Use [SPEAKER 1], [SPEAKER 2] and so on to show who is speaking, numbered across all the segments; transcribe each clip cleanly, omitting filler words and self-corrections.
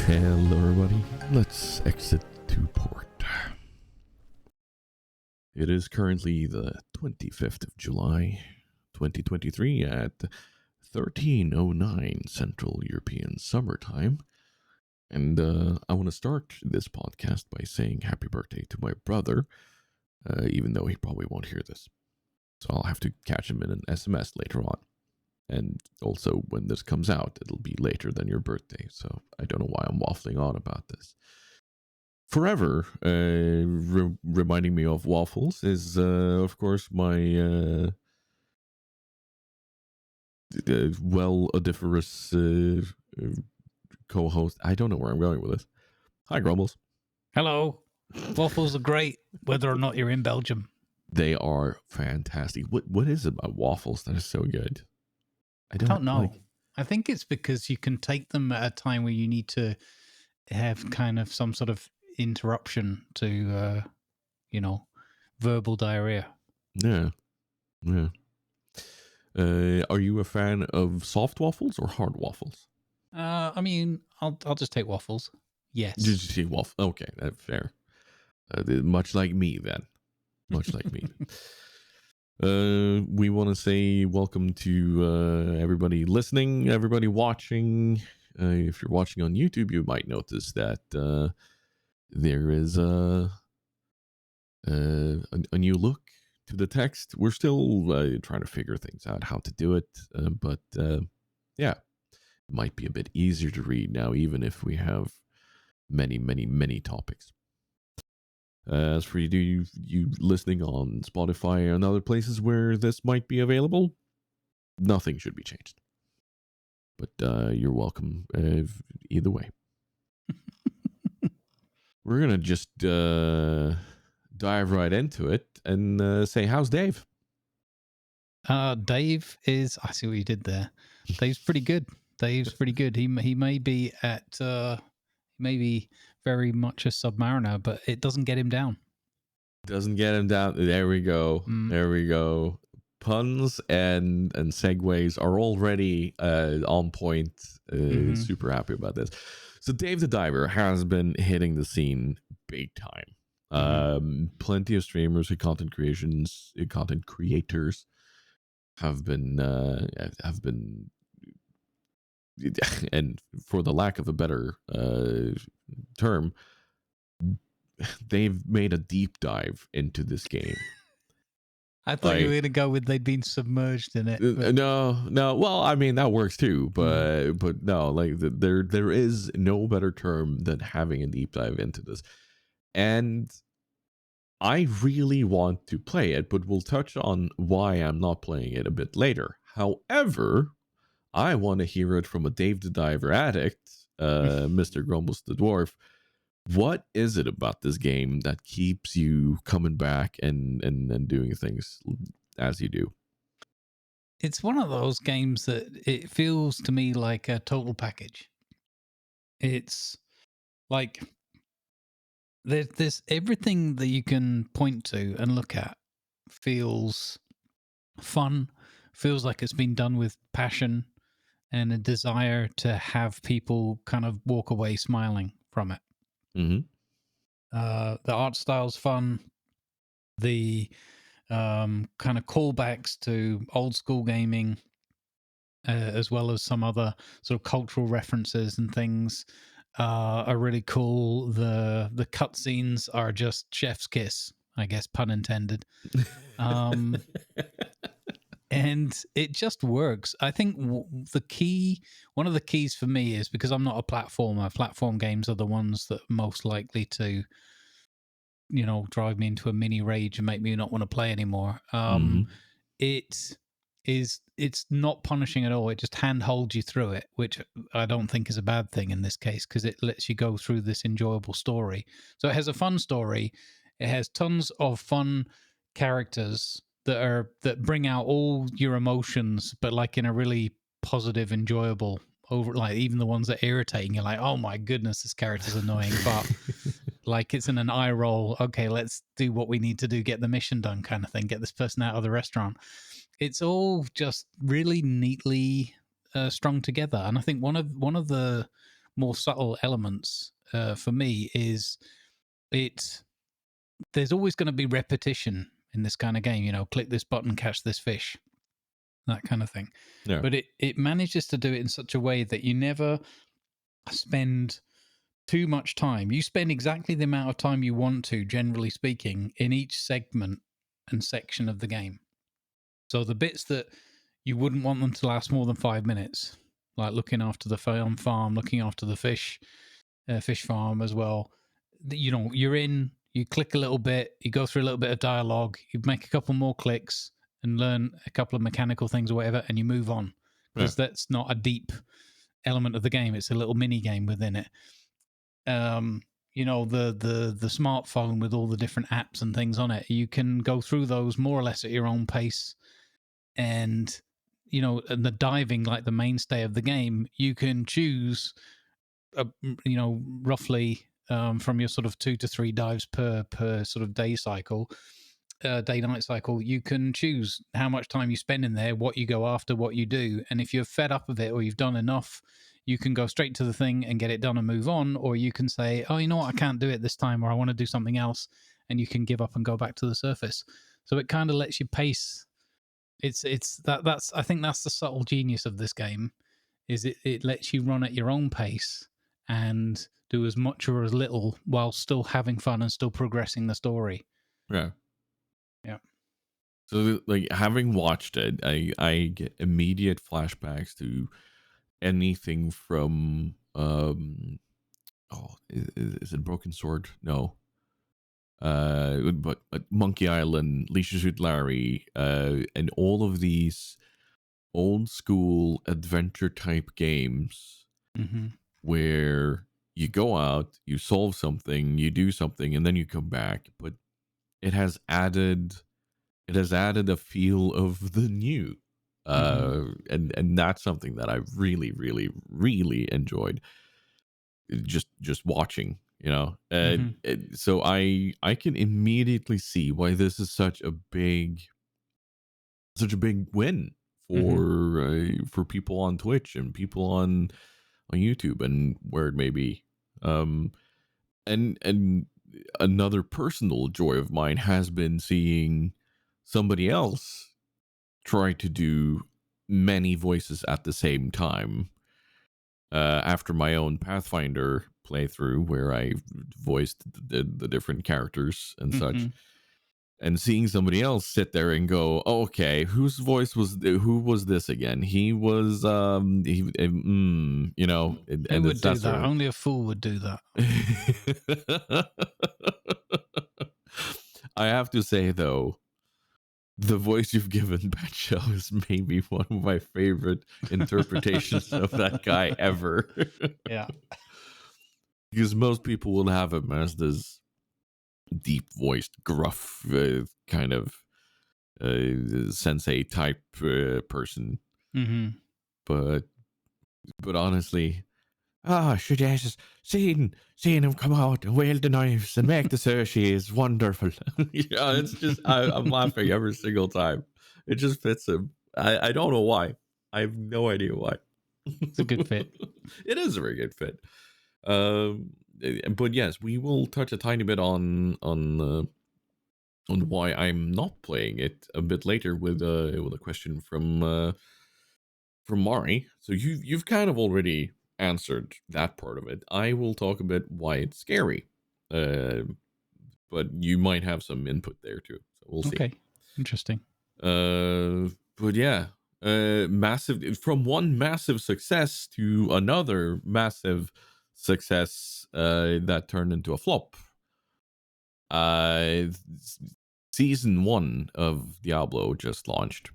[SPEAKER 1] Hello everybody, let's exit to port. It is currently the 25th of July, 2023 at 13:09 Central European Summertime. And I want to start this podcast by saying happy birthday to my brother, even though he probably won't hear this. So I'll have to catch him in an SMS later on. And also, when this comes out, it'll be later than your birthday. So I don't know why I'm waffling on about this. Forever, reminding me of waffles is, of course, my well-odiferous co-host. I don't know where I'm going with this. Hi, Grumbles.
[SPEAKER 2] Hello. Waffles are great, whether or not you're in Belgium.
[SPEAKER 1] They are fantastic. What is it about waffles that is so good?
[SPEAKER 2] I don't know. I think it's because you can take them at a time where you need to have kind of some sort of interruption to, verbal diarrhea.
[SPEAKER 1] Yeah. Are you a fan of soft waffles or hard waffles?
[SPEAKER 2] I mean, I'll just take waffles. Yes.
[SPEAKER 1] Did you see waffle? Okay, that's fair. Much like me, then. Much like me. We want to say welcome to everybody listening, everybody watching. If you're watching on YouTube, you might notice that there is a new look to the text. We're still trying to figure things out how to do it, but yeah, it might be a bit easier to read now, even if we have many topics. As for you listening on Spotify and other places where this might be available, nothing should be changed. But you're welcome either way. We're going to just dive right into it and say, how's Dave?
[SPEAKER 2] Dave is, I see what you did there. Dave's pretty good. He may be at, maybe very much a submariner, but it doesn't get him down.
[SPEAKER 1] Doesn't get him down. There we go. There we go. Puns and segues are already on point. Super happy about this. So Dave the Diver has been hitting the scene big time. Plenty of streamers and content creators have been and for the lack of a better term, they've made a deep dive into this game.
[SPEAKER 2] I thought you were going to go with they'd been submerged in it.
[SPEAKER 1] No. Well, I mean, that works too, but no, like there is no better term than having a deep dive into this. And I really want to play it, but we'll touch on why I'm not playing it a bit later. However, I want to hear it from a Dave the Diver addict, Mr. Grumbles the Dwarf. What is it about this game that keeps you coming back and doing things as you do?
[SPEAKER 2] It's one of those games that it feels to me like a total package. It's like there's everything that you can point to and look at feels fun, feels like it's been done with passion and a desire to have people kind of walk away smiling from it. The art style's fun. The kind of callbacks to old school gaming, as well as some other sort of cultural references and things, are really cool. The cutscenes are just chef's kiss, I guess, pun intended. And it just works. I think one of the keys for me is because I'm not a platformer. Platform games are the ones that are most likely to, drive me into a mini rage and make me not want to play anymore. It's not punishing at all. It just handholds you through it, which I don't think is a bad thing in this case because it lets you go through this enjoyable story. So it has a fun story. It has tons of fun characters that bring out all your emotions, but like in a really positive, enjoyable like even the ones that are irritating. You're like, oh my goodness, this character's annoying, but like it's in an eye roll. Okay, let's do what we need to do, get the mission done, kind of thing. Get this person out of the restaurant. It's all just really neatly strung together, and I think one of the more subtle elements for me is there's always going to be repetition in this kind of game. You know, click this button, catch this fish, that kind of thing.
[SPEAKER 1] Yeah.
[SPEAKER 2] But it manages to do it in such a way that you never spend too much time. You spend exactly the amount of time you want to, generally speaking, in each segment and section of the game. So the bits that you wouldn't want them to last more than 5 minutes, like looking after the farm, looking after the fish farm as well. You know, you're in, you click a little bit, you go through a little bit of dialogue, you make a couple more clicks and learn a couple of mechanical things or whatever, and you move on. Because that's not a deep element of the game. It's a little mini game within it. You know, the smartphone with all the different apps and things on it, you can go through those more or less at your own pace. And, you know, and the diving, like the mainstay of the game, you can choose, you know, roughly from your sort of 2 to 3 dives per sort of day night cycle. You can choose how much time you spend in there, what you go after, what you do. And if you're fed up of it or you've done enough, you can go straight to the thing and get it done and move on. Or you can say, oh, you know what, I can't do it this time, or I want to do something else. And you can give up and go back to the surface. So it kind of lets you pace. That's I think that's the subtle genius of this game, is it lets you run at your own pace and do as much or as little while still having fun and still progressing the story.
[SPEAKER 1] Yeah.
[SPEAKER 2] Yeah.
[SPEAKER 1] So, like, having watched it, I get immediate flashbacks to anything from is it Broken Sword? No. But Monkey Island, Leisure Suit Larry, and all of these old school adventure type games where you go out, you solve something, you do something, and then you come back. But it has added a feel of the new. And that's something that I really, really, really enjoyed just watching, you know. So I can immediately see why this is such a big win for people on Twitch and people on YouTube and where it may be. And another personal joy of mine has been seeing somebody else try to do many voices at the same time. After my own Pathfinder playthrough, where I voiced the different characters and such, and seeing somebody else sit there and go, oh, "Okay, who was this again? He was you know."
[SPEAKER 2] Who would do that? Only a fool would do that.
[SPEAKER 1] I have to say though, the voice you've given, Batshell, is maybe one of my favorite interpretations of that guy ever.
[SPEAKER 2] Yeah.
[SPEAKER 1] Because most people will have him as this deep voiced, gruff, kind of sensei type person. But honestly, should I just seeing him come out and wield the knives and make the sushi is wonderful. Yeah, it's just I'm laughing every single time. It just fits him. I don't know why. I have no idea why.
[SPEAKER 2] It's a good fit.
[SPEAKER 1] It is a very good fit. But yes, we will touch a tiny bit on why I'm not playing it a bit later with a question from Mari. So you've kind of already answered that part of it. I will talk a bit why it's scary, but you might have some input there too. So we'll see.
[SPEAKER 2] Okay, interesting.
[SPEAKER 1] But yeah, massive, from one massive success to another massive success that turned into a flop. Season 1 of Diablo just launched.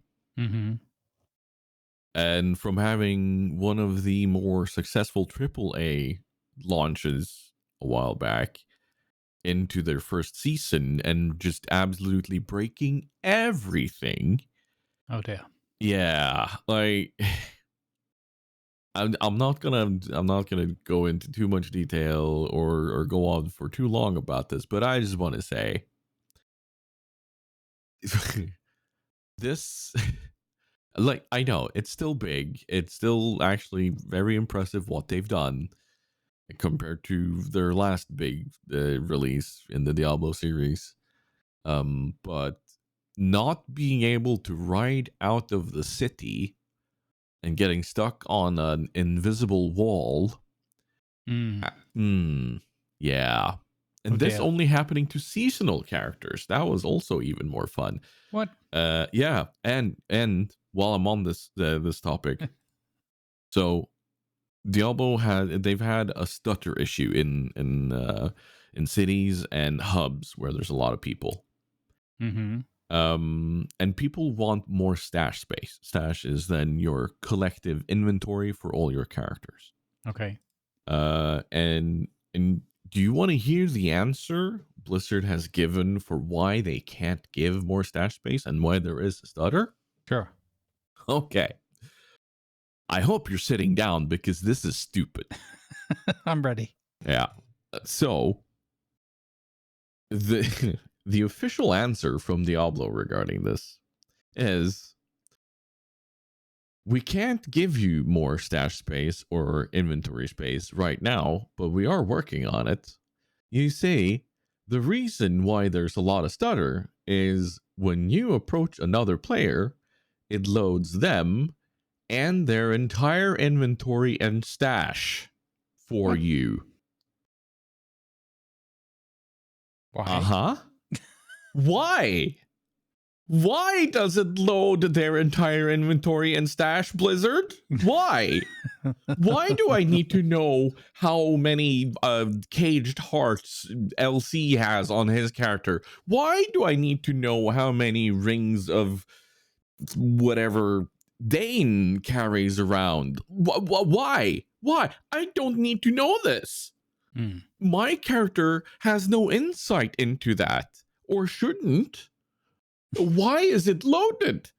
[SPEAKER 1] And from having one of the more successful AAA launches a while back into their first season and just absolutely breaking everything.
[SPEAKER 2] Oh dear.
[SPEAKER 1] Yeah, like I'm not gonna go into too much detail or go on for too long about this, but I just want to say this. Like, I know it's still big, it's still actually very impressive what they've done, compared to their last big release in the Diablo series. But not being able to ride out of the city and getting stuck on an invisible wall. Yeah. And this only happening to seasonal characters. That was also even more fun.
[SPEAKER 2] What?
[SPEAKER 1] Yeah. And while I'm on this topic, so Diablo they've had a stutter issue in cities and hubs where there's a lot of people. And people want more stash space. Stash is then your collective inventory for all your characters.
[SPEAKER 2] Okay.
[SPEAKER 1] And do you want to hear the answer Blizzard has given for why they can't give more stash space and why there is a stutter?
[SPEAKER 2] Sure.
[SPEAKER 1] Okay. I hope you're sitting down because this is stupid.
[SPEAKER 2] I'm ready.
[SPEAKER 1] Yeah. So the official answer from Diablo regarding this is we can't give you more stash space or inventory space right now, but we are working on it. You see, the reason why there's a lot of stutter is when you approach another player, it loads them and their entire inventory and stash for you.
[SPEAKER 2] Why?
[SPEAKER 1] Uh-huh. Why? Why does it load their entire inventory and stash, Blizzard? Why? Why do I need to know how many caged hearts LC has on his character? Why do I need to know how many rings of whatever Dane carries around? Why? Why? I don't need to know this. My character has no insight into that, or shouldn't. Why is it loaded?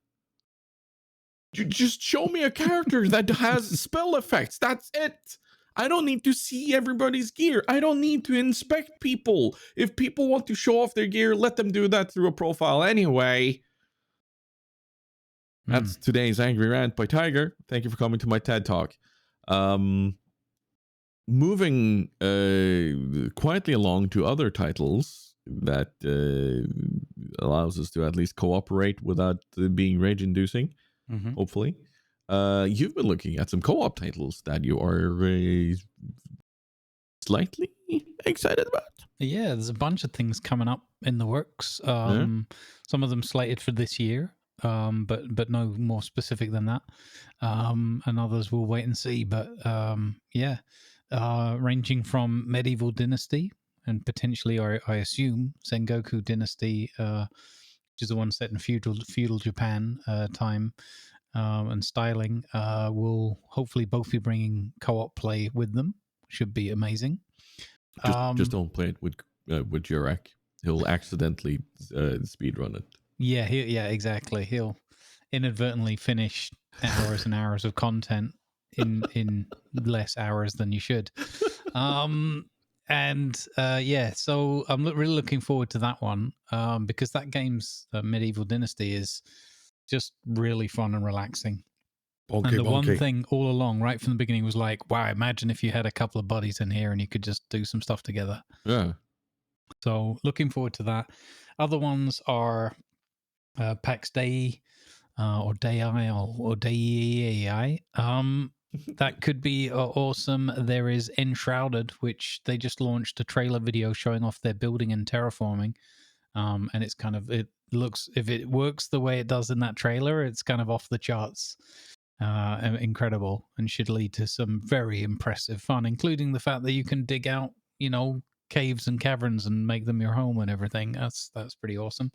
[SPEAKER 1] You just show me a character that has spell effects. That's it. I don't need to see everybody's gear. I don't need to inspect people. If people want to show off their gear, let them do that through a profile anyway. That's today's Angry Rant by Tiger. Thank you for coming to my TED Talk. Moving quietly along to other titles that allows us to at least cooperate without being rage-inducing, hopefully. You've been looking at some co-op titles that you are slightly excited about.
[SPEAKER 2] Yeah, there's a bunch of things coming up in the works. Some of them slated for this year, but no more specific than that. And others we'll wait and see. But yeah, ranging from Medieval Dynasty and potentially, I assume, Sengoku Dynasty, which is the one set in feudal Japan time and styling, will hopefully both be bringing co-op play with them. Should be amazing.
[SPEAKER 1] Just don't play it with Jurek. He'll accidentally speedrun it.
[SPEAKER 2] Yeah, exactly. He'll inadvertently finish hours and hours of content in less hours than you should. Yeah, so I'm really looking forward to that one because that game's Medieval Dynasty is just really fun and relaxing. And the one thing all along, right from the beginning, was like, wow, imagine if you had a couple of buddies in here and you could just do some stuff together.
[SPEAKER 1] Yeah.
[SPEAKER 2] So looking forward to that. Other ones are PAX Day or Dei or Dei. That could be awesome. There is Enshrouded, which they just launched a trailer video showing off their building and terraforming. And it's kind of, it looks, if it works the way it does in that trailer, it's kind of off the charts. Incredible, and should lead to some very impressive fun, including the fact that you can dig out, caves and caverns and make them your home and everything. That's pretty awesome.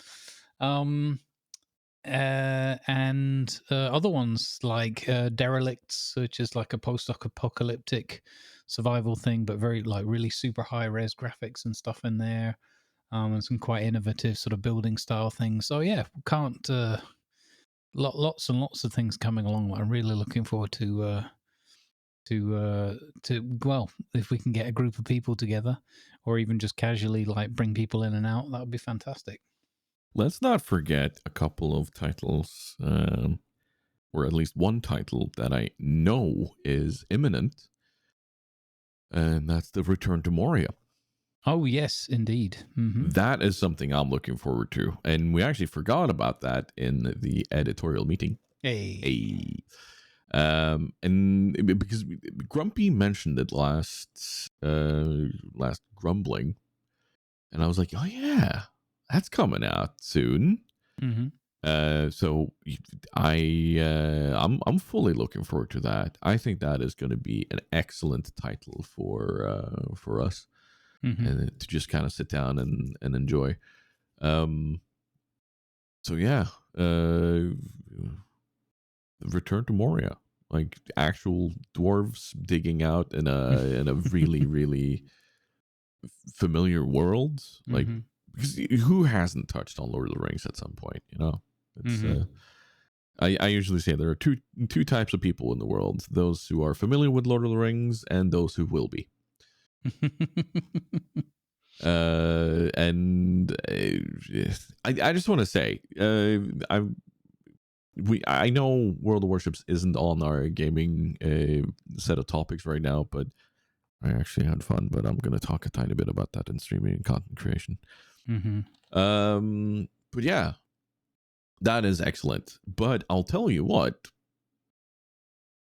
[SPEAKER 2] And other ones like Derelicts, which is like a post-apocalyptic survival thing, but very really super high-res graphics and stuff in there, and some quite innovative sort of building style things. So yeah, can't. Lots and lots of things coming along. I'm really looking forward to well, if we can get a group of people together, or even just casually bring people in and out, that would be fantastic.
[SPEAKER 1] Let's not forget a couple of titles, or at least one title that I know is imminent. and that's the Return to Moria.
[SPEAKER 2] Oh yes, indeed.
[SPEAKER 1] That is something I'm looking forward to, and we actually forgot about that in the editorial meeting.
[SPEAKER 2] Hey.
[SPEAKER 1] And because Grumpy mentioned it last grumbling, and I was like, oh yeah, that's coming out soon. So I'm fully looking forward to that. I think that is going to be an excellent title for us, and to just kind of sit down and enjoy. So yeah, Return to Moria, like actual dwarves digging out in a really really familiar world, like because who hasn't touched on Lord of the Rings at some point, you know? It's I usually say there are two types of people in the world: those who are familiar with Lord of the Rings and those who will be. And I just want to say, I know World of Warships isn't on our gaming set of topics right now, but I actually had fun. But I'm going to talk a tiny bit about that in streaming and content creation. But yeah, that is excellent. But I'll tell you what,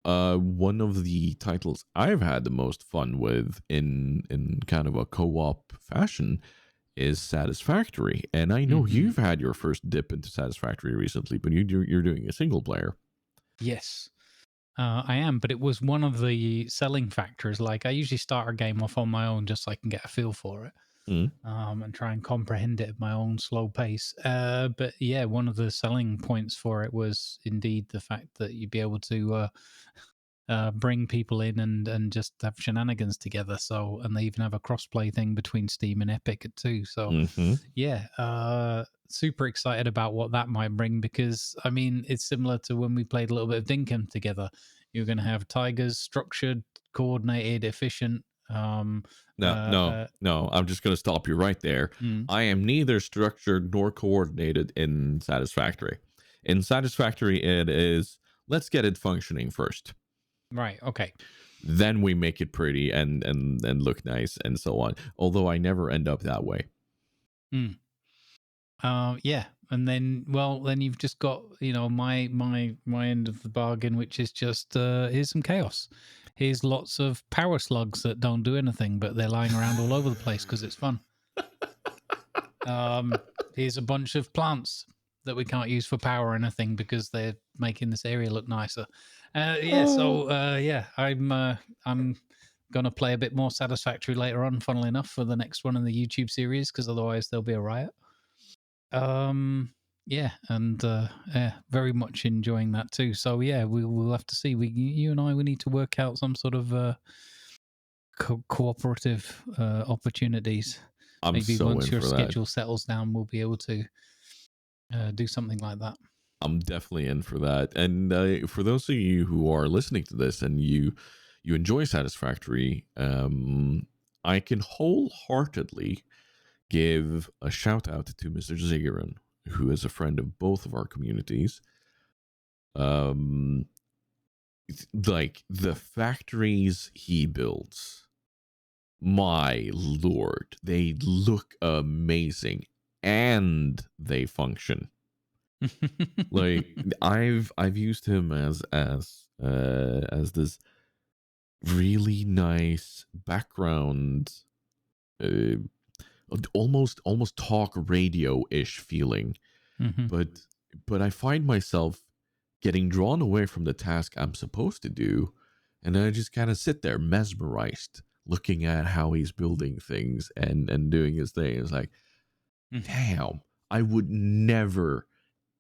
[SPEAKER 1] one of the titles I've had the most fun with in kind of a co-op fashion is Satisfactory, and I know you've had your first dip into Satisfactory recently, but you're doing a single player.
[SPEAKER 2] Yes, I am, but it was one of the selling factors. Like, I usually start a game off on my own just so I can get a feel for it, and try and comprehend it at my own slow pace. But yeah, one of the selling points for it was indeed the fact that you'd be able to bring people in and just have shenanigans together. So, and they even have a crossplay thing between Steam and Epic too. So, yeah, super excited about what that might bring, because I mean, it's similar to when we played a little bit of Dinkum together. You're going to have Tigers, structured, coordinated, efficient.
[SPEAKER 1] No, I'm just going to stop you right there. I am neither structured nor coordinated in Satisfactory. In Satisfactory, it is, let's get it functioning first.
[SPEAKER 2] Right. Okay.
[SPEAKER 1] Then we make it pretty and look nice and so on. Although I never end up that way.
[SPEAKER 2] Yeah, and then, well, then you've just got, you know, my end of the bargain, which is just here's some chaos. Here's lots of power slugs that don't do anything, but they're lying around all over the place because it's fun. Here's a bunch of plants that we can't use for power or anything because they're making this area look nicer. Yeah, I'm gonna play a bit more Satisfactory later on, funnily enough, for the next one in the YouTube series, because otherwise there'll be a riot. Yeah, and yeah, very much enjoying that too. So yeah, we'll have to see. You and I, we need to work out some sort of cooperative opportunities. Maybe once your schedule settles down, we'll be able to do something like that.
[SPEAKER 1] I'm definitely in for that. And for those of you who are listening to this and you enjoy Satisfactory, I can wholeheartedly give a shout out to Mr. Zigerin, who is a friend of both of our communities. Like the factories he builds, my lord, they look amazing and they function. Like I've used him as this really nice background, almost talk radio-ish feeling. But I find myself getting drawn away from the task I'm supposed to do, and I just kind of sit there mesmerized looking at how he's building things and doing his thing. It's like, damn, I would never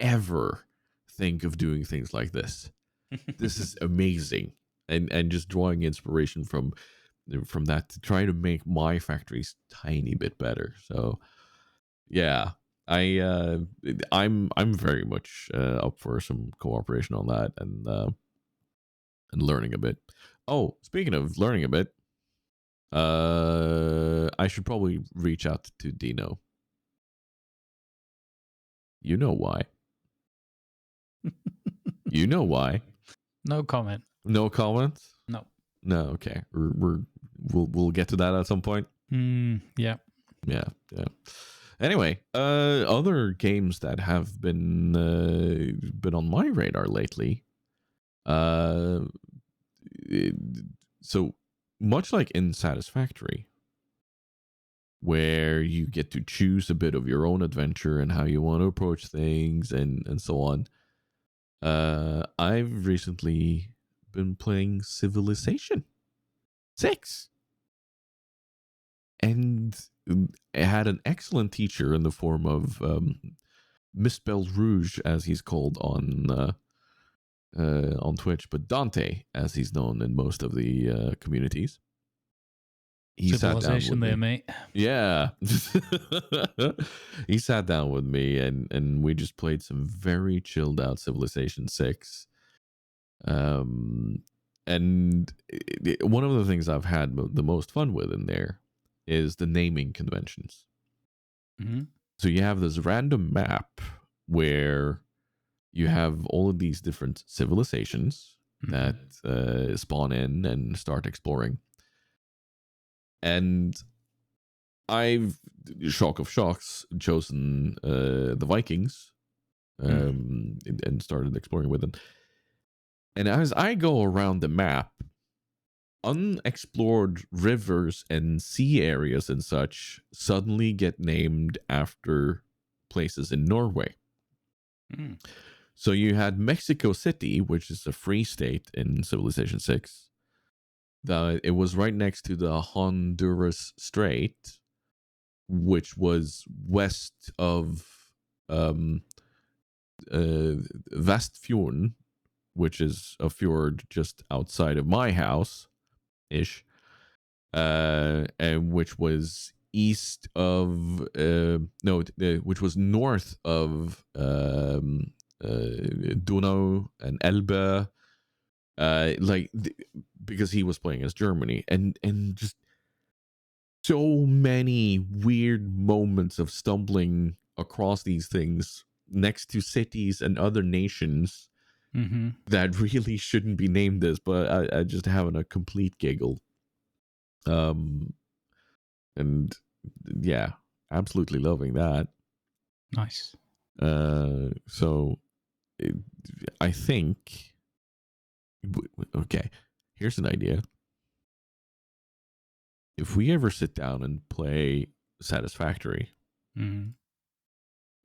[SPEAKER 1] ever think of doing things like this. This is amazing. And just drawing inspiration from that to try to make my factories tiny bit better. So yeah, I'm very much up for some cooperation on that and learning a bit. Oh, speaking of learning a bit, I should probably reach out to Dino. You know why? You know why?
[SPEAKER 2] No comment.
[SPEAKER 1] No comments?
[SPEAKER 2] No.
[SPEAKER 1] No, okay. We'll get to that at some point.
[SPEAKER 2] Yeah.
[SPEAKER 1] Yeah. Anyway, other games that have been on my radar lately. So much like in Satisfactory, where you get to choose a bit of your own adventure and how you want to approach things and so on. I've recently been playing Civilization 6. And it had an excellent teacher in the form of Misspelled Rouge, as he's called on Twitch, but Dante, as he's known in most of the communities. He sat down with
[SPEAKER 2] Civilization there,
[SPEAKER 1] me.
[SPEAKER 2] mate.
[SPEAKER 1] Yeah. He sat down with me and we just played some very chilled out Civilization 6. And one of the things I've had the most fun with in there is the naming conventions.
[SPEAKER 2] Mm-hmm.
[SPEAKER 1] So you have this random map where you have all of these different civilizations that spawn in and start exploring. And I've, shock of shocks, chosen the Vikings and started exploring with them. And as I go around the map, unexplored rivers and sea areas and such suddenly get named after places in Norway. So you had Mexico City, which is a free state in Civilization 6. It was right next to the Honduras Strait, which was west of Vestfjorden, which is a fjord just outside of my house ish, and which was east of which was north of Donau and Elbe, because he was playing as Germany, and just so many weird moments of stumbling across these things next to cities and other nations that really shouldn't be named this, but I just having a complete giggle. And yeah, absolutely loving that.
[SPEAKER 2] Nice.
[SPEAKER 1] So I think, okay, here's an idea. If we ever sit down and play Satisfactory,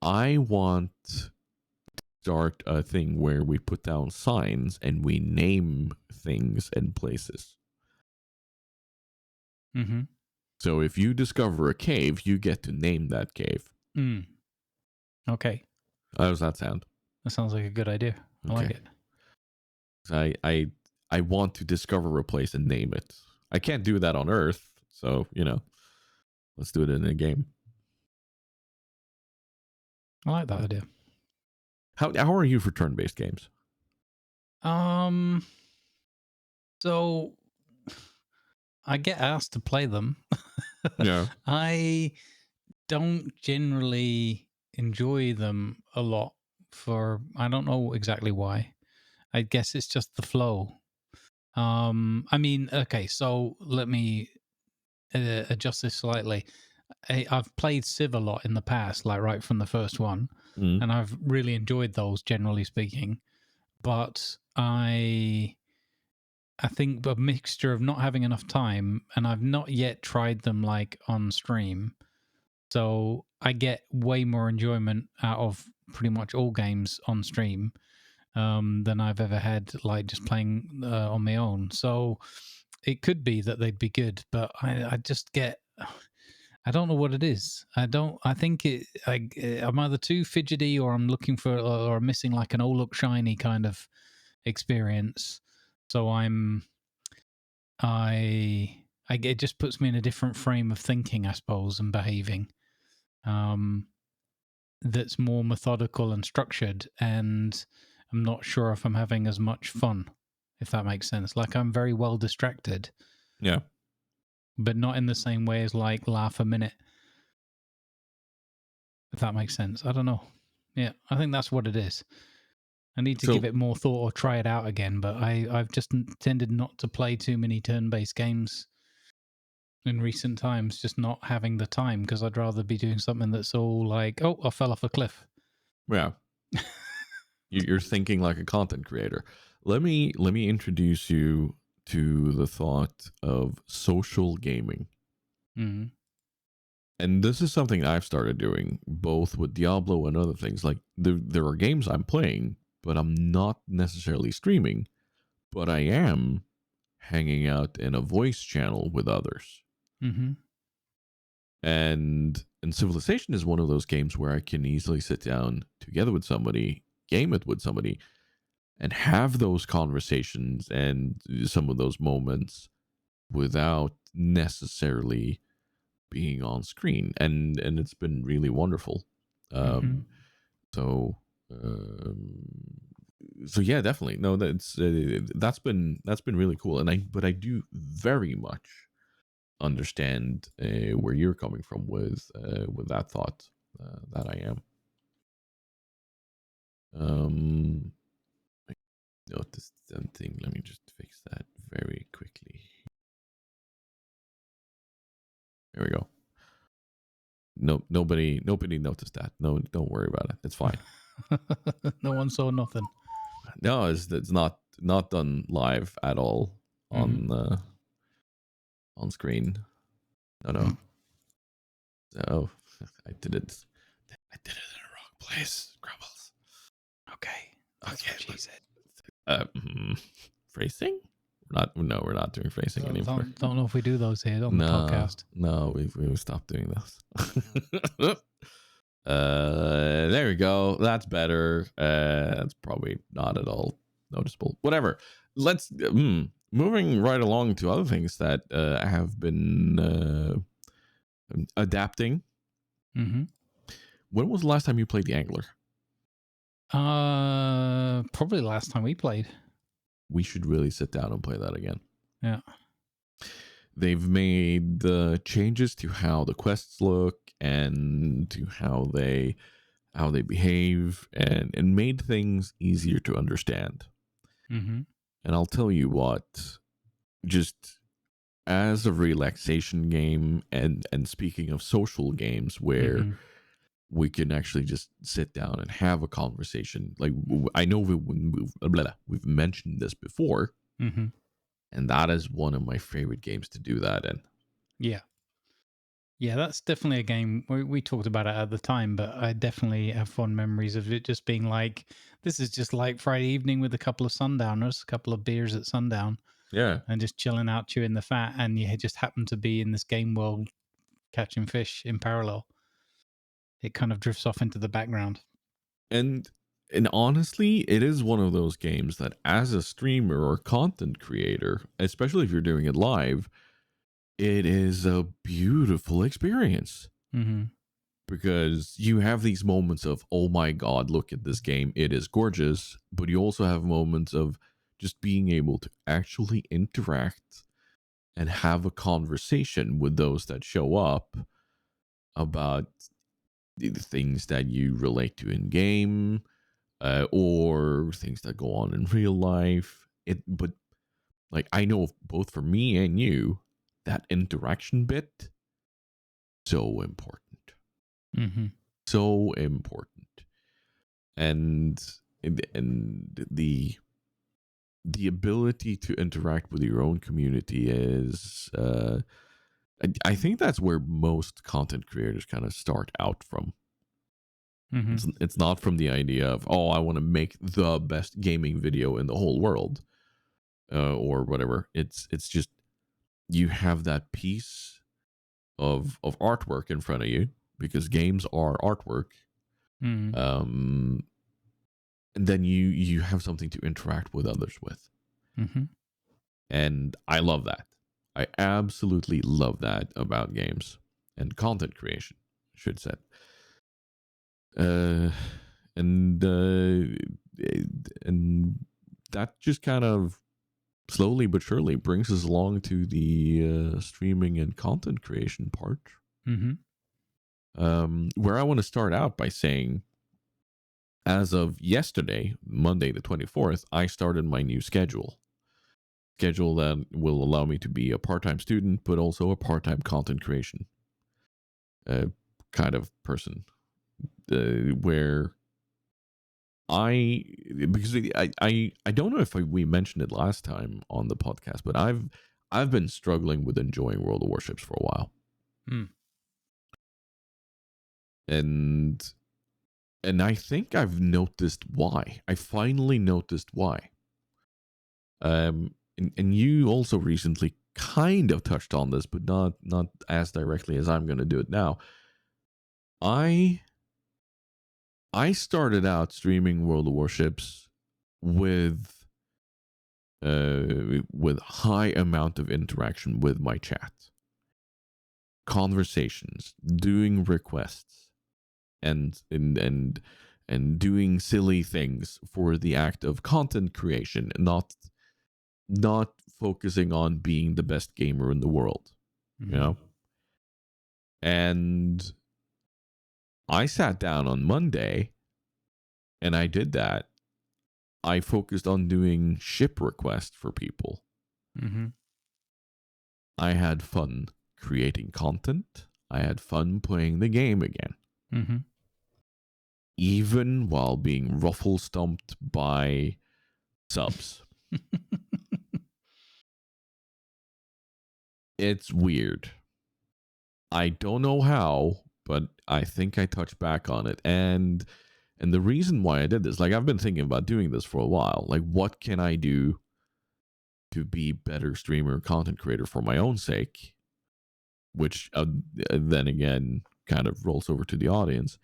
[SPEAKER 1] I want to start a thing where we put down signs and we name things and places. So if you discover a cave, you get to name that cave.
[SPEAKER 2] Okay.
[SPEAKER 1] How does that sound?
[SPEAKER 2] That sounds like a good idea. I like it.
[SPEAKER 1] I want to discover a place and name it. I can't do that on Earth, so let's do it in a game.
[SPEAKER 2] I like that idea.
[SPEAKER 1] How are you for turn-based games?
[SPEAKER 2] So I get asked to play them.
[SPEAKER 1] Yeah.
[SPEAKER 2] I don't generally enjoy them a lot I don't know exactly why. I guess it's just the flow. I mean, okay, so let me adjust this slightly. I've played Civ a lot in the past, like right from the first one, and I've really enjoyed those, generally speaking. But I think a mixture of not having enough time, and I've not yet tried them like on stream. So I get way more enjoyment out of pretty much all games on stream than I've ever had, like just playing on my own. So it could be that they'd be good, but I just get, I don't know what it is. I think I'm either too fidgety or I'm looking for, or I'm missing like an all look shiny kind of experience. So it just puts me in a different frame of thinking, I suppose, and behaving. That's more methodical and structured, and I'm not sure if I'm having as much fun, if that makes sense. Like I'm very well distracted.
[SPEAKER 1] Yeah.
[SPEAKER 2] But not in the same way as like laugh a minute. If that makes sense. I don't know. Yeah, I think that's what it is. I need to
[SPEAKER 1] So
[SPEAKER 2] give it more thought or try it out again, but I've just tended not to play too many turn-based games in recent times, just not having the time, because I'd rather be doing something that's all like, oh, I fell off a cliff.
[SPEAKER 1] yeah, you're thinking like a content creator. Let me introduce you to the thought of social gaming.
[SPEAKER 2] Mm.
[SPEAKER 1] And this is something I've started doing both with Diablo and other things. Like there are games I'm playing, but I'm not necessarily streaming, but I am hanging out in a voice channel with others.
[SPEAKER 2] Mm-hmm.
[SPEAKER 1] And Civilization is one of those games where I can easily sit down together with somebody, game it with somebody, and have those conversations and some of those moments without necessarily being on screen, and it's been really wonderful.
[SPEAKER 2] Mm-hmm.
[SPEAKER 1] So um, so yeah, definitely. No, that's been really cool, and I do very much understand where you're coming from with that thought that I am. I noticed something. Let me just fix that very quickly. There we go. No, nobody noticed that. No, don't worry about it. It's fine.
[SPEAKER 2] No one saw nothing.
[SPEAKER 1] No, it's not done live at all
[SPEAKER 2] Mm-hmm.
[SPEAKER 1] on screen. No. Oh, I did it. I did it in the wrong place. Grumbles.
[SPEAKER 2] Okay. That's
[SPEAKER 1] Okay.
[SPEAKER 2] what she said.
[SPEAKER 1] Phrasing? We're not doing phrasing anymore.
[SPEAKER 2] Don't know if we do those here on the podcast.
[SPEAKER 1] No, we've stopped doing those. There we go. That's better. That's probably not at all noticeable. Whatever. Let's moving right along to other things that have been adapting.
[SPEAKER 2] Mm-hmm.
[SPEAKER 1] When was the last time you played the Angler?
[SPEAKER 2] Probably the last time we played.
[SPEAKER 1] We should really sit down and play that again.
[SPEAKER 2] Yeah.
[SPEAKER 1] They've made the changes to how the quests look and to how they behave, and made things easier to understand.
[SPEAKER 2] Mm-hmm.
[SPEAKER 1] And I'll tell you what, just as a relaxation game, and speaking of social games where
[SPEAKER 2] Mm-hmm.
[SPEAKER 1] we can actually just sit down and have a conversation. Like I know we've mentioned this before,
[SPEAKER 2] Mm-hmm.
[SPEAKER 1] and that is one of my favorite games to do that in.
[SPEAKER 2] Yeah. Yeah, that's definitely a game. We talked about it at the time, but I definitely have fond memories of it just being like, this is just like Friday evening with a couple of sundowners, a couple of beers at sundown,
[SPEAKER 1] Yeah.
[SPEAKER 2] and just chilling out, chewing the fat. And you just happen to be in this game world catching fish in parallel. It kind of drifts off into the background.
[SPEAKER 1] And honestly, it is one of those games that as a streamer or content creator, especially if you're doing it live, it is a beautiful experience.
[SPEAKER 2] Mm-hmm.
[SPEAKER 1] Because you have these moments of, oh my god, look at this game, it is gorgeous, but you also have moments of just being able to actually interact and have a conversation with those that show up about the things that you relate to in game, or things that go on in real life. But like, I know both for me and you, that interaction bit, so important.
[SPEAKER 2] Mm-hmm.
[SPEAKER 1] So important. And the ability to interact with your own community is I think that's where most content creators kind of start out from.
[SPEAKER 2] Mm-hmm.
[SPEAKER 1] It's not from the idea of, oh, I want to make the best gaming video in the whole world, or whatever. It's just, you have that piece of artwork in front of you, because games are artwork.
[SPEAKER 2] Mm-hmm.
[SPEAKER 1] And then you have something to interact with others with.
[SPEAKER 2] Mm-hmm.
[SPEAKER 1] And I love that. I absolutely love that about games and content creation, I should say. Uh, and and that just kind of slowly but surely brings us along to the streaming and content creation part.
[SPEAKER 2] Mm-hmm.
[SPEAKER 1] Where I want to start out by saying, as of yesterday, Monday the 24th, I started my new schedule that will allow me to be a part-time student, but also a part-time content creation kind of person, where because I don't know if we mentioned it last time on the podcast, but I've been struggling with enjoying World of Warships for a while. And I think I've noticed why. I finally noticed why. And you also recently kind of touched on this, but not as directly as I'm going to do it now. I started out streaming World of Warships with high amount of interaction with my chat, conversations, doing requests, and doing silly things for the act of content creation, not focusing on being the best gamer in the world, you know. And I sat down on Monday and I did that. I focused on doing ship requests for people. I had fun creating content. I had fun playing the game again. Even while being ruffle stomped by subs. It's weird. I don't know how, but I think I touched back on it. And the reason why I did this, like, I've been thinking about doing this for a while. Like, what can I do to be better streamer, content creator for my own sake? Which then again kind of rolls over to the audience.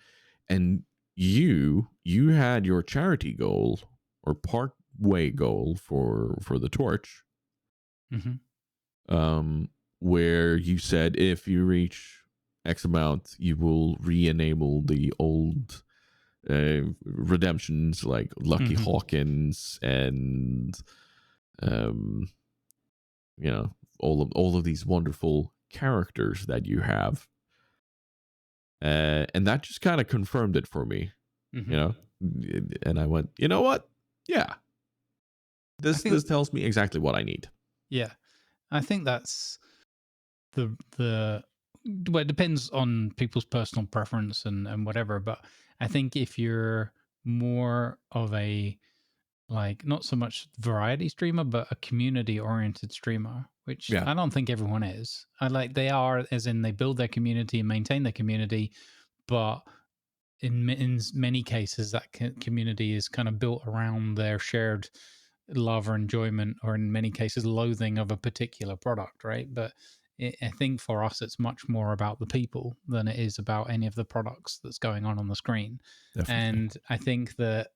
[SPEAKER 1] And you had your charity goal or part way goal for the torch, where you said if you reach X amount, you will re-enable the old redemptions like Lucky Hawkins and you know, all of these wonderful characters that you have. And that just kind of confirmed it for me, you know. And I went, you know what? Yeah, this tells me exactly what I need.
[SPEAKER 2] Yeah, I think that's the well, it depends on people's personal preference and whatever. But I think if you're more of a, like, not so much variety streamer, but a community oriented streamer, which I don't think everyone is. They are, as in they build their community and maintain their community, but in many cases that community is kind of built around their shared love or enjoyment, or in many cases loathing of a particular product, right? But I think for us it's much more about the people than it is about any of the products that's going on the screen. Definitely. And I think that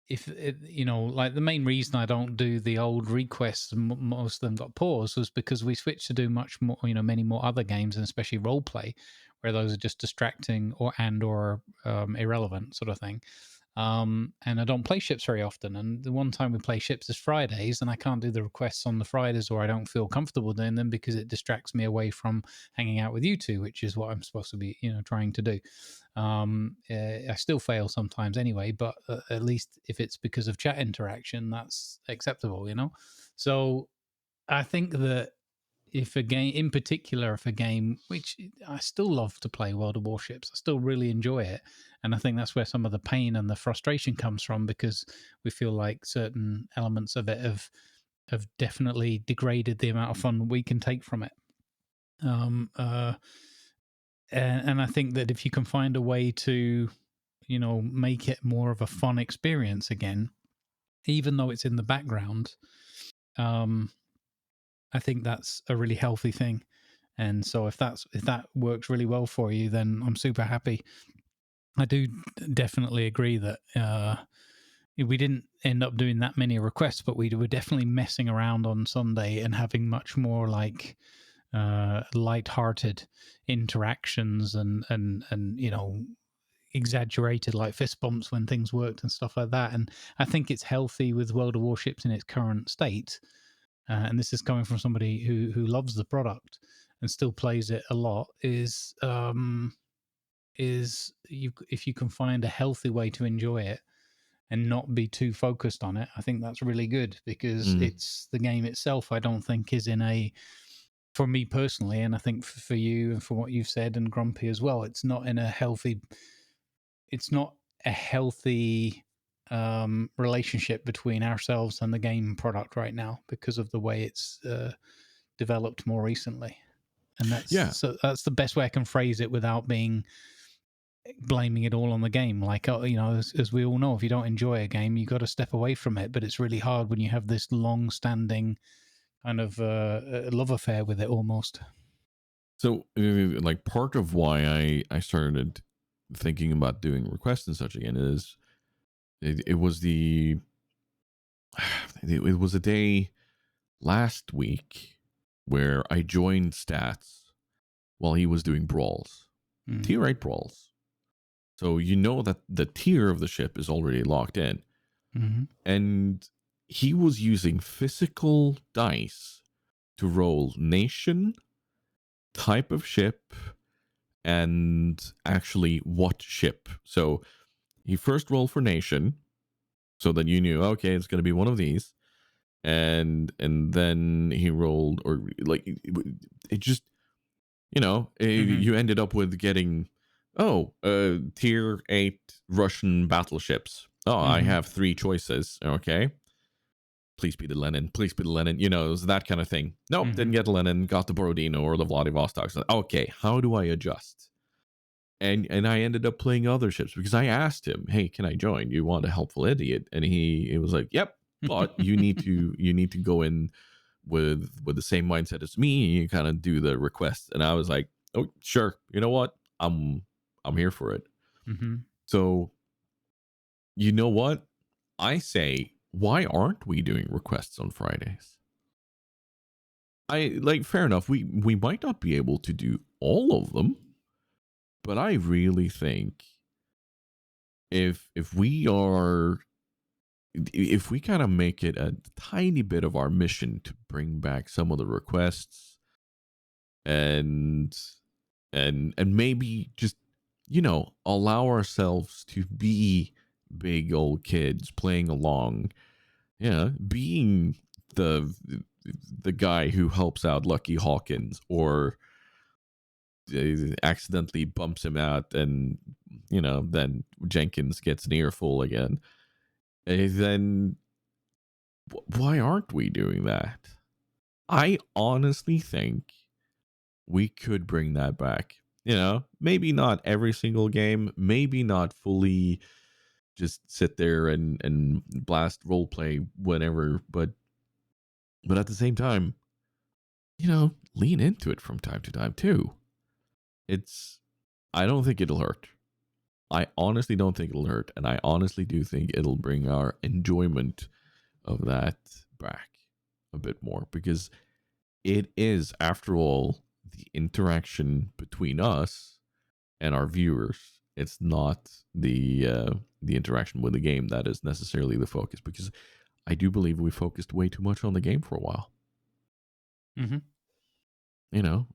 [SPEAKER 2] if it, like, the main reason I don't do the old requests, most of them got paused, was because we switched to do much more, many more other games, and especially role play, where those are just distracting or irrelevant sort of thing. And I don't play ships very often. And the one time we play ships is Fridays, and I can't do the requests on the Fridays, or I don't feel comfortable doing them because it distracts me away from hanging out with you two, which is what I'm supposed to be, trying to do. I still fail sometimes anyway, but at least if it's because of chat interaction, that's acceptable, So I think that if a game, in particular, if a game, which I still love to play, World of Warships, I still really enjoy it. And I think that's where some of the pain and the frustration comes from, because we feel like certain elements of it have definitely degraded the amount of fun we can take from it. And I think that if you can find a way to, make it more of a fun experience again, even though it's in the background, I think that's a really healthy thing. And so if that works really well for you, then I'm super happy. I do definitely agree that we didn't end up doing that many requests, but we were definitely messing around on Sunday and having much more like light-hearted interactions and exaggerated like fist bumps when things worked and stuff like that. And I think it's healthy with World of Warships in its current state. And this is coming from somebody who loves the product and still plays it a lot, is is if you can find a healthy way to enjoy it and not be too focused on it, I think that's really good, because
[SPEAKER 1] Mm.
[SPEAKER 2] it's the game itself, I don't think, is in a, for me personally, and I think for you and for what you've said and Grumpy as well, it's not in a healthy, it's not a healthy relationship between ourselves and the game product right now, because of the way it's developed more recently. And
[SPEAKER 1] Yeah.
[SPEAKER 2] that's the best way I can phrase it without being blaming it all on the game. Like, as we all know, if you don't enjoy a game, you got to step away from it. But it's really hard when you have this long-standing kind of love affair with it, almost.
[SPEAKER 1] So, like, part of why I started thinking about doing requests and such again is it was it was a day last week where I joined stats while he was doing brawls, tier 8 brawls. So you know that the tier of the ship is already locked in.
[SPEAKER 2] Mm-hmm.
[SPEAKER 1] And he was using physical dice to roll nation, type of ship, and actually what ship. So he first rolled for nation, so that you knew, okay, it's going to be one of these. And then he rolled, or like, it just, you ended up with getting, tier 8 Russian battleships. Oh, I have 3 choices. Okay. Please be the Lenin. Please be the Lenin. It was that kind of thing. Nope, didn't get the Lenin. Got the Borodino or the Vladivostok. So, okay, how do I adjust? And I ended up playing other ships because I asked him, "Hey, can I join? You want a helpful idiot?" And he was like, "Yep, but you need to go in with the same mindset as me, and you kind of do the request." And I was like, "Oh, sure. You know what? I'm here for it." So, you know what? I say, why aren't we doing requests on Fridays? Fair enough. We might not be able to do all of them, but I really think if we kind of make it a tiny bit of our mission to bring back some of the requests, and maybe just allow ourselves to be big old kids playing along, being the guy who helps out Lucky Hawkins, or accidentally bumps him out, and then Jenkins gets an earful again. Then why aren't we doing that? I honestly think we could bring that back. Maybe not every single game, maybe not fully just sit there and blast roleplay whenever, but at the same time, lean into it from time to time too. I don't think it'll hurt. I honestly don't think it'll hurt, and I honestly do think it'll bring our enjoyment of that back a bit more, because it is, after all, the interaction between us and our viewers. It's not the interaction with the game that is necessarily the focus, because I do believe we focused way too much on the game for a while.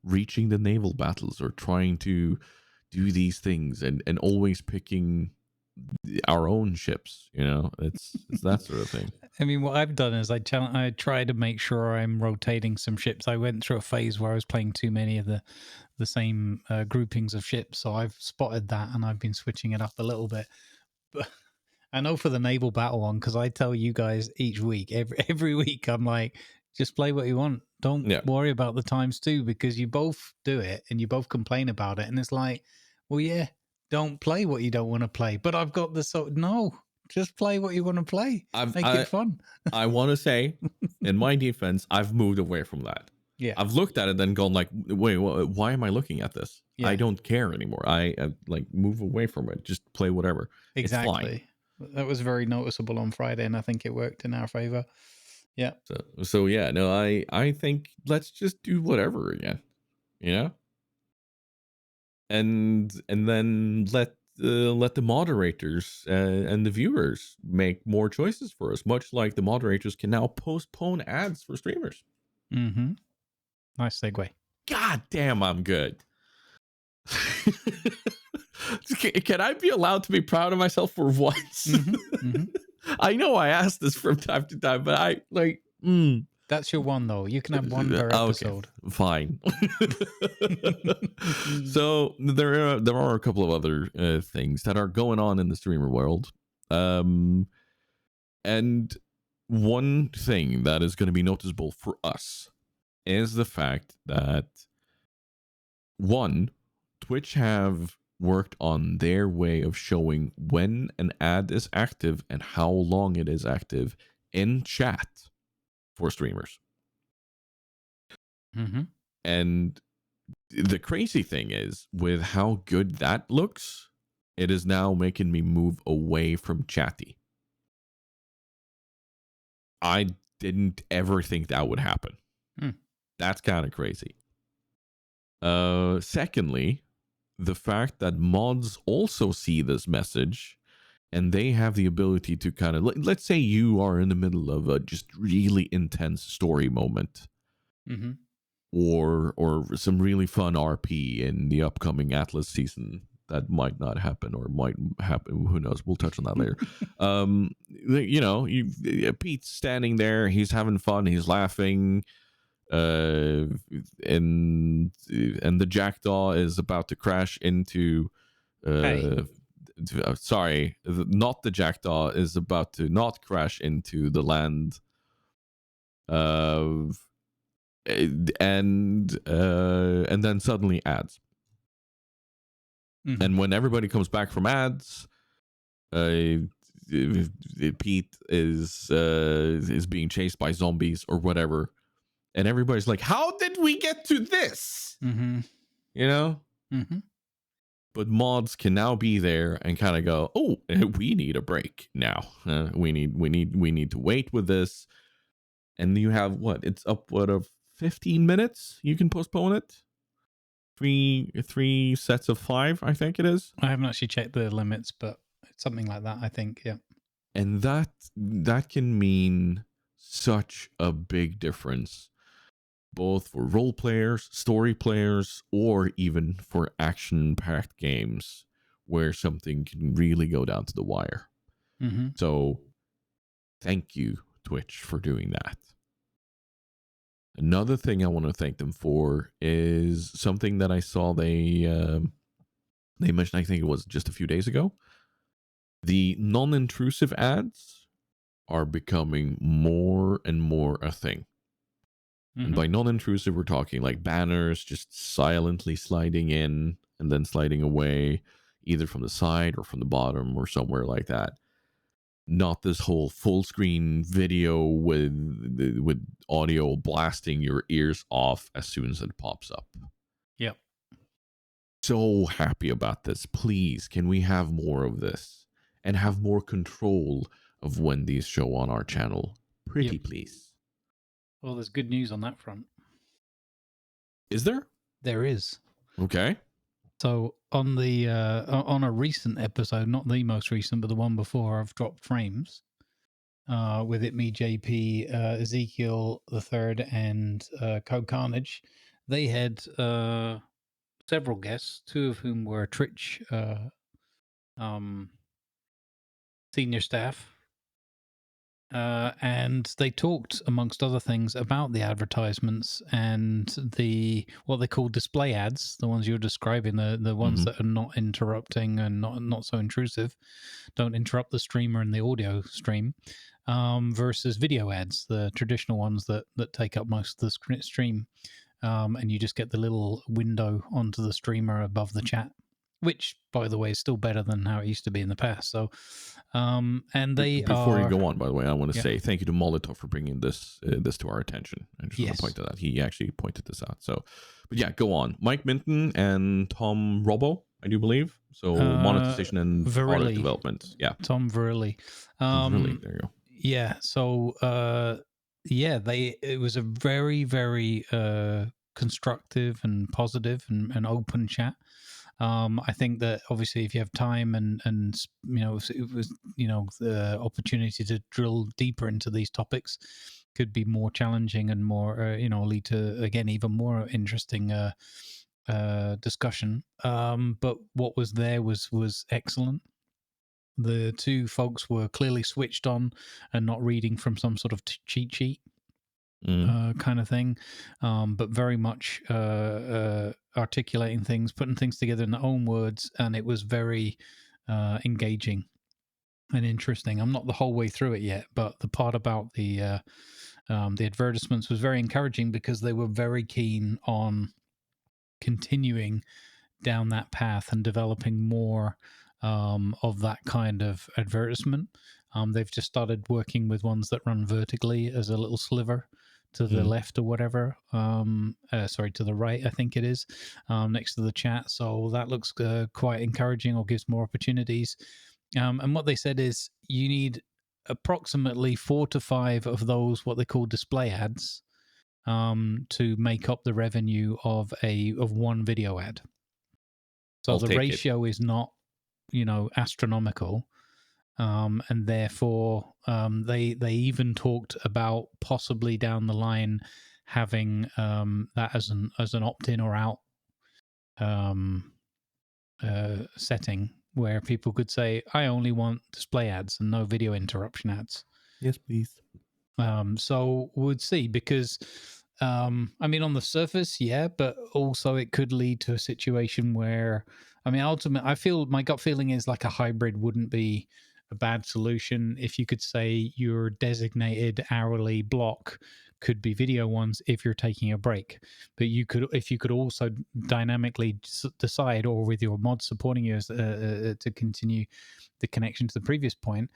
[SPEAKER 1] Reaching the naval battles, or trying to do these things, and always picking our own ships. It's that sort of thing.
[SPEAKER 2] I mean, what I've done is I try to make sure I'm rotating some ships. I went through a phase where I was playing too many of the same groupings of ships, so I've spotted that, and I've been switching it up a little bit. But I know for the naval battle one, because I tell you guys each week, every week, I'm like, just play what you want. Don't worry about the times two, because you both do it and you both complain about it, and it's like, well, yeah, don't play what you don't want to play. But I've got no. Just play what you want to play. Make it fun.
[SPEAKER 1] I want to say, in my defense, I've moved away from that.
[SPEAKER 2] Yeah.
[SPEAKER 1] I've looked at it and gone like, wait, why am I looking at this? Yeah. I don't care anymore. I move away from it. Just play whatever.
[SPEAKER 2] Exactly.
[SPEAKER 1] It's fine.
[SPEAKER 2] That was very noticeable on Friday, and I think it worked in our favor. Yeah.
[SPEAKER 1] So yeah, no, I think let's just do whatever again. And then let the moderators and the viewers make more choices for us, much like the moderators can now postpone ads for streamers.
[SPEAKER 2] Nice segue.
[SPEAKER 1] God damn, I'm good. Can I be allowed to be proud of myself for once? I know I ask this from time to time, but I like.
[SPEAKER 2] That's your one, though. You can have one per episode.
[SPEAKER 1] Okay, fine. So there are a couple of other things that are going on in the streamer world, and one thing that is going to be noticeable for us is the fact that one, Twitch have worked on their way of showing when an ad is active and how long it is active in chat for streamers. And the crazy thing is, with how good that looks, it is now making me move away from chatty. I didn't ever think that would happen. That's kind of crazy. Secondly, the fact that mods also see this message and they have the ability to kind of, let's say you are in the middle of a just really intense story moment, or some really fun RP in the upcoming Atlas season that might not happen or might happen. Who knows? We'll touch on that later. Pete's standing there. He's having fun. He's laughing. And the jackdaw is about to crash into. Sorry, not the jackdaw is about to not crash into the land. And then suddenly ads. And when everybody comes back from ads, Pete is being chased by zombies or whatever, and everybody's like, "How did we get to this?" You know. But mods can now be there and kind of go, "Oh, we need a break now. We need to wait with this." And you have what? It's upward of 15 minutes. You can postpone it. Three sets of 5, I think it is.
[SPEAKER 2] I haven't actually checked the limits, but it's something like that, I think. Yeah.
[SPEAKER 1] And that can mean such a big difference, both for role players, story players, or even for action-packed games where something can really go down to the wire. So thank you, Twitch, for doing that. Another thing I want to thank them for is something that I saw they mentioned, I think it was just a few days ago. The non-intrusive ads are becoming more and more a thing. And by non-intrusive, we're talking like banners just silently sliding in and then sliding away, either from the side or from the bottom or somewhere like that. Not this whole full screen video with audio blasting your ears off as soon as it pops up.
[SPEAKER 2] Yep.
[SPEAKER 1] So happy about this. Please, can we have more of this and have more control of when these show on our channel? Pretty please.
[SPEAKER 2] Well, there's good news on that front.
[SPEAKER 1] Is there?
[SPEAKER 2] There is.
[SPEAKER 1] Okay.
[SPEAKER 2] So on the on a recent episode, not the most recent, but the one before, I've dropped frames with it, me, JP, Ezekiel the Third, and Code Carnage. They had several guests, 2 of whom were Twitch senior staff. And they talked, amongst other things, about the advertisements and the what they call display ads, the ones you're describing, the ones that are not interrupting and not so intrusive, don't interrupt the streamer and the audio stream, versus video ads, the traditional ones that take up most of the stream, and you just get the little window onto the streamer above the chat, which, by the way, is still better than how it used to be in the past. So, and they
[SPEAKER 1] Before you go on, by the way, I want to say thank you to Molotov for bringing this to our attention. I just want to point to that. He actually pointed this out. So, but yeah, go on. Mike Minton and Tom Robbo, I do believe. So monetization and product development. Yeah.
[SPEAKER 2] Tom Verley.
[SPEAKER 1] There you go.
[SPEAKER 2] Yeah. So, it was a very, very constructive and positive and open chat. I think that obviously if you have time and it was the opportunity to drill deeper into these topics could be more challenging and more lead to, again, even more interesting discussion. But what was there was excellent. The two folks were clearly switched on and not reading from some sort of cheat sheet kind of thing, but very much articulating things, putting things together in their own words, and it was very engaging and interesting. I'm not the whole way through it yet, but the part about the advertisements was very encouraging because they were very keen on continuing down that path and developing more of that kind of advertisement. They've just started working with ones that run vertically as a little sliver to the left or whatever. Sorry, to the right, I think it is, next to the chat. So that looks quite encouraging, or gives more opportunities. And what they said is you need approximately 4 to 5 of those, what they call display ads, to make up the revenue of one video ad. So the ratio is not, astronomical, and therefore they even talked about possibly down the line having that as an opt-in or out setting, where people could say, I only want display ads and no video interruption ads.
[SPEAKER 1] Yes, please.
[SPEAKER 2] So we'd see, because I mean, on the surface, yeah, but also it could lead to a situation where, I mean, ultimately, I feel my gut feeling is like a hybrid wouldn't be a bad solution. If you could say your designated hourly block could be video ones if you're taking a break, but if you could also dynamically decide, or with your mod supporting you to continue the connection to the previous point,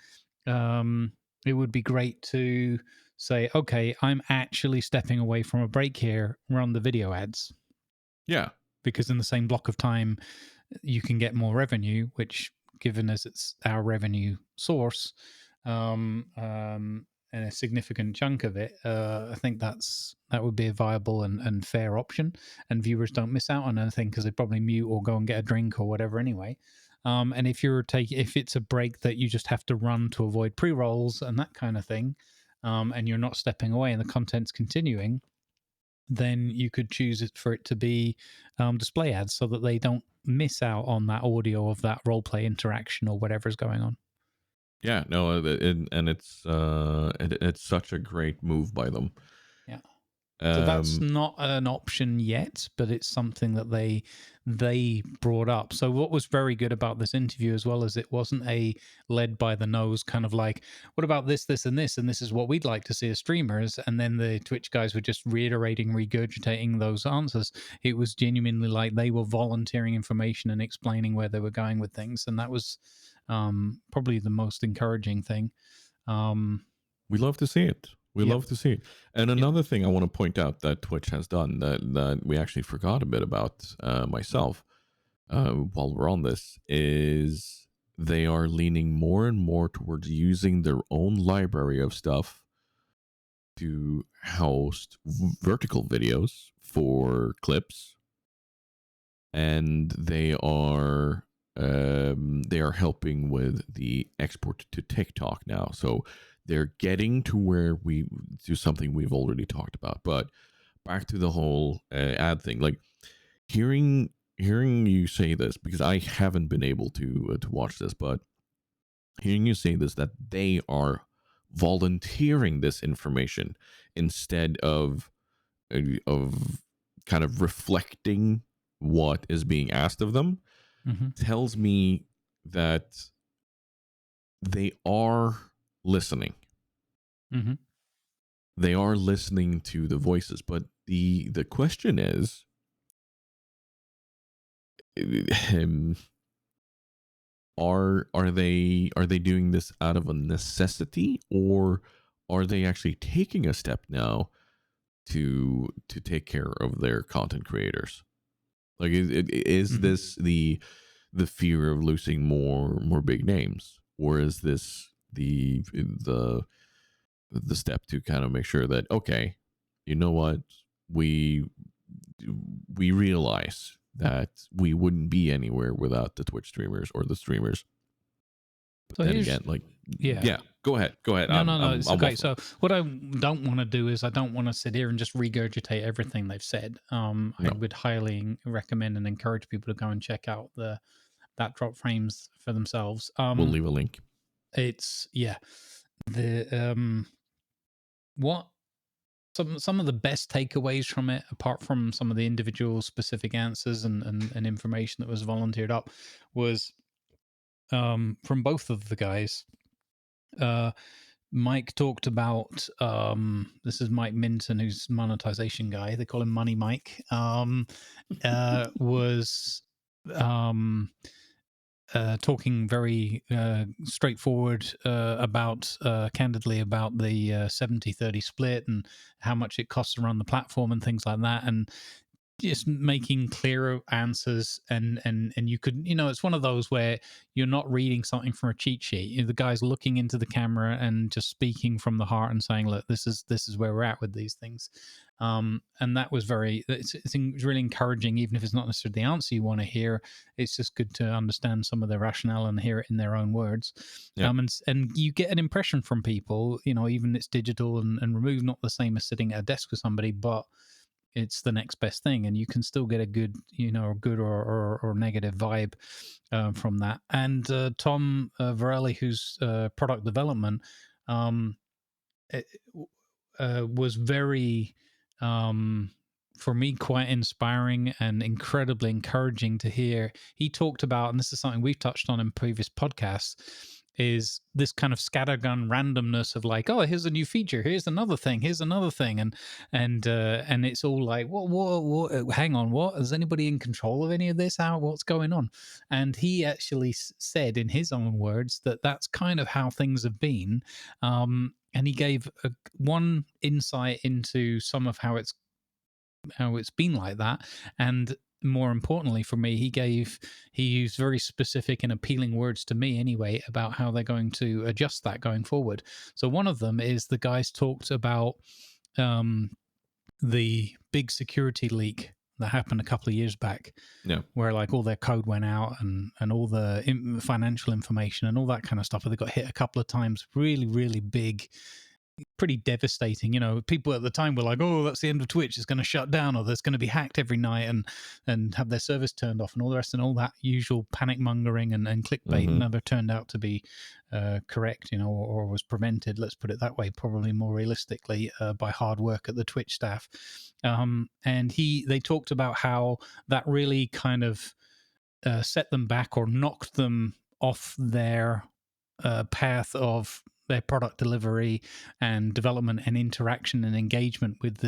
[SPEAKER 2] it would be great to say, okay, I'm actually stepping away from a break here, run the video ads.
[SPEAKER 1] Yeah.
[SPEAKER 2] Because in the same block of time, you can get more revenue, which, given as it's our revenue source, and a significant chunk of it, I think that would be a viable and fair option. And viewers don't miss out on anything because they probably mute or go and get a drink or whatever anyway. And if it's a break that you just have to run to avoid pre-rolls and that kind of thing, and you're not stepping away and the content's continuing, then you could choose it for it to be display ads, so that they don't miss out on that audio of that roleplay interaction or whatever's going on.
[SPEAKER 1] Yeah, no, and it's such a great move by them.
[SPEAKER 2] Yeah. So that's not an option yet, but it's something that they brought up. So what was very good about this interview, as well, as it wasn't a led by the nose kind of like, what about this, this, and this is what we'd like to see as streamers, and then the Twitch guys were just reiterating, regurgitating those answers. It was genuinely like they were volunteering information and explaining where they were going with things, and that was probably the most encouraging thing.
[SPEAKER 1] We love to see it. We love to see it. And another thing I want to point out that Twitch has done that we actually forgot a bit about myself while we're on this is they are leaning more and more towards using their own library of stuff to host vertical videos for clips, and they are helping with the export to TikTok now. So they're getting to where we do something we've already talked about. But back to the whole ad thing, like hearing you say this, because I haven't been able to watch this, but hearing you say this, that they are volunteering this information instead of kind of reflecting what is being asked of them, tells me that they are listening. They are listening to the voices, but the question is, are they doing this out of a necessity, or are they actually taking a step now to take care of their content creators? Like, is this the fear of losing more big names, or is this the step to kind of make sure that, okay, you know what, we realize that we wouldn't be anywhere without the Twitch streamers or the streamers. But
[SPEAKER 2] so
[SPEAKER 1] then again, like, yeah, Go ahead. Go ahead.
[SPEAKER 2] No, no, no. It's
[SPEAKER 1] I'm
[SPEAKER 2] okay.
[SPEAKER 1] waffling.
[SPEAKER 2] So what I don't want to do is I don't want to sit here and just regurgitate everything they've said. I
[SPEAKER 1] No,
[SPEAKER 2] would highly recommend and encourage people to go and check out that drop frames for themselves.
[SPEAKER 1] we'll leave a link.
[SPEAKER 2] It's the what some of the best takeaways from it, apart from some of the individual specific answers and information that was volunteered up, was from both of the guys. Mike talked about this is Mike Minton, who's monetization guy. They call him Money Mike. Was talking very straightforward about candidly about the 70-30 split and how much it costs to run the platform and things like that, and just making clearer answers. And you could, it's one of those where you're not reading something from a cheat sheet. The guy's looking into the camera and just speaking from the heart and saying, look, this is where we're at with these things. And that was it's really encouraging, even if it's not necessarily the answer you want to hear. It's just good to understand some of their rationale and hear it in their own words.
[SPEAKER 1] Yeah.
[SPEAKER 2] And you get an impression from people, even it's digital and removed, not the same as sitting at a desk with somebody, but it's the next best thing, and you can still get a good, good or negative vibe from that. And Tom Varelli, who's product development, was very, for me, quite inspiring and incredibly encouraging to hear. He talked about, and this is something we've touched on in previous podcasts, is this kind of scattergun randomness of like, oh, here's a new feature, here's another thing, and it's all like, what, hang on, what is anybody in control of any of this? What's going on? And he actually said in his own words that that's kind of how things have been, and he gave one insight into some of how it's been like that. And more importantly for me, he used very specific and appealing words to me anyway about how they're going to adjust that going forward. So one of them is the guys talked about the big security leak that happened a couple of years back, where like all their code went out and all the financial information and all that kind of stuff. They got hit a couple of times, really, really big, pretty devastating. People at the time were like, oh, that's the end of Twitch, it's going to shut down, or there's going to be hacked every night and have their service turned off and all the rest, and all that usual panic mongering and clickbait never turned out to be correct, or was prevented, let's put it that way, probably more realistically, by hard work at the Twitch staff. And they talked about how that really kind of set them back or knocked them off their path of their product delivery and development and interaction and engagement with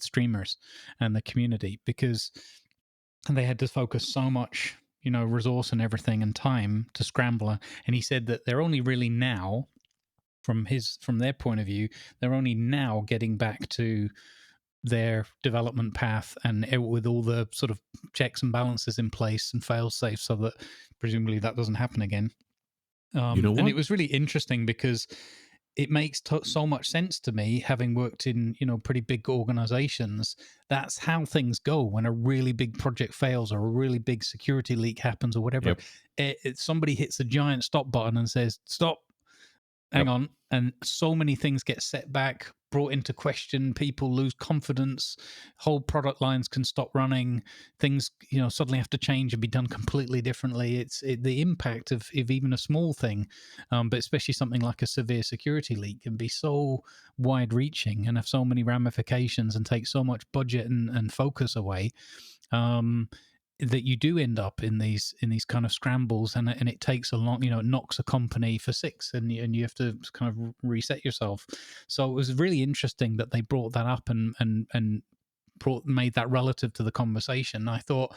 [SPEAKER 2] streamers and the community, because they had to focus so much, resource and everything and time to scramble. And he said that they're only really now, from their point of view, they're only now getting back to their development path, and with all the sort of checks and balances in place and fail safe, so that presumably that doesn't happen again. And it was really interesting because it makes so much sense to me, having worked in pretty big organizations. That's how things go when a really big project fails or a really big security leak happens or whatever. Somebody hits a giant stop button and says, stop, hang on, and so many things get set back, brought into question, people lose confidence, whole product lines can stop running, things suddenly have to change and be done completely differently. The impact of even a small thing, but especially something like a severe security leak, can be so wide reaching and have so many ramifications and take so much budget and focus away, that you do end up in these kind of scrambles, and it takes a long, it knocks a company for six, and you have to kind of reset yourself. So it was really interesting that they brought that up and made that relative to the conversation. I thought,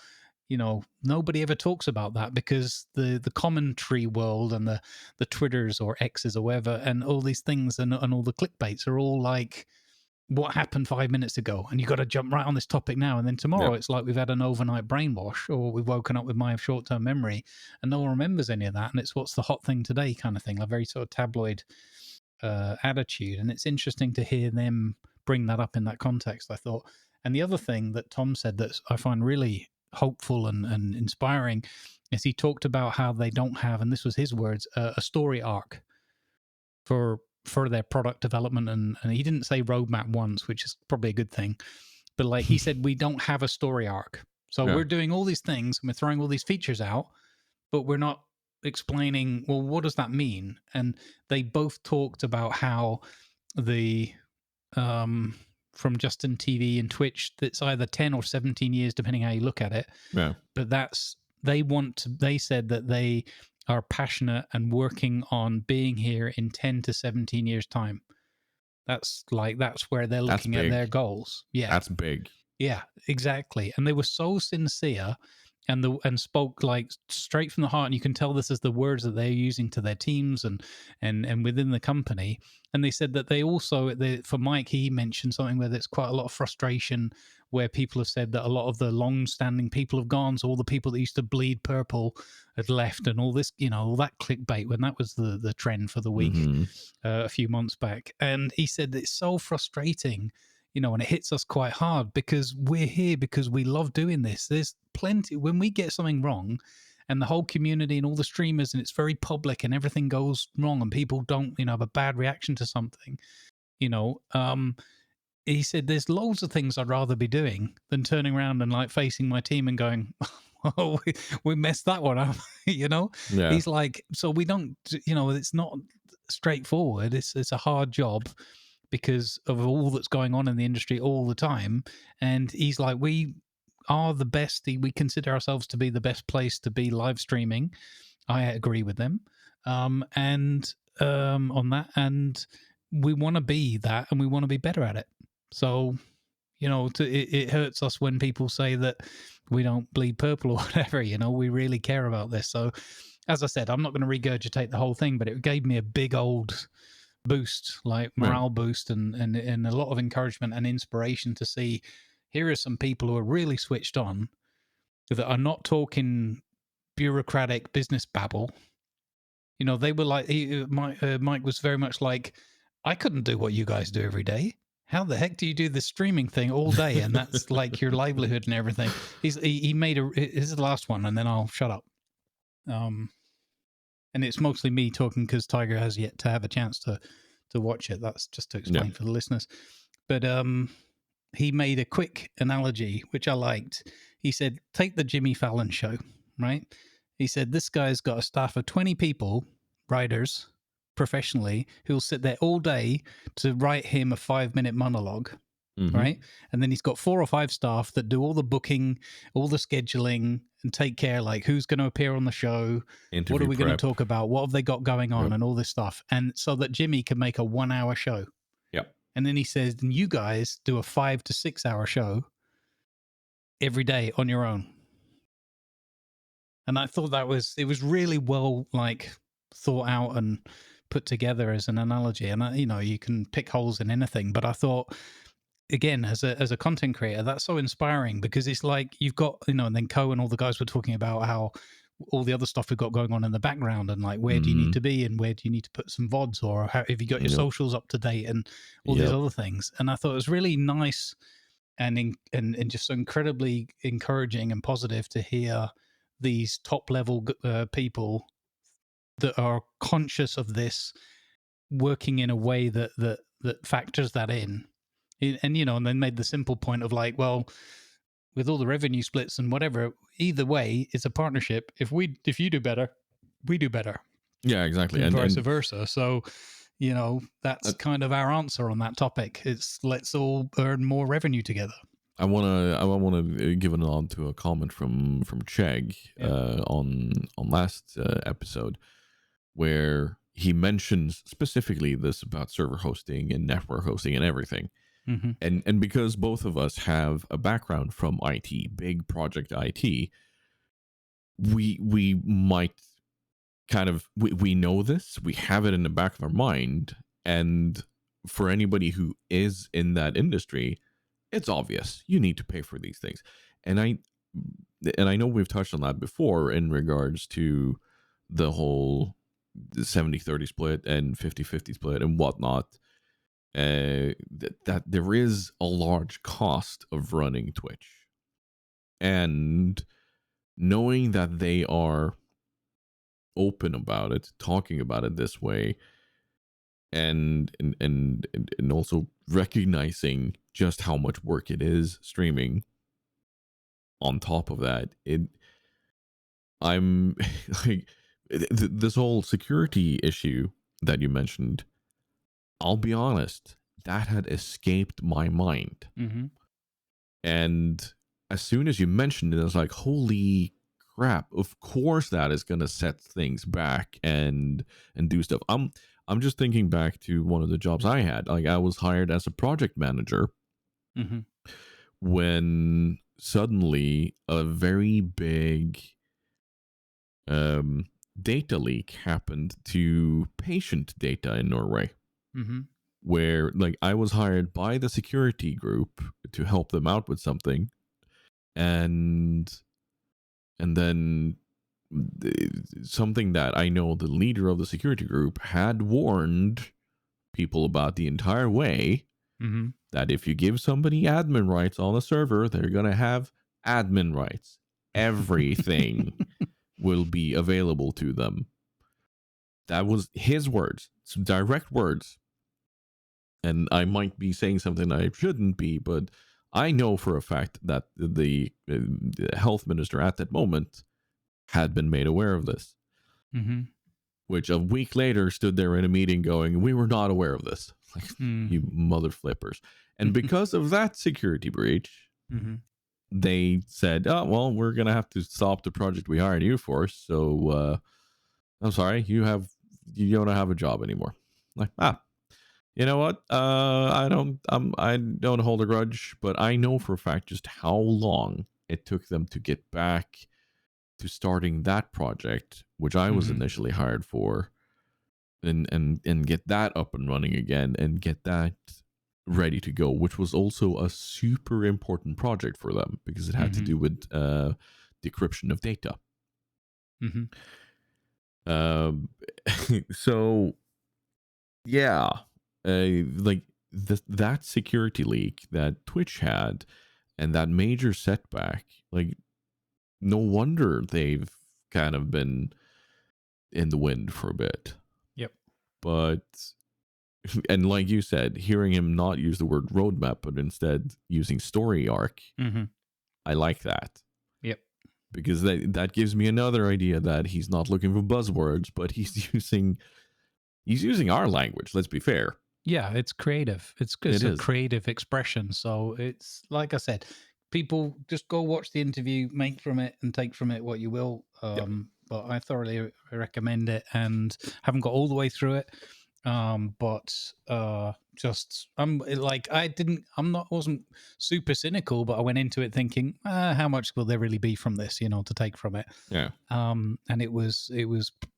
[SPEAKER 2] nobody ever talks about that, because the commentary world and the Twitters or X's or whatever and all these things and all the clickbaits are all like, what happened 5 minutes ago, and you got to jump right on this topic now, and then tomorrow it's like we've had an overnight brainwash, or we've woken up with my short-term memory and no one remembers any of that, and it's what's the hot thing today kind of thing, a very sort of tabloid attitude. And it's interesting to hear them bring that up in that context, I thought. And the other thing that Tom said that I find really hopeful and inspiring is he talked about how they don't have, and this was his words, a story arc for their product development, and he didn't say roadmap once, which is probably a good thing. But like he said, we don't have a story arc. So we're doing all these things and we're throwing all these features out, but we're not explaining, well, what does that mean? And they both talked about how the from Justin TV and Twitch, that's either 10 or 17 years, depending how you look at it.
[SPEAKER 1] Yeah.
[SPEAKER 2] But they said that they are passionate and working on being here in 10 to 17 years time. That's where they're looking at their goals. Yeah.
[SPEAKER 1] That's big.
[SPEAKER 2] Yeah, exactly. And they were so sincere and spoke like straight from the heart. And you can tell this is the words that they're using to their teams and within the company. And they said that they also, for Mike, he mentioned something where there's quite a lot of frustration, where people have said that a lot of the long-standing people have gone. So all the people that used to bleed purple had left, and all this, all that clickbait, when that was the trend for the week a few months back. And he said it's so frustrating, and it hits us quite hard because we're here because we love doing this. There's plenty, when we get something wrong and the whole community and all the streamers, and it's very public and everything goes wrong and people don't, have a bad reaction to something, he said, there's loads of things I'd rather be doing than turning around and like facing my team and going, oh, we messed that one up, Yeah. He's like, so we don't, it's not straightforward. It's a hard job because of all that's going on in the industry all the time. And he's like, we are the best. We consider ourselves to be the best place to be live streaming. I agree with them. On that. And we want to be that, and we want to be better at it. So, it hurts us when people say that we don't bleed purple or whatever, we really care about this. So, as I said, I'm not going to regurgitate the whole thing, but it gave me a big old boost, like morale boost and a lot of encouragement and inspiration to see here are some people who are really switched on, that are not talking bureaucratic business babble. They were like, Mike was very much like, I couldn't do what you guys do every day. How the heck do you do this streaming thing all day? And that's like your livelihood and everything. He made this is the last one, and then I'll shut up. And it's mostly me talking because Tiger has yet to have a chance to watch it. That's just to explain for the listeners. But he made a quick analogy, which I liked. He said, take the Jimmy Fallon show, right? He said, this guy's got a staff of 20 people, writers, professionally, who'll sit there all day to write him a 5-minute monologue, right? And then he's got 4 or 5 staff that do all the booking, all the scheduling, and take care, like who's going to appear on the show, what are we going to talk about, what have they got going on, and all this stuff. And so that Jimmy can make a 1-hour show.
[SPEAKER 1] Yep.
[SPEAKER 2] And then he says, and you guys do a 5 to 6 hour show every day on your own. And I thought it was really well like thought out and put together as an analogy. And you can pick holes in anything, but I thought, again, as a content creator, that's so inspiring, because it's like you've got, and then Co and all the guys were talking about how all the other stuff we've got going on in the background, and like where do you need to be, and where do you need to put some VODs, or how have you got your socials up to date, and all these other things. And I thought it was really nice and just so incredibly encouraging and positive to hear these top level people that are conscious of this working in a way that factors that in. And and then made the simple point of like, well, with all the revenue splits and whatever, either way, it's a partnership. If you do better, we do better.
[SPEAKER 1] Yeah, exactly,
[SPEAKER 2] and vice versa. So, that's kind of our answer on that topic. It's let's all earn more revenue together.
[SPEAKER 1] I wanna give a nod to a comment from Chegg on last episode, where he mentions specifically this about server hosting and network hosting and everything. And because both of us have a background from IT, big project IT, we might kind of, we know this, we have it in the back of our mind. And for anybody who is in that industry, it's obvious you need to pay for these things. And I know we've touched on that before in regards to the whole 70-30 split and 50-50 split and whatnot. That there is a large cost of running Twitch, and knowing that they are open about it, talking about it this way, and also recognizing just how much work it is streaming. On top of that, I'm like this whole security issue that you mentioned. I'll be honest, that had escaped my mind.
[SPEAKER 2] Mm-hmm.
[SPEAKER 1] And as soon as you mentioned it, I was like, holy crap, of course that is gonna set things back and do stuff. I'm just thinking back to one of the jobs I had. Like, I was hired as a project manager
[SPEAKER 2] Mm-hmm.
[SPEAKER 1] when suddenly a very big data leak happened to patient data in Norway.
[SPEAKER 2] Mm-hmm.
[SPEAKER 1] Where, like, I was hired by the security group to help them out with something, and then something that I know the leader of the security group had warned people about the entire way,
[SPEAKER 2] Mm-hmm.
[SPEAKER 1] that if you give somebody admin rights on a server, they're gonna have admin rights. Everything will be available to them. That was his words, some direct words. And I might be saying something I shouldn't be, but I know for a fact that the health minister at that moment had been made aware of this,
[SPEAKER 2] Mm-hmm.
[SPEAKER 1] which a week later stood there in a meeting going, we were not aware of this. Like,
[SPEAKER 2] Mm.
[SPEAKER 1] you mother flippers. And because of that security breach,
[SPEAKER 2] Mm-hmm.
[SPEAKER 1] they said, oh, well, we're going to have to stop the project we hired you for. So I'm sorry, you don't have a job anymore. Like, you know what? I don't hold a grudge, but I know for a fact just how long it took them to get back to starting that project, which I was
[SPEAKER 2] Mm-hmm.
[SPEAKER 1] initially hired for, and get that up and running again and get that ready to go, which was also a super important project for them because it had to
[SPEAKER 2] Mm-hmm.
[SPEAKER 1] do with decryption of data.
[SPEAKER 2] Mm-hmm.
[SPEAKER 1] Um, so yeah, like that security leak that Twitch had, and that major setback, like, no wonder they've kind of been in the wind for a bit.
[SPEAKER 2] Yep.
[SPEAKER 1] But and like you said, hearing him not use the word roadmap but instead using story arc,
[SPEAKER 2] Mm-hmm.
[SPEAKER 1] I like that.
[SPEAKER 2] Yep.
[SPEAKER 1] Because that gives me another idea that he's not looking for buzzwords, but he's using our language. Let's be fair.
[SPEAKER 2] Yeah, it's creative. It's
[SPEAKER 1] It
[SPEAKER 2] a
[SPEAKER 1] is.
[SPEAKER 2] creative expression. So it's like I said, people just go watch the interview, make from it, and take from it what you will.
[SPEAKER 1] Yep.
[SPEAKER 2] But I thoroughly recommend it, and haven't got all the way through it. But just wasn't super cynical, but I went into it thinking, how much will there really be from this? To take from it.
[SPEAKER 1] Yeah.
[SPEAKER 2] And it was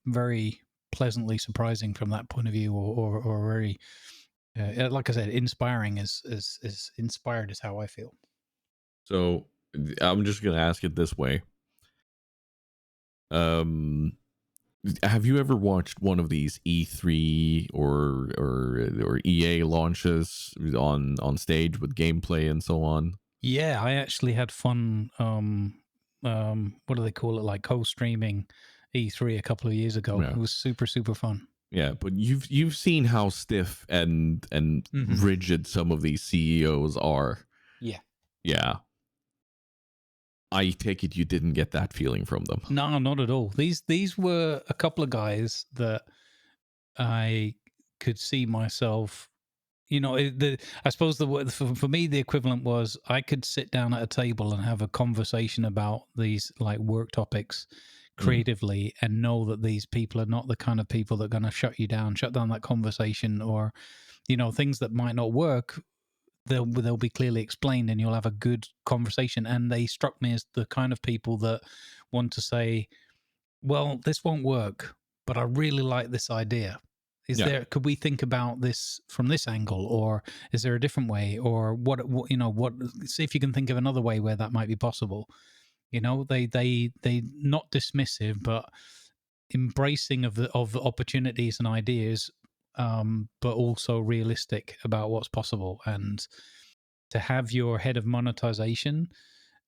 [SPEAKER 2] very pleasantly surprising from that point of view, or very like I said, inspiring is inspired is how I feel.
[SPEAKER 1] So I'm just gonna ask it this way. Have you ever watched one of these E3 or EA launches on stage with gameplay and so on?
[SPEAKER 2] Yeah, I actually had fun. What do they call it? Like co-streaming E3 a couple of years ago.
[SPEAKER 1] Yeah.
[SPEAKER 2] It was super fun.
[SPEAKER 1] Yeah, but you've seen how stiff and
[SPEAKER 2] Mm-hmm.
[SPEAKER 1] rigid some of these CEOs are.
[SPEAKER 2] Yeah.
[SPEAKER 1] Yeah. I take it you didn't get that feeling from them.
[SPEAKER 2] No, not at all. These were a couple of guys that I could see myself. I suppose for me the equivalent was I could sit down at a table and have a conversation about these like work topics creatively, and know that these people are not the kind of people that are going to shut down that conversation, or things that might not work. They'll be clearly explained, and you'll have a good conversation. And they struck me as the kind of people that want to say, well, this won't work, but I really like this idea.
[SPEAKER 1] Yeah.
[SPEAKER 2] Could we think about this from this angle, or is there a different way, or what see if you can think of another way where that might be possible. They not dismissive, but embracing of opportunities and ideas, but also realistic about what's possible. And to have your head of monetization,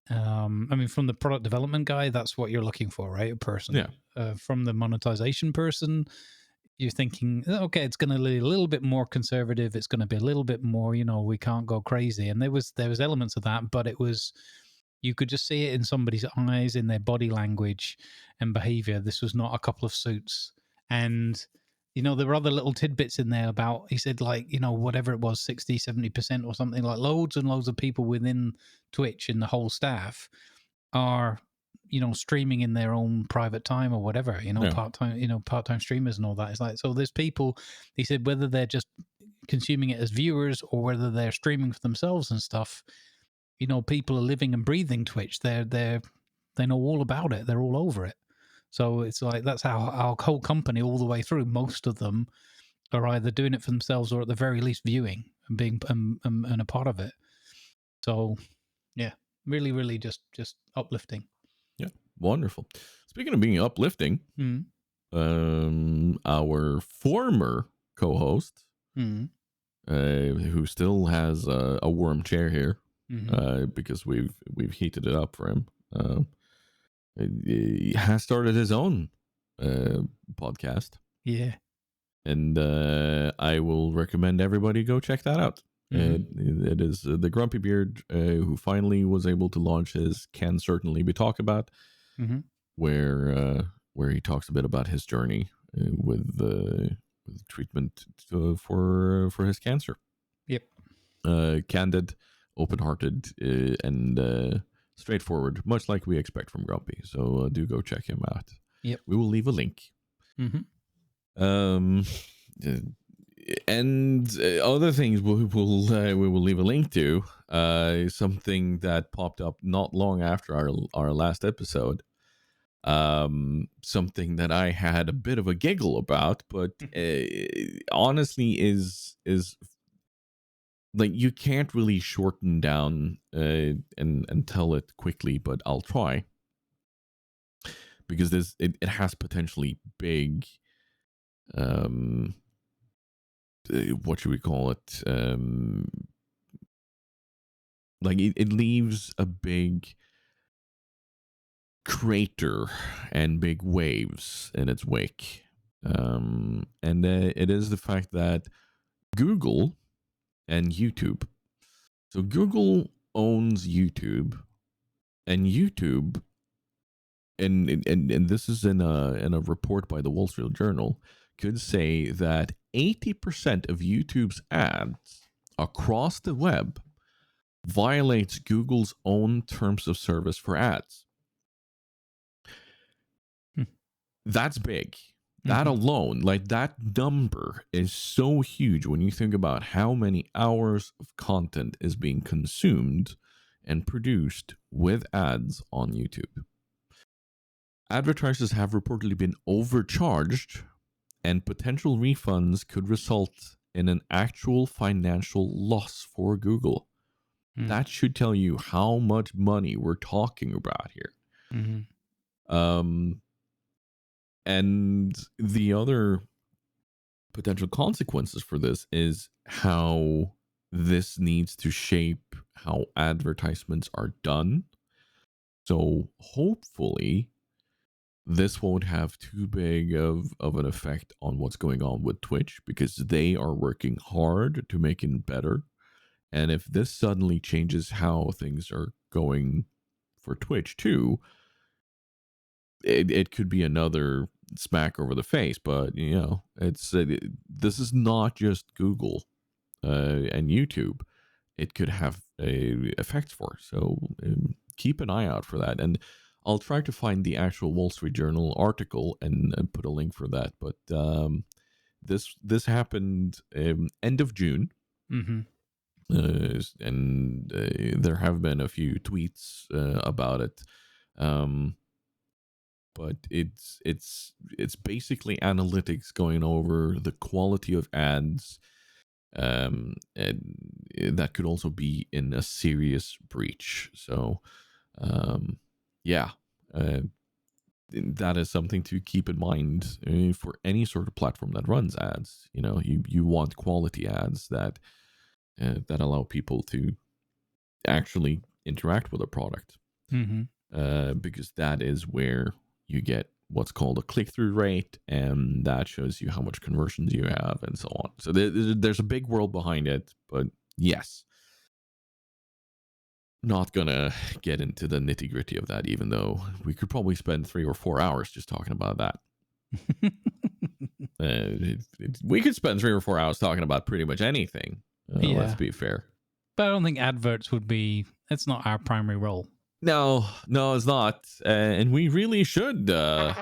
[SPEAKER 2] I mean, from the product development guy, that's what you're looking for, right? A person.
[SPEAKER 1] Yeah.
[SPEAKER 2] From the monetization person, you're thinking, okay, it's going to be a little bit more conservative. It's going to be a little bit more, we can't go crazy. And there was elements of that, but it was, you could just see it in somebody's eyes, in their body language and behavior. This was not a couple of suits. And, there were other little tidbits in there about, he said, like, whatever it was, 60, 70% or something, like loads and loads of people within Twitch and the whole staff are streaming in their own private time or whatever,
[SPEAKER 1] Yeah.
[SPEAKER 2] part-time streamers and all that. It's like, so there's people, he said, whether they're just consuming it as viewers or whether they're streaming for themselves and stuff, people are living and breathing Twitch. They know all about it. They're all over it. So it's like, that's how our whole company all the way through, most of them are either doing it for themselves or at the very least viewing and being and a part of it. So yeah, really, really just uplifting.
[SPEAKER 1] Yeah, wonderful. Speaking of being uplifting, our former co-host, who still has a warm chair here, because we've heated it up for him, he has started his own podcast.
[SPEAKER 2] Yeah,
[SPEAKER 1] and I will recommend everybody go check that out. It is the Grumpy Beard, who finally was able to launch his Can Certainly Be Talked About, where he talks a bit about his journey with treatment for his cancer.
[SPEAKER 2] Yep.
[SPEAKER 1] Candid, open-hearted, and straightforward, much like we expect from Grumpy. So do go check him out.
[SPEAKER 2] Yep.
[SPEAKER 1] We will leave a link. And other things we will leave a link to. Something that popped up not long after our last episode. Something that I had a bit of a giggle about, but honestly is like, you can't really shorten down and tell it quickly, but I'll try, because it has potentially big, what should we call it? Like it leaves a big crater and big waves in its wake. And it is the fact that Google and YouTube. So Google owns YouTube, and YouTube, and this is in a report by the Wall Street Journal, could say that 80% of YouTube's ads across the web violates Google's own terms of service for ads. That's big. That alone, like that number is so huge when you think about how many hours of content is being consumed and produced with ads on YouTube. Advertisers have reportedly been overcharged, and potential refunds could result in an actual financial loss for Google. That should tell you how much money we're talking about here. And the other potential consequences for this is how this needs to shape how advertisements are done. So hopefully this won't have too big of an effect on what's going on with Twitch, because they are working hard to make it better. And if this suddenly changes how things are going for Twitch too, it could be another smack over the face. But this is not just Google and YouTube. It could have effects for. So keep an eye out for that. And I'll try to find the actual Wall Street Journal article and put a link for that. But this happened end of June. And there have been a few tweets about it. But it's basically analytics going over the quality of ads, and that could also be in a serious breach. So that is something to keep in mind for any sort of platform that runs ads. You want quality ads that allow people to actually interact with a product, because that is where you get what's called a click-through rate, and that shows you how much conversions you have and so on. So there's a big world behind it, but yes, not gonna get into the nitty-gritty of that, even though we could probably spend 3 or 4 hours just talking about that. We could spend 3 or 4 hours talking about pretty much anything. Let's be fair.
[SPEAKER 2] But I don't think adverts would be. It's not our primary role.
[SPEAKER 1] No, it's not, and we really should know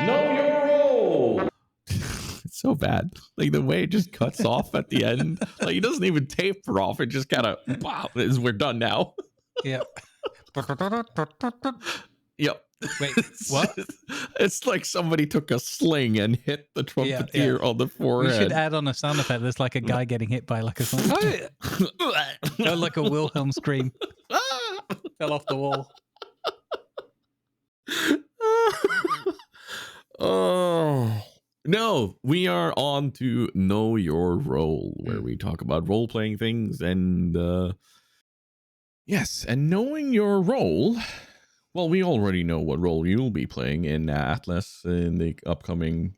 [SPEAKER 1] your role. It's so bad, like the way it just cuts off at the end. Like, it doesn't even taper off. It just kind of wow. We're done now.
[SPEAKER 2] Yep.
[SPEAKER 1] Yep.
[SPEAKER 2] Wait, what?
[SPEAKER 1] It's like somebody took a sling and hit the trumpeter on the forehead.
[SPEAKER 2] We should add on a sound effect. There's like a guy getting hit by like a or like a Wilhelm scream. Fell off the wall.
[SPEAKER 1] Oh no, we are on to Know Your Role, where we talk about role-playing things, and yes, and knowing your role. Well, we already know what role you'll be playing in Atlas in the upcoming,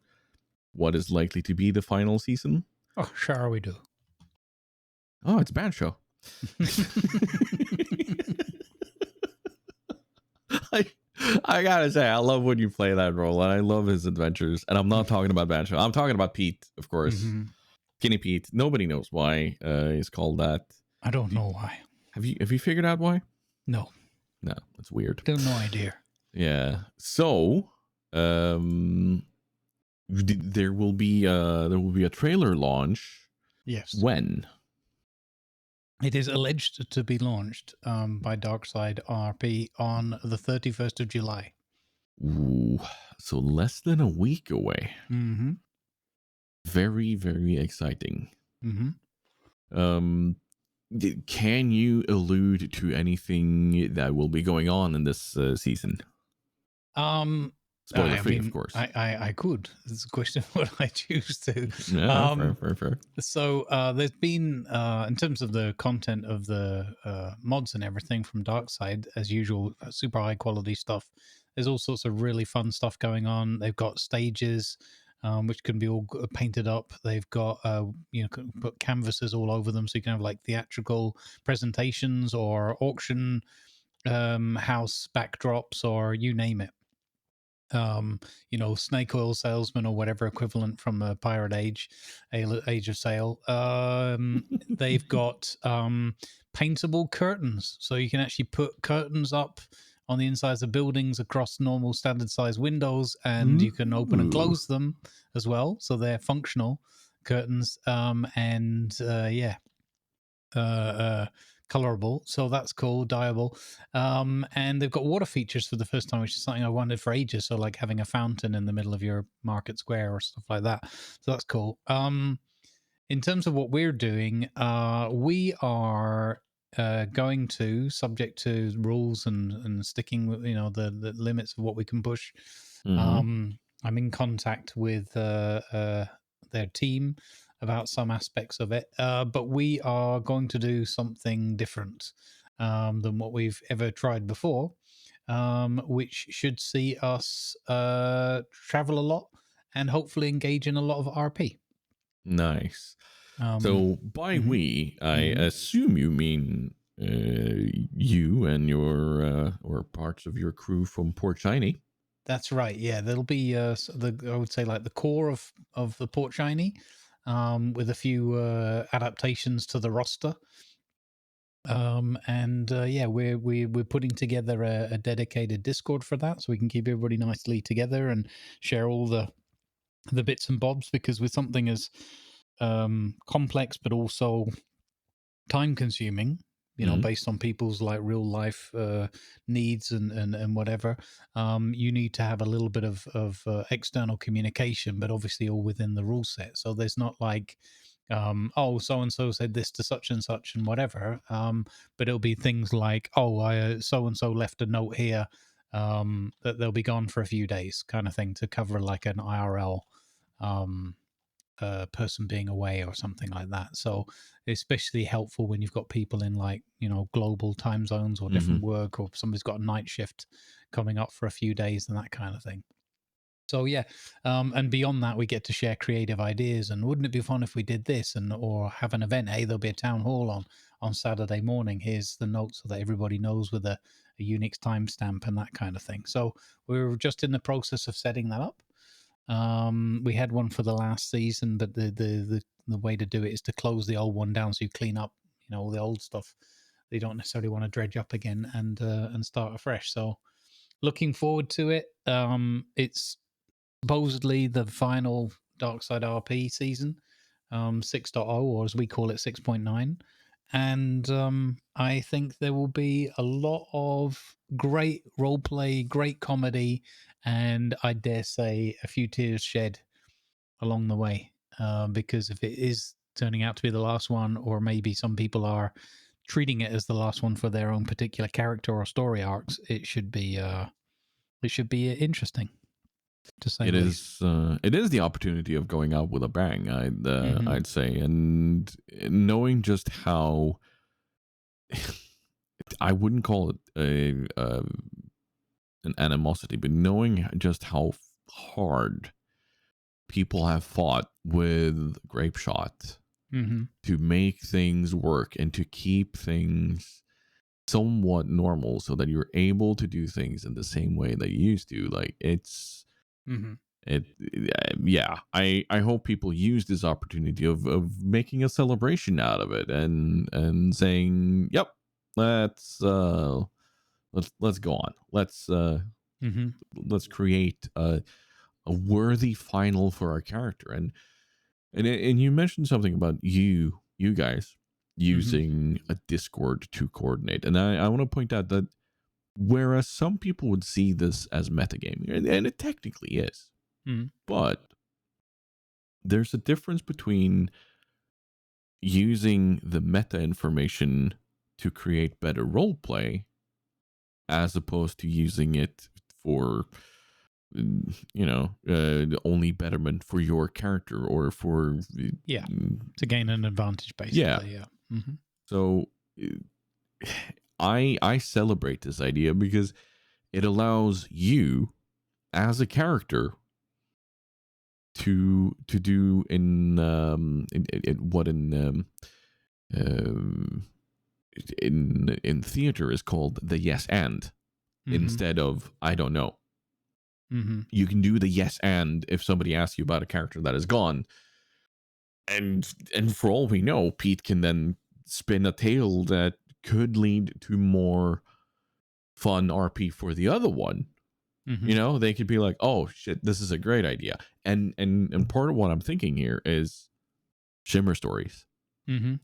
[SPEAKER 1] what is likely to be the final season.
[SPEAKER 2] Oh, sure we do.
[SPEAKER 1] Oh, it's Bancho. I gotta say, I love when you play that role, and I love his adventures. And I'm not talking about Bancho. I'm talking about Pete, of course.
[SPEAKER 2] Mm-hmm.
[SPEAKER 1] Skinny Pete. Nobody knows why he's called that.
[SPEAKER 2] I don't know why.
[SPEAKER 1] Have you figured out why?
[SPEAKER 2] No,
[SPEAKER 1] it's weird.
[SPEAKER 2] Don't no idea.
[SPEAKER 1] Yeah. So, there will be a trailer launch.
[SPEAKER 2] Yes.
[SPEAKER 1] When?
[SPEAKER 2] It is alleged to be launched by Darkside RP on the 31st of July.
[SPEAKER 1] Ooh, so less than a week away.
[SPEAKER 2] Mm-hmm.
[SPEAKER 1] Very, very exciting.
[SPEAKER 2] Mm-hmm.
[SPEAKER 1] Can you allude to anything that will be going on in this season? Spoiler free, of course.
[SPEAKER 2] I could. It's a question of what I choose to.
[SPEAKER 1] Yeah, fair.
[SPEAKER 2] So there's been, in terms of the content of the mods and everything from Darkside, as usual, super high quality stuff. There's all sorts of really fun stuff going on. They've got stages, which can be all painted up. They've got, can put canvases all over them, so you can have like theatrical presentations or auction house backdrops or you name it. Snake oil salesman or whatever equivalent from the Pirate Age of Sail. They've got paintable curtains, so you can actually put curtains up on the insides of buildings across normal standard size windows, and you can open and close them as well, so they're functional curtains. Colorable, so that's cool, dyeable. And they've got water features for the first time, which is something I wanted for ages. So like having a fountain in the middle of your market square or stuff like that. So that's cool. In terms of what we're doing, we are going to, subject to rules and sticking with the limits of what we can push. I'm in contact with their team about some aspects of it, but we are going to do something different than what we've ever tried before, which should see us travel a lot and hopefully engage in a lot of RP.
[SPEAKER 1] Nice. So by we, I assume you mean you and your or parts of your crew from Port Shiny.
[SPEAKER 2] That's right. Yeah, there'll be I would say like the core of the Port Shiny, with a few adaptations to the roster. We're putting together a dedicated Discord for that, so we can keep everybody nicely together and share all the bits and bobs, because with something as complex but also time consuming, based on people's like real life needs and whatever, you need to have a little bit of external communication, but obviously all within the rule set. So there's not like so and so said this to such and such and whatever, but it'll be things like, so and so left a note here that they'll be gone for a few days, kind of thing, to cover like an IRL person being away or something like that. So especially helpful when you've got people in like, global time zones or
[SPEAKER 1] Hmm.
[SPEAKER 2] different work, or somebody's got a night shift coming up for a few days and that kind of thing. So yeah, and beyond that, we get to share creative ideas. And wouldn't it be fun if we did this, and or have an event? Hey, there'll be a town hall on Saturday morning. Here's the note so that everybody knows with a Unix timestamp and that kind of thing. So we're just in the process of setting that up. We had one for the last season, but the way to do it is to close the old one down, so you clean up, all the old stuff that you don't necessarily want to dredge up again, and start afresh. So looking forward to it. It's supposedly the final Darkside RP season, 6.0, or as we call it, 6.9. And I think there will be a lot of great roleplay, great comedy, and I dare say a few tears shed along the way. Because if it is turning out to be the last one, or maybe some people are treating it as the last one for their own particular character or story arcs, it should be interesting, to say
[SPEAKER 1] It
[SPEAKER 2] the least.
[SPEAKER 1] is. It is the opportunity of going out with a bang.
[SPEAKER 2] Mm-hmm.
[SPEAKER 1] I'd say, and knowing just how I wouldn't call it an animosity, but knowing just how hard people have fought with Grape Shot
[SPEAKER 2] Mm-hmm.
[SPEAKER 1] to make things work and to keep things somewhat normal so that you're able to do things in the same way that you used to. Like
[SPEAKER 2] Mm-hmm.
[SPEAKER 1] it yeah, I hope people use this opportunity of making a celebration out of it and saying, yep, let's let's go on,
[SPEAKER 2] Mm-hmm.
[SPEAKER 1] let's create a worthy final for our character. And you mentioned something about you guys
[SPEAKER 2] Mm-hmm.
[SPEAKER 1] using a Discord to coordinate, and I want to point out that whereas some people would see this as metagaming, and it technically is,
[SPEAKER 2] Mm-hmm.
[SPEAKER 1] but there's a difference between using the meta information to create better role play as opposed to using it for only betterment for your character or for
[SPEAKER 2] Yeah, to gain an advantage,
[SPEAKER 1] yeah.
[SPEAKER 2] basically. Yeah. Mm-hmm.
[SPEAKER 1] So I celebrate this idea because it allows you as a character to do um, in theater is called the yes and,
[SPEAKER 2] Mm-hmm.
[SPEAKER 1] instead of I don't know.
[SPEAKER 2] Mm-hmm.
[SPEAKER 1] You can do the yes and if somebody asks you about a character that is gone, and for all we know, Pete can then spin a tale that could lead to more fun RP for the other one.
[SPEAKER 2] Mm-hmm.
[SPEAKER 1] They could be like, oh shit, this is a great idea. And part of what I'm thinking here is Shimmer stories.
[SPEAKER 2] Mm-hmm.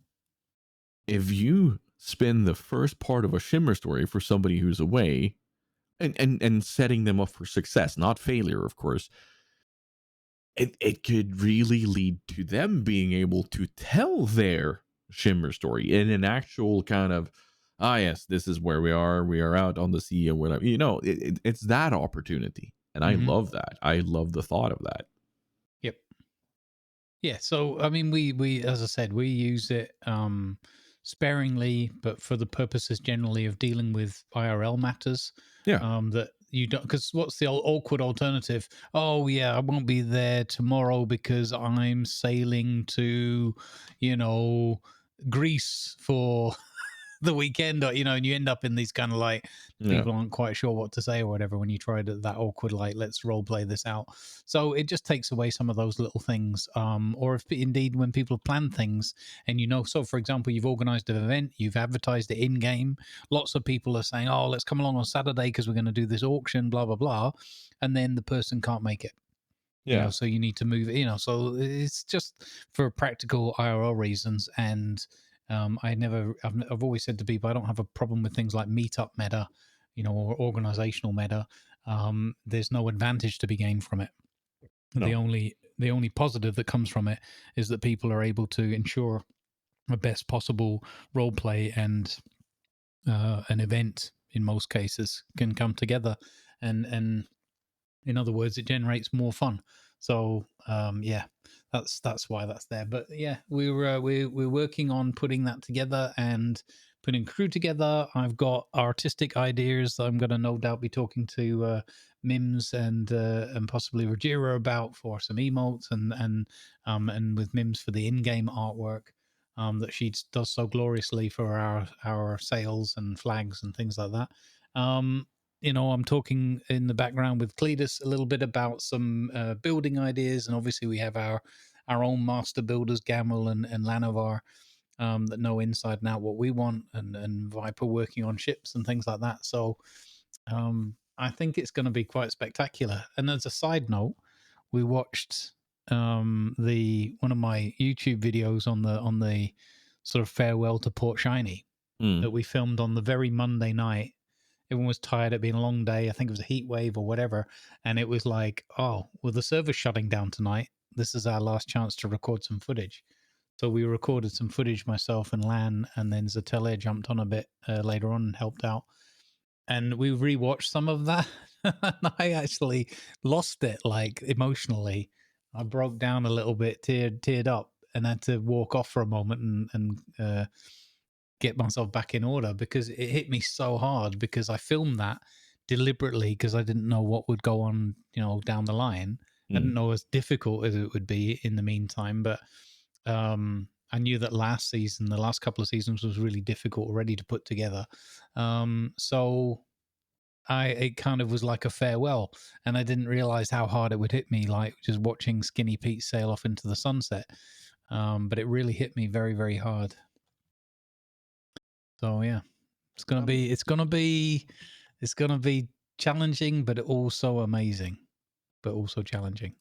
[SPEAKER 1] If you spin the first part of a Shimmer story for somebody who's away, and setting them up for success, not failure, of course, it could really lead to them being able to tell their Shimmer story in an actual kind of, yes, this is where we are out on the sea and whatever. It's that opportunity, and I
[SPEAKER 2] Mm-hmm.
[SPEAKER 1] love that. I love the thought of that.
[SPEAKER 2] Yep. Yeah. So I mean, we as I said, we use it sparingly, but for the purposes generally of dealing with IRL matters.
[SPEAKER 1] Yeah.
[SPEAKER 2] That you don't, because what's the awkward alternative? Oh yeah, I won't be there tomorrow because I'm sailing to, you know, Greece for the weekend, or and you end up in these kind of like,
[SPEAKER 1] Yeah.
[SPEAKER 2] people aren't quite sure what to say or whatever when you try to that awkward, like, let's role play this out. So it just takes away some of those little things. Or if indeed when people plan things, and so for example, you've organized an event, you've advertised it in game, lots of people are saying, oh, let's come along on Saturday because we're going to do this auction, blah blah blah, and then the person can't make it.
[SPEAKER 1] Yeah.
[SPEAKER 2] So you need to move it, so it's just for practical IRL reasons. And I've always said to people, I don't have a problem with things like meetup meta, or organizational meta. There's no advantage to be gained from it. The
[SPEAKER 1] No.
[SPEAKER 2] only positive that comes from it is that people are able to ensure the best possible role play, and an event in most cases can come together, and in other words, it generates more fun. So yeah, that's why that's there. But yeah, we're working on putting that together and putting crew together. I've got artistic ideas that I'm going to no doubt be talking to Mims and possibly Rajira about for some emotes and with Mims for the in-game artwork that she does so gloriously for our sails and flags and things like that. I'm talking in the background with Cletus a little bit about some building ideas, and obviously we have our own master builders, Gamel and Lanovar, that know inside and out what we want, and Viper working on ships and things like that. So I think it's going to be quite spectacular. And as a side note, we watched the one of my YouTube videos on the sort of farewell to Port Shiny that we filmed on the very Monday night. Everyone was tired. It'd been a long day. I think it was a heat wave or whatever. And it was like, oh, well, the server's shutting down tonight. This is our last chance to record some footage. So we recorded some footage, myself and Lan, and then Zatelia jumped on a bit later on and helped out. And we rewatched some of that. And I actually lost it, like emotionally. I broke down a little bit, teared up, and had to walk off for a moment and get myself back in order because it hit me so hard because I filmed that deliberately because I didn't know what would go on, down the line. I didn't know as difficult as it would be in the meantime, but I knew that the last couple of seasons was really difficult already to put together. So it kind of was like a farewell, and I didn't realize how hard it would hit me, like just watching Skinny Pete sail off into the sunset. But it really hit me very, very hard. So yeah, it's gonna be challenging, but also amazing, but also challenging.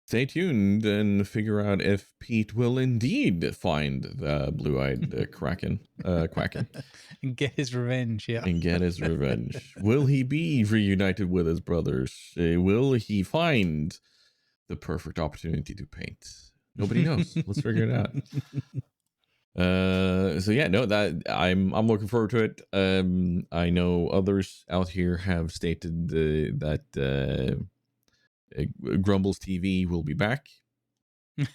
[SPEAKER 1] Stay tuned and figure out if Pete will indeed find the blue-eyed Kraken, Quacken,
[SPEAKER 2] and get his revenge. Yeah,
[SPEAKER 1] and get his revenge. Will he be reunited with his brothers? Will he find the perfect opportunity to paint? Nobody knows. Let's figure it out. So yeah, no, that I'm looking forward to it. I know others out here have stated that Grumbles TV will be back. Yeah,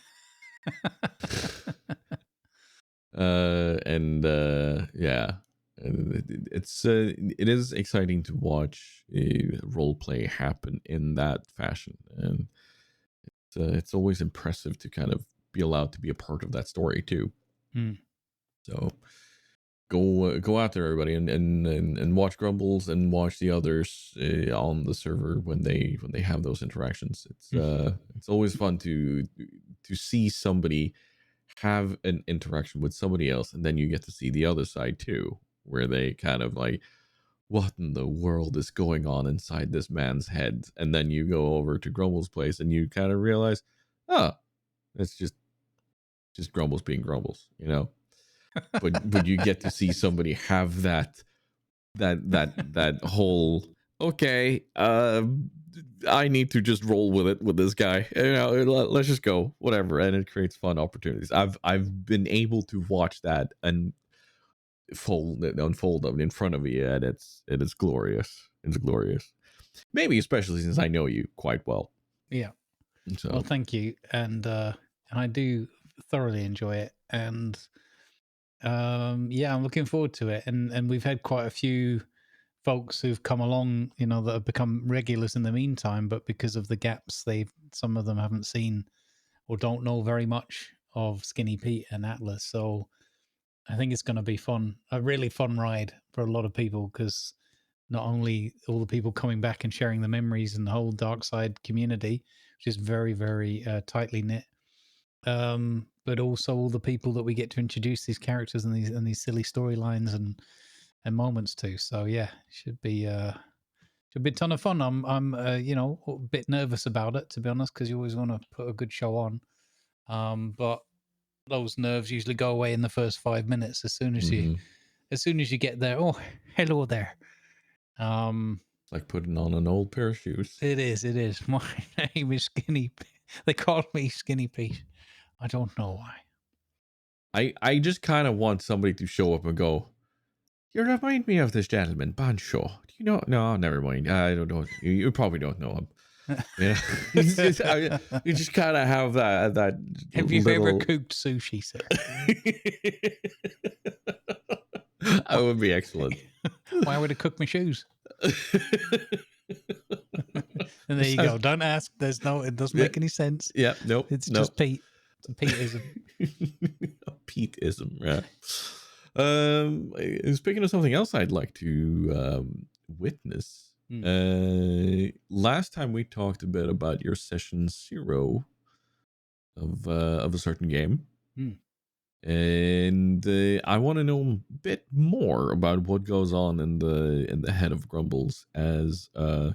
[SPEAKER 1] it is exciting to watch role play happen in that fashion, and it's always impressive to kind of be allowed to be a part of that story too. So go out there, everybody, and watch Grumbles and watch the others on the server when they have those interactions. It's always fun to see somebody have an interaction with somebody else, and then you get to see the other side too, where they kind of like, what in the world is going on inside this man's head? And then you go over to Grumbles' place and you kind of realize, oh, it's just Grumbles being Grumbles, but you get to see somebody have that whole, okay, I need to just roll with it with this guy, let's just go, whatever, and it creates fun opportunities. I've been able to watch that and unfold in front of me, and it is glorious. It's glorious, maybe especially since I know you quite well.
[SPEAKER 2] Yeah.
[SPEAKER 1] So
[SPEAKER 2] well, thank you, and I do thoroughly enjoy it, and yeah, I'm looking forward to it, and we've had quite a few folks who've come along, that have become regulars in the meantime, but because of the gaps, some of them haven't seen or don't know very much of Skinny Pete and Atlas. So I think it's going to be fun, a really fun ride for a lot of people, because not only all the people coming back and sharing the memories and the whole dark side community, which is very, very tightly knit, but also all the people that we get to introduce these characters and these silly storylines and moments to. So yeah, should be a ton of fun. I'm a bit nervous about it, to be honest, because you always want to put a good show on. But those nerves usually go away in the first 5 minutes as soon as you get there. Oh, hello there.
[SPEAKER 1] It's like putting on an old pair of shoes.
[SPEAKER 2] It is. My name is Skinny Pete. They call me Skinny Pete. I don't know why.
[SPEAKER 1] I just kind of want somebody to show up and go, you remind me of this gentleman, Bancho. Do you know? No, never mind. I don't know. You probably don't know him. You know, you just kind of have that
[SPEAKER 2] Have you ever
[SPEAKER 1] little.
[SPEAKER 2] cooked sushi, sir?
[SPEAKER 1] That would be excellent.
[SPEAKER 2] Why would I cook my shoes? And there you go. Don't ask. It doesn't make any sense.
[SPEAKER 1] Yeah, nope.
[SPEAKER 2] It's just Pete. It's a Peteism.
[SPEAKER 1] Peteism, yeah. Speaking of something else I'd like to witness. Last time we talked a bit about your session 0 of a certain game. And I want to know a bit more about what goes on in the head of Grumbles as a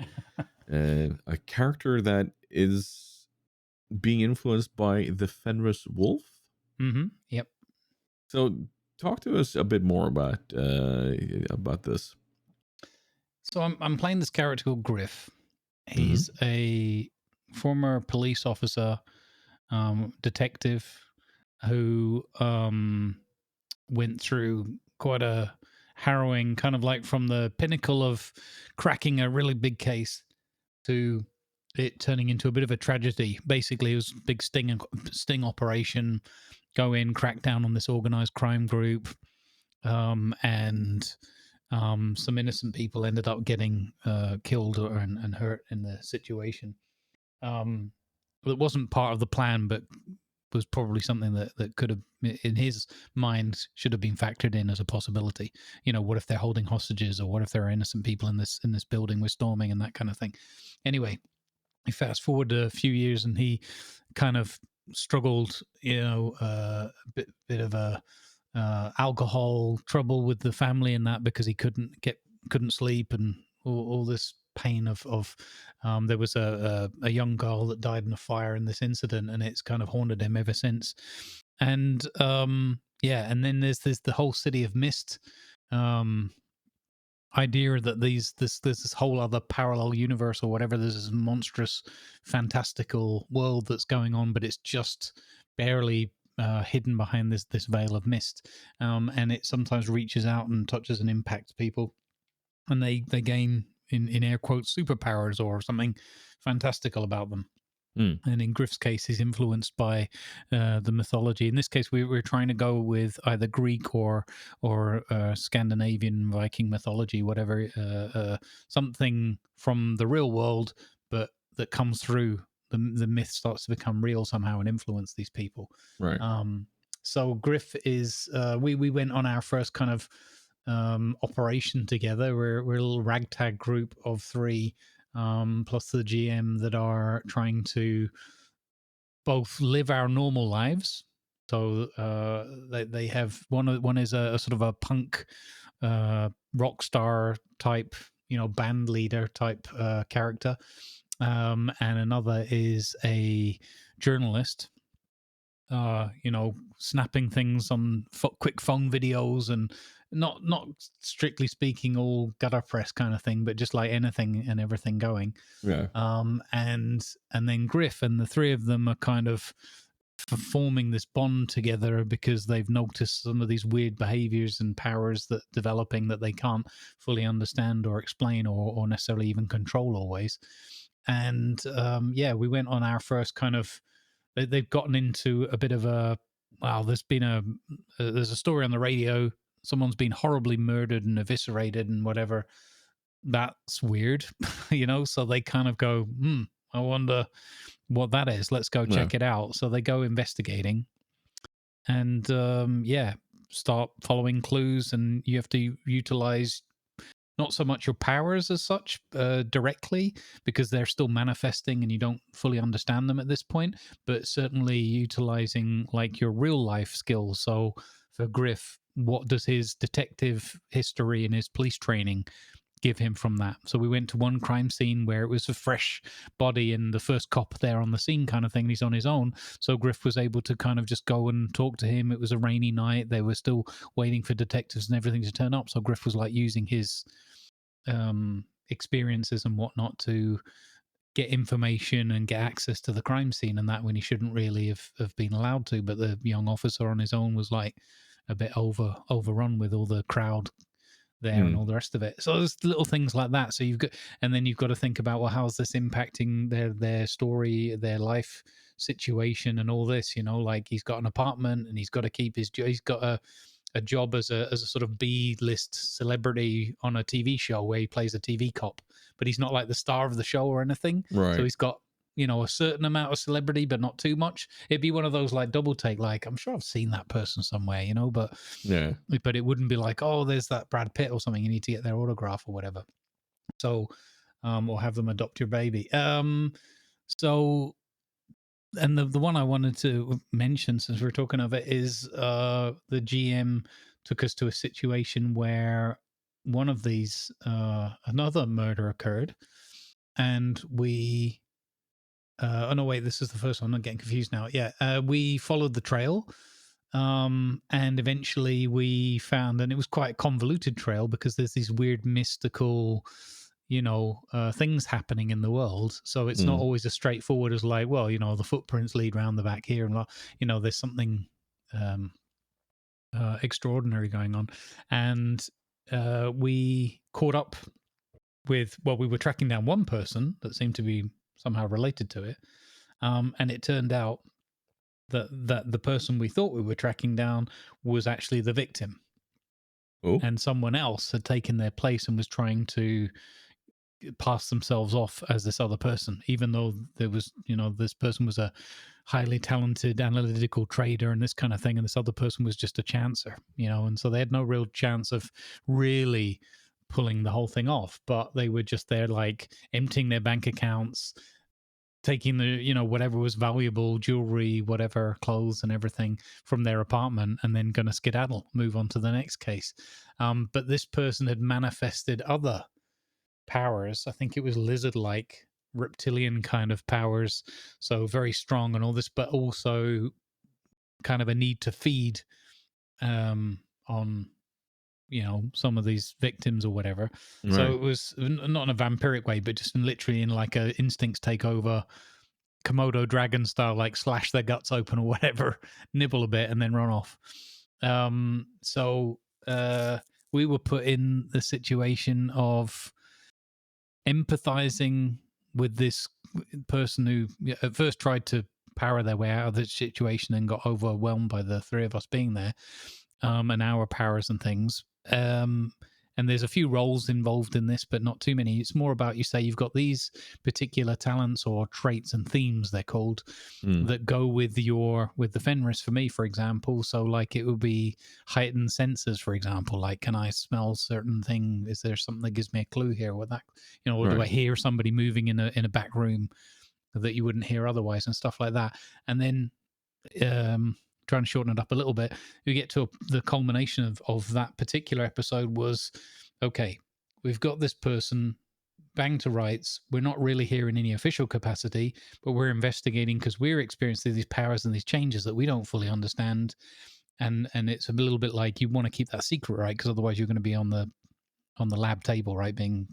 [SPEAKER 1] character that is being influenced by the Fenris wolf.
[SPEAKER 2] Yep.
[SPEAKER 1] So talk to us a bit more about this.
[SPEAKER 2] So I'm playing this character called Griff. He's a former police officer, detective, who went through quite a harrowing, kind of like from the pinnacle of cracking a really big case to it turning into a bit of a tragedy. Basically, it was a big sting operation, go in, crack down on this organized crime group, and some innocent people ended up getting killed and hurt in the situation. It wasn't part of the plan, but was probably something that could have, in his mind, should have been factored in as a possibility. You know, what if they're holding hostages, or what if there are innocent people in this building we're storming, and that kind of thing. Anyway, you fast forward a few years, and he kind of struggled, a bit of a alcohol trouble with the family and that, because he couldn't sleep, and all this pain of there was a young girl that died in a fire in this incident, and it's kind of haunted him ever since. And and then there's the whole city of mist idea that there's this whole other parallel universe or whatever. There's this monstrous fantastical world that's going on, but it's just barely hidden behind this veil of mist, and it sometimes reaches out and touches and impacts people, and they gain, in air quotes, superpowers or something fantastical about them. And in Griff's case, he's influenced by the mythology. In this case, we're trying to go with either Greek or Scandinavian Viking mythology, whatever, something from the real world, but that comes through the myth starts to become real somehow and influence these people.
[SPEAKER 1] Right.
[SPEAKER 2] So Griff is we went on our first kind of operation together. We're a little ragtag group of 3, plus the GM, that are trying to both live our normal lives. So they have one is a sort of a punk rock star type, band leader type character, and another is a journalist, snapping things on quick phone videos, and not strictly speaking all gutter press kind of thing, but just like anything and everything going.
[SPEAKER 1] Yeah.
[SPEAKER 2] And then Griff, and the 3 of them are kind of forming this bond together because they've noticed some of these weird behaviors and powers that developing that they can't fully understand or explain or necessarily even control always. And we went on our first kind of, they've gotten into a bit of a, there's a story on the radio, someone's been horribly murdered and eviscerated and whatever. That's weird, so they kind of go, I wonder what that is. Let's go check it out. So they go investigating, and start following clues, and you have to utilize not so much your powers as such directly, because they're still manifesting and you don't fully understand them at this point, but certainly utilizing like your real life skills. So for Griff, what does his detective history and his police training give him from that? So we went to one crime scene where it was a fresh body and the first cop there on the scene kind of thing. He's on his own. So Griff was able to kind of just go and talk to him. It was a rainy night. They were still waiting for detectives and everything to turn up. So Griff was like using his experiences and whatnot to get information and get access to the crime scene, and that when he shouldn't really have been allowed to. But the young officer on his own was like a bit overrun with all the crowd there and all the rest of it. So there's little things like that. So you've got to think about, well, how's this impacting their story, their life situation, and all this. Like he's got an apartment and he's got to keep he's got a job as a sort of B-list celebrity on a TV show where he plays a TV cop, but he's not like the star of the show or anything.
[SPEAKER 1] Right.
[SPEAKER 2] So he's got a certain amount of celebrity, but not too much. It'd be one of those like double take, like I'm sure I've seen that person somewhere, but
[SPEAKER 1] Yeah.
[SPEAKER 2] but it wouldn't be like, oh, there's that Brad Pitt or something. You need to get their autograph or whatever. So, or have them adopt your baby. So, and the one I wanted to mention since we're talking of it is the GM took us to a situation where one of these another murder occurred, and we oh no, wait, this is the first one. I'm getting confused now. Yeah, we followed the trail, and eventually we found, and it was quite a convoluted trail because there's these weird mystical, things happening in the world. So it's not always as straightforward as like, well, the footprints lead round the back here, and there's something extraordinary going on, and we caught up with, well, we were tracking down one person that seemed to be somehow related to it, and it turned out that the person we thought we were tracking down was actually the victim.
[SPEAKER 1] Oh.
[SPEAKER 2] And someone else had taken their place and was trying to pass themselves off as this other person, even though there was, this person was a highly talented analytical trader and this kind of thing, and this other person was just a chancer, and so they had no real chance of really pulling the whole thing off, but they were just there like emptying their bank accounts, taking the whatever was valuable, jewelry, whatever, clothes and everything from their apartment, and then going to skedaddle, move on to the next case. But this person had manifested other powers. I think it was lizard-like, reptilian kind of powers, so very strong and all this, but also kind of a need to feed on some of these victims or whatever.
[SPEAKER 1] Right.
[SPEAKER 2] So it was not in a vampiric way, but just literally in like a instincts take over, Komodo dragon style, like slash their guts open or whatever, nibble a bit and then run off. So we were put in the situation of empathizing with this person who at first tried to power their way out of the situation and got overwhelmed by the three of us being there, and our powers and things. And there's a few roles involved in this, but not too many. It's more about, you say you've got these particular talents or traits and themes, they're called, that go with the Fenris, for me, for example. So like it would be heightened senses, for example, like, can I smell certain thing? Is there something that gives me a clue here? What that, or do I hear somebody moving in a back room that you wouldn't hear otherwise, and stuff like that. And then trying to shorten it up a little bit, we get to the culmination of that particular episode was, okay, we've got this person bang to rights. We're not really here in any official capacity, but we're investigating because we're experiencing these powers and these changes that we don't fully understand. And it's a little bit like you want to keep that secret, right? Because otherwise you're going to be on the lab table, right, being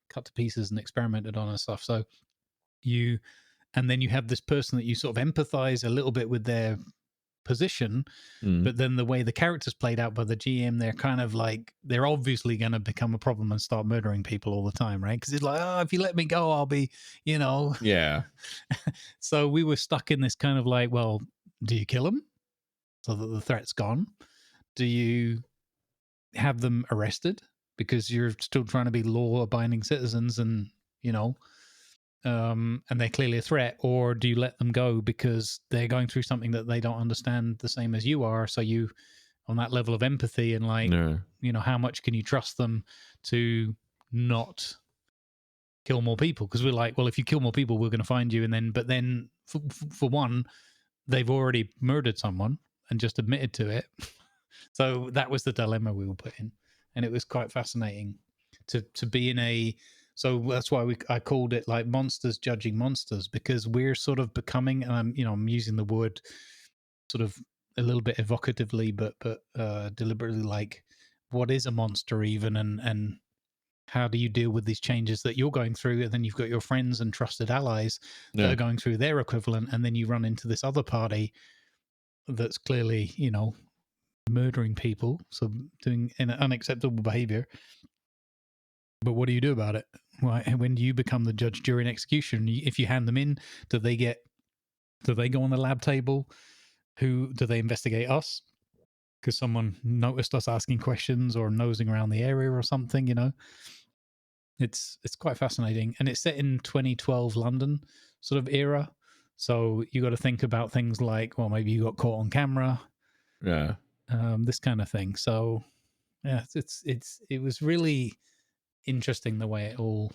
[SPEAKER 2] cut to pieces and experimented on and stuff. So and then you have this person that you sort of empathize a little bit with their position, but then the way the characters played out by the GM, they're kind of like, they're obviously going to become a problem and start murdering people all the time, right? Because it's like, oh, if you let me go, I'll be,
[SPEAKER 1] Yeah.
[SPEAKER 2] So we were stuck in this kind of like, well, do you kill them so that the threat's gone? Do you have them arrested because you're still trying to be law-abiding citizens and and they're clearly a threat? Or do you let them go because they're going through something that they don't understand the same as you are? So you, on that level of empathy and like, how much can you trust them to not kill more people? Because we're like, well, if you kill more people, we're going to find you. But then for one, they've already murdered someone and just admitted to it. So that was the dilemma we were put in. And it was quite fascinating to be in a... So that's why I called it like monsters judging monsters, because we're sort of becoming, and I'm using the word sort of a little bit evocatively, but deliberately, like, what is a monster even, and how do you deal with these changes that you're going through? And then you've got your friends and trusted allies that are going through their equivalent, and then you run into this other party that's clearly, murdering people, so doing an unacceptable behavior. But what do you do about it? Why, when do you become the judge, jury, and execution? If you hand them in, do they go on the lab table? Who do they investigate us? Because someone noticed us asking questions or nosing around the area or something, you know? It's quite fascinating. And it's set in 2012 London sort of era. So you got to think about things like, well, maybe you got caught on camera.
[SPEAKER 1] Yeah.
[SPEAKER 2] This kind of thing. So yeah, it was really interesting the way it all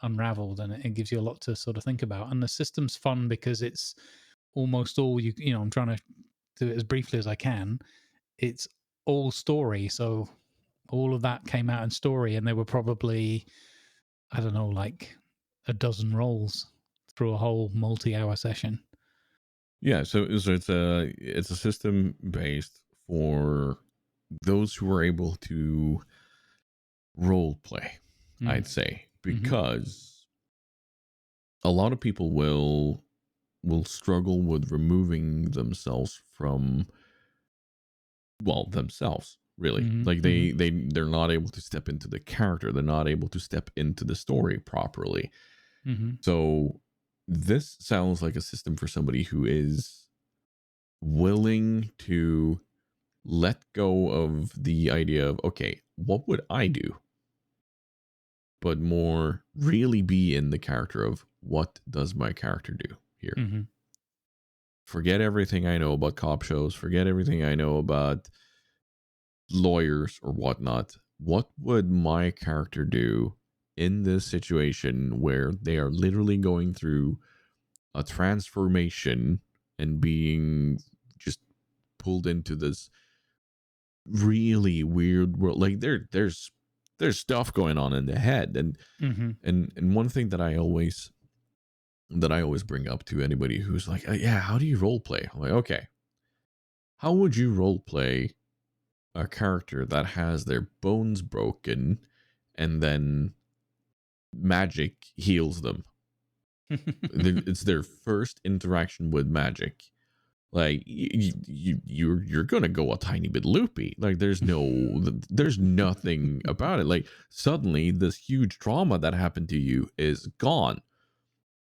[SPEAKER 2] unraveled, and it gives you a lot to sort of think about. And the system's fun because it's almost all you know, I'm trying to do it as briefly as I can. It's all story, so all of that came out in story, and there were probably, I don't know, like a dozen roles through a whole multi-hour session.
[SPEAKER 1] Yeah, so it's a system based for those who are able to role play, I'd say, because a lot of people will struggle with removing themselves from, well, themselves, really. Like they're not able to step into the character, they're not able to step into the story properly. So this sounds like a system for somebody who is willing to let go of the idea of, okay, what would I do? But more really be in the character of, what does my character do here? Forget everything I know about cop shows, forget everything I know about lawyers or whatnot. What would my character do in this situation where they are literally going through a transformation and being just pulled into this really weird world? Like there's stuff going on in the head, and one thing that I always bring up to anybody who's like, yeah, how do you role play? I'm like, okay, how would you role play a character that has their bones broken and then magic heals them? It's their first interaction with magic. Like you're gonna go a tiny bit loopy. Like there's nothing about it. Like suddenly this huge trauma that happened to you is gone.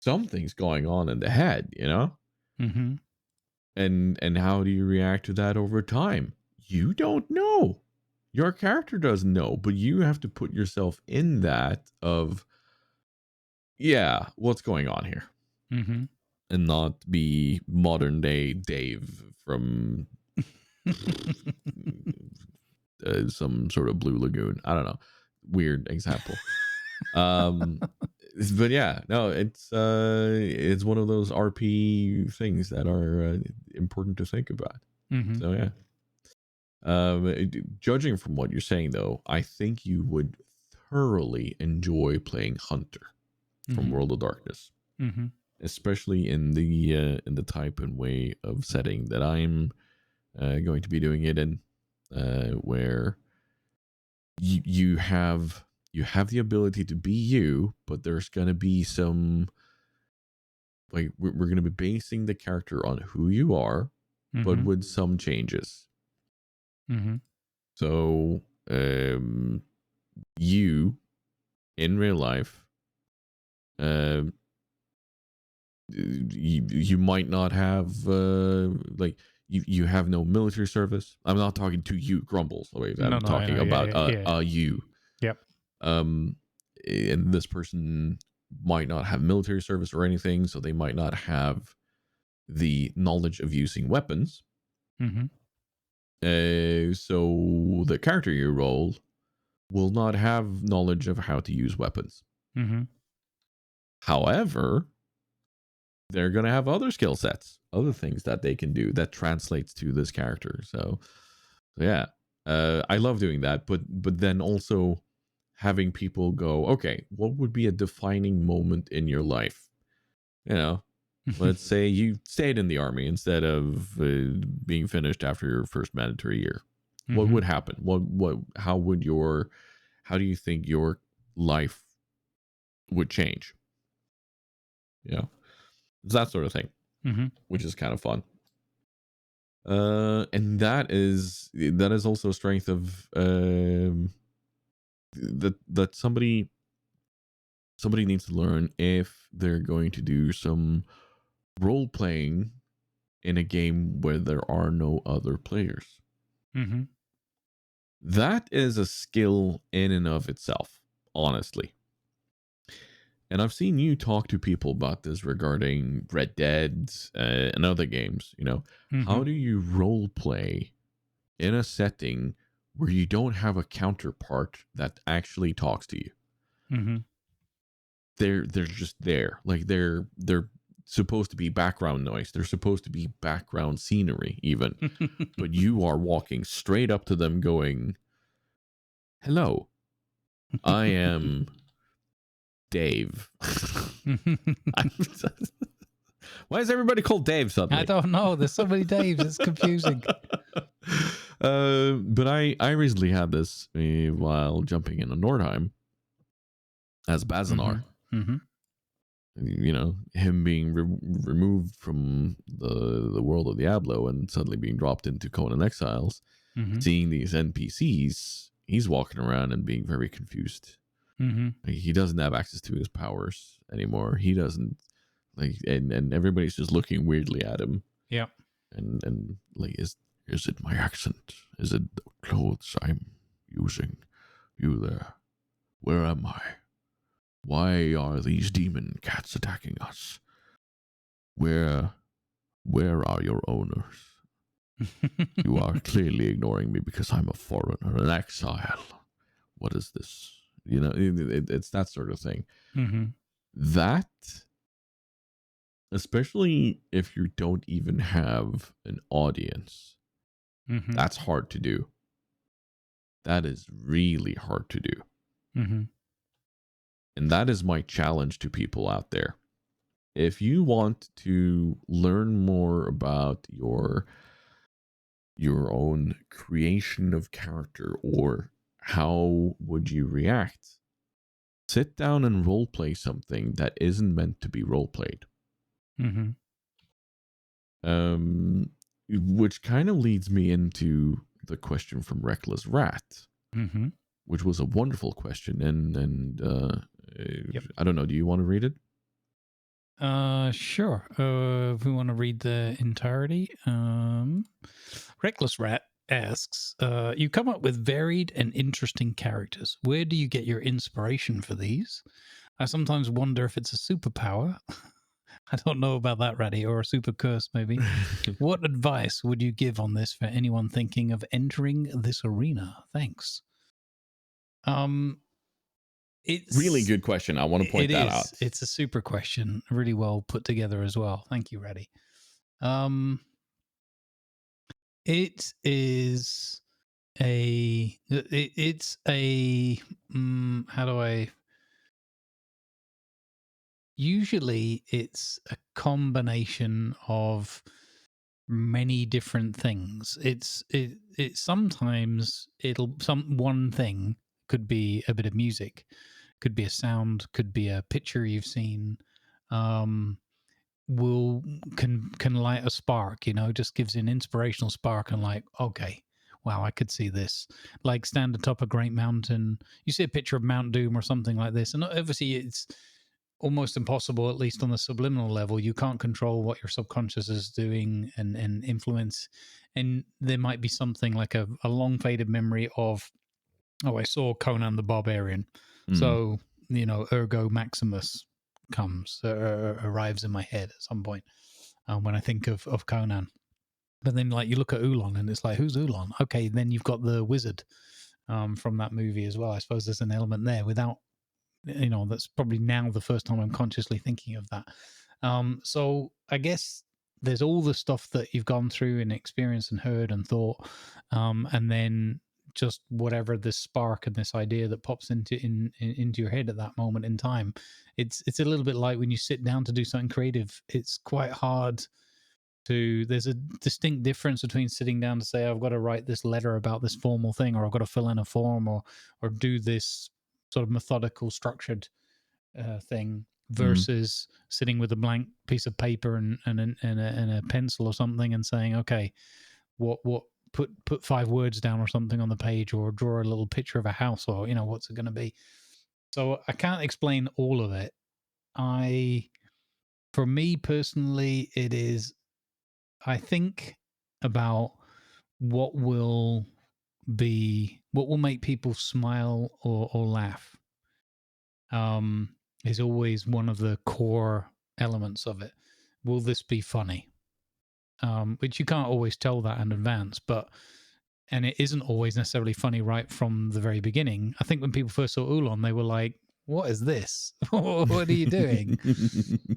[SPEAKER 1] Something's going on in the head, you know. And how do you react to that over time? You don't know. Your character doesn't know, but you have to put yourself in that of, yeah, what's going on here? And not be modern day Dave from some sort of Blue Lagoon. I don't know. Weird example. But yeah, no, it's one of those RP things that are important to think about. So yeah. Judging from what you're saying, though, I think you would thoroughly enjoy playing Hunter from World of Darkness, especially in the type and way of setting that I'm going to be doing it in, where you have the ability to be you, but there's going to be some, like, we're going to be basing the character on who you are, but with some changes. So you in real life, you might not have like you have no military service. I'm not talking to you, Grumbles. I'm talking about you.
[SPEAKER 2] Yep.
[SPEAKER 1] And this person might not have military service or anything, so they might not have the knowledge of using weapons. So the character you roll will not have knowledge of how to use weapons. However, they're going to have other skill sets, other things that they can do that translates to this character. So yeah, I love doing that. But then also having people go, okay, what would be a defining moment in your life? You know, let's say you stayed in the army instead of being finished after your first mandatory year. What would happen? How do you think your life would change? You know, it's that sort of thing, which is kind of fun. And that is also a strength of that somebody needs to learn if they're going to do some role playing in a game where there are no other players.
[SPEAKER 2] Mm-hmm.
[SPEAKER 1] That is a skill in and of itself, honestly. And I've seen you talk to people about this regarding Red Dead and other games. You know, how do you role play in a setting where you don't have a counterpart that actually talks to you?
[SPEAKER 2] Mm-hmm.
[SPEAKER 1] They're just there, like they're supposed to be background noise. They're supposed to be background scenery, even. But you are walking straight up to them, going, "Hello, I am Dave." Why is everybody called Dave suddenly?
[SPEAKER 2] I don't know. There's so many Daves. It's confusing.
[SPEAKER 1] But I recently had this while jumping in a Nordheim as Bazanar.
[SPEAKER 2] Mm-hmm.
[SPEAKER 1] You know, him being removed from the world of Diablo and suddenly being dropped into Conan Exiles, seeing these NPCs, he's walking around and being very confused. Like, he doesn't have access to his powers anymore. He doesn't, like, and everybody's just looking weirdly at him.
[SPEAKER 2] Yeah.
[SPEAKER 1] And like, is it my accent? Is it the clothes I'm using? You there? Where am I? Why are these demon cats attacking us? Where are your owners? You are clearly ignoring me because I'm a foreigner, an exile. What is this? You know, it's that sort of thing. That, especially if you don't even have an audience, that's hard to do. That is really hard to do. And that is my challenge to people out there. If you want to learn more about your own creation of character, or how would you react, sit down and role play something that isn't meant to be role played. Which kind of leads me into the question from Reckless Rat, which was a wonderful question. And
[SPEAKER 2] Yep.
[SPEAKER 1] I don't know, do you want to read it?
[SPEAKER 2] Sure. If we want to read the entirety, Reckless Rat asks, you come up with varied and interesting characters. Where do you get your inspiration for these? I sometimes wonder if it's a superpower. I don't know about that, Ratty, or a super curse, maybe. What advice would you give on this for anyone thinking of entering this arena? Thanks. It's
[SPEAKER 1] really good question. I want to point that out.
[SPEAKER 2] It's a super question, really well put together as well. Thank you, Reddy. It is it's a how do I? Usually, it's a combination of many different things. It's sometimes one thing could be a bit of music, could be a sound, could be a picture you've seen, can light a spark, you know, just gives you an inspirational spark, and like, okay, wow, I could see this. Like, stand atop a great mountain, you see a picture of Mount Doom or something like this, and obviously it's almost impossible, at least on the subliminal level. You can't control what your subconscious is doing and influence. And there might be something like a long faded memory of, oh, I saw Conan the Barbarian. So, you know, ergo Maximus arrives in my head at some point when I think of Conan. But then, like, you look at Ulan and it's like, who's Ulan? Okay, then you've got the wizard from that movie as well. I suppose there's an element there without, you know, that's probably now the first time I'm consciously thinking of that. So I guess there's all the stuff that you've gone through and experienced and heard and thought, and then just whatever this spark and this idea that pops into your head at that moment in time. It's a little bit like when you sit down to do something creative. It's quite hard there's a distinct difference between sitting down to say, I've got to write this letter about this formal thing, or I've got to fill in a form, or do this sort of methodical, structured thing, versus sitting with a blank piece of paper and a pencil or something and saying, okay, what put 5 words down or something on the page, or draw a little picture of a house, or what's it going to be. So I can't explain all of it. For me personally, it is, I think about what will make people smile or laugh. Is always one of the core elements of it. Will this be funny? Which you can't always tell that in advance, and it isn't always necessarily funny right from the very beginning. I think when people first saw Oolong, they were like, what is this? What are you doing?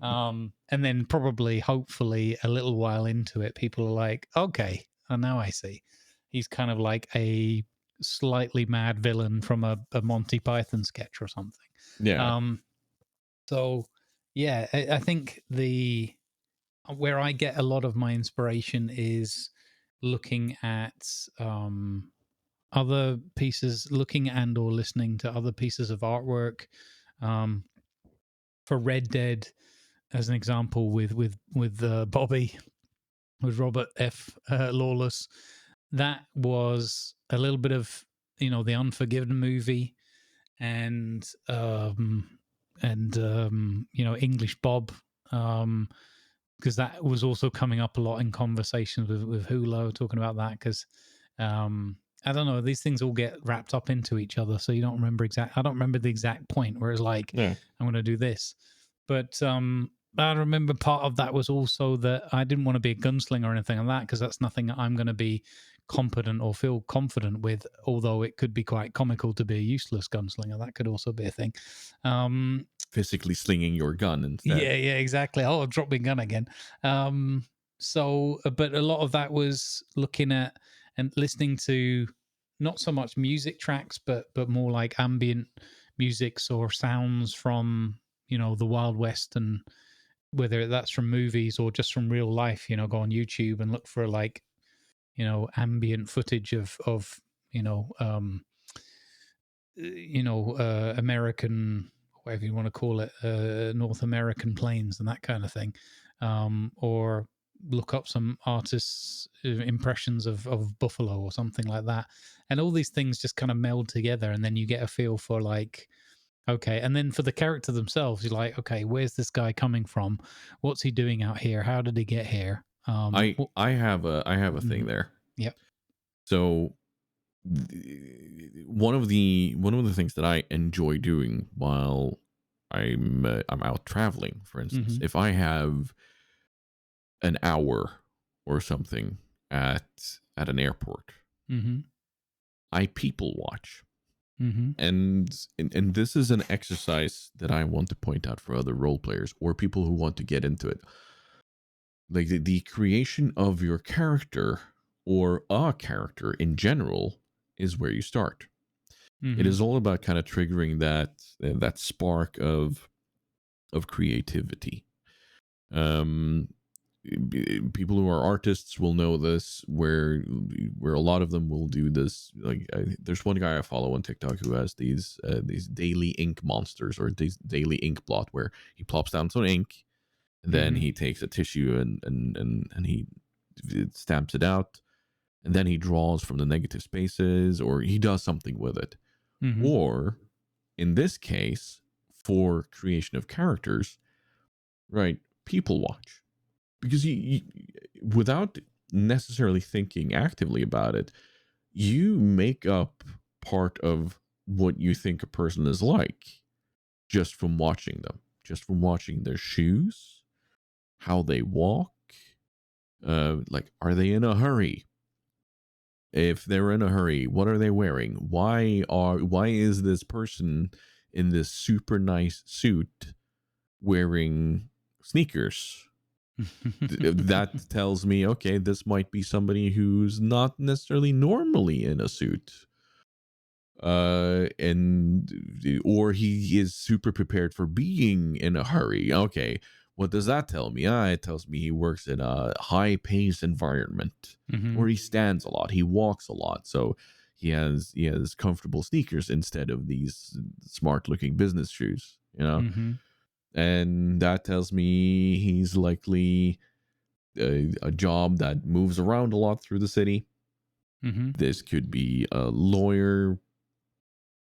[SPEAKER 2] And then probably, hopefully, a little while into it, people are like, okay, now I see. He's kind of like a slightly mad villain from a Monty Python sketch or something.
[SPEAKER 1] Yeah.
[SPEAKER 2] So, yeah, I think where I get a lot of my inspiration is looking at other pieces, looking and or listening to other pieces of artwork. For Red Dead, as an example, with Bobby, with Robert F. Lawless, that was a little bit of the Unforgiven movie, and English Bob, because that was also coming up a lot in conversations with Hulu, talking about that, because I don't know, these things all get wrapped up into each other, so you don't remember I don't remember the exact point where it's like, I'm going to do this. But I remember part of that was also that I didn't want to be a gunslinger or anything like that, because that's nothing I'm going to be competent or feel confident with, although it could be quite comical to be a useless gunslinger. That could also be a thing.
[SPEAKER 1] Physically slinging your gun instead.
[SPEAKER 2] Yeah, exactly. Oh, I've dropped my gun again. But a lot of that was looking at and listening to not so much music tracks, but more like ambient musics or sounds from the Wild West, and whether that's from movies or just from real life. Go on YouTube and look for like ambient footage of American, whatever you want to call it, North American plains and that kind of thing, or look up some artists' impressions of buffalo or something like that, and all these things just kind of meld together, and then you get a feel for like, okay, and then for the character themselves, you're like, okay, where's this guy coming from? What's he doing out here? How did he get here?
[SPEAKER 1] I have a thing there.
[SPEAKER 2] Yep.
[SPEAKER 1] So one of the things that I enjoy doing while I'm out traveling, for instance, if I have an hour or something at an airport, I people watch. And this is an exercise that I want to point out for other role players or people who want to get into it. Like the creation of your character or a character in general is where you start. It is all about kind of triggering that spark of creativity. People who are artists will know this, where a lot of them will do this. Like there's one guy I follow on TikTok who has these daily ink monsters, or these daily ink blot, where he plops down some ink, and then he takes a tissue and he stamps it out, and then he draws from the negative spaces, or he does something with it. Or in this case, for creation of characters, right, people watch. Because you without necessarily thinking actively about it, you make up part of what you think a person is like just from watching them, just from watching their shoes, how they walk, like, are they in a hurry? If they're in a hurry, what are they wearing? Why is this person in this super nice suit wearing sneakers? That tells me, okay, this might be somebody who's not necessarily normally in a suit. Or he is super prepared for being in a hurry. Okay, what does that tell me? It tells me he works in a high-paced environment where he stands a lot, he walks a lot, so he has comfortable sneakers instead of these smart-looking business shoes, and that tells me he's likely a job that moves around a lot through the city.
[SPEAKER 2] Mm-hmm.
[SPEAKER 1] This could be a lawyer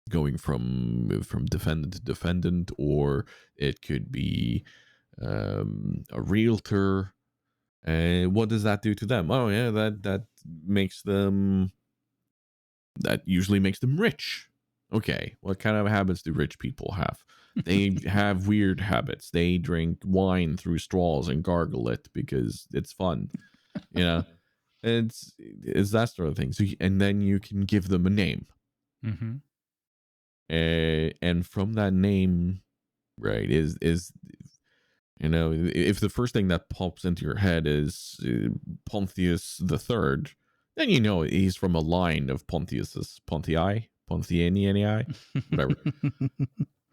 [SPEAKER 1] going from defendant to defendant, or it could be a realtor. What does that do to them? Oh yeah, that usually makes them rich. Okay, what kind of habits do rich people have? They have weird habits. They drink wine through straws and gargle it because it's fun. You know, it's that sort of thing. So, and then you can give them a name.
[SPEAKER 2] Mm-hmm.
[SPEAKER 1] And from that name, right, is if the first thing that pops into your head is Pontius the Third, then he's from a line of Pontii, whatever.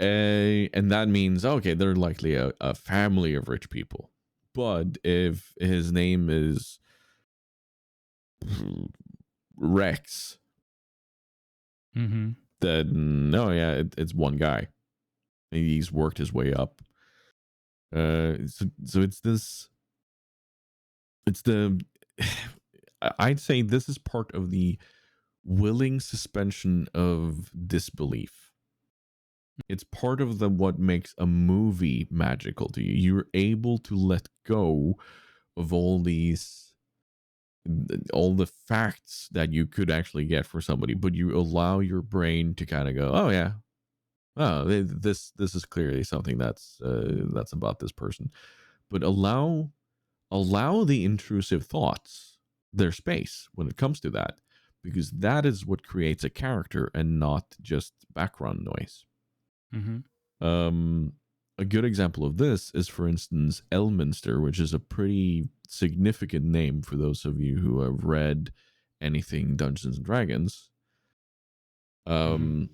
[SPEAKER 1] And that means, okay, they're likely a family of rich people. But if his name is Rex,
[SPEAKER 2] Mm-hmm.
[SPEAKER 1] then no, yeah, it's one guy. And he's worked his way up. So it's this. It's the. I'd say this is part of the willing suspension of disbelief. It's part of what makes a movie magical to you. You're able to let go of all the facts that you could actually get for somebody, but you allow your brain to kind of go, oh yeah, oh, this is clearly something that's about this person. But allow the intrusive thoughts their space when it comes to that, because that is what creates a character and not just background noise.
[SPEAKER 2] Mm-hmm.
[SPEAKER 1] A good example of this is, for instance, Elminster, which is a pretty significant name for those of you who have read anything Dungeons and Dragons. One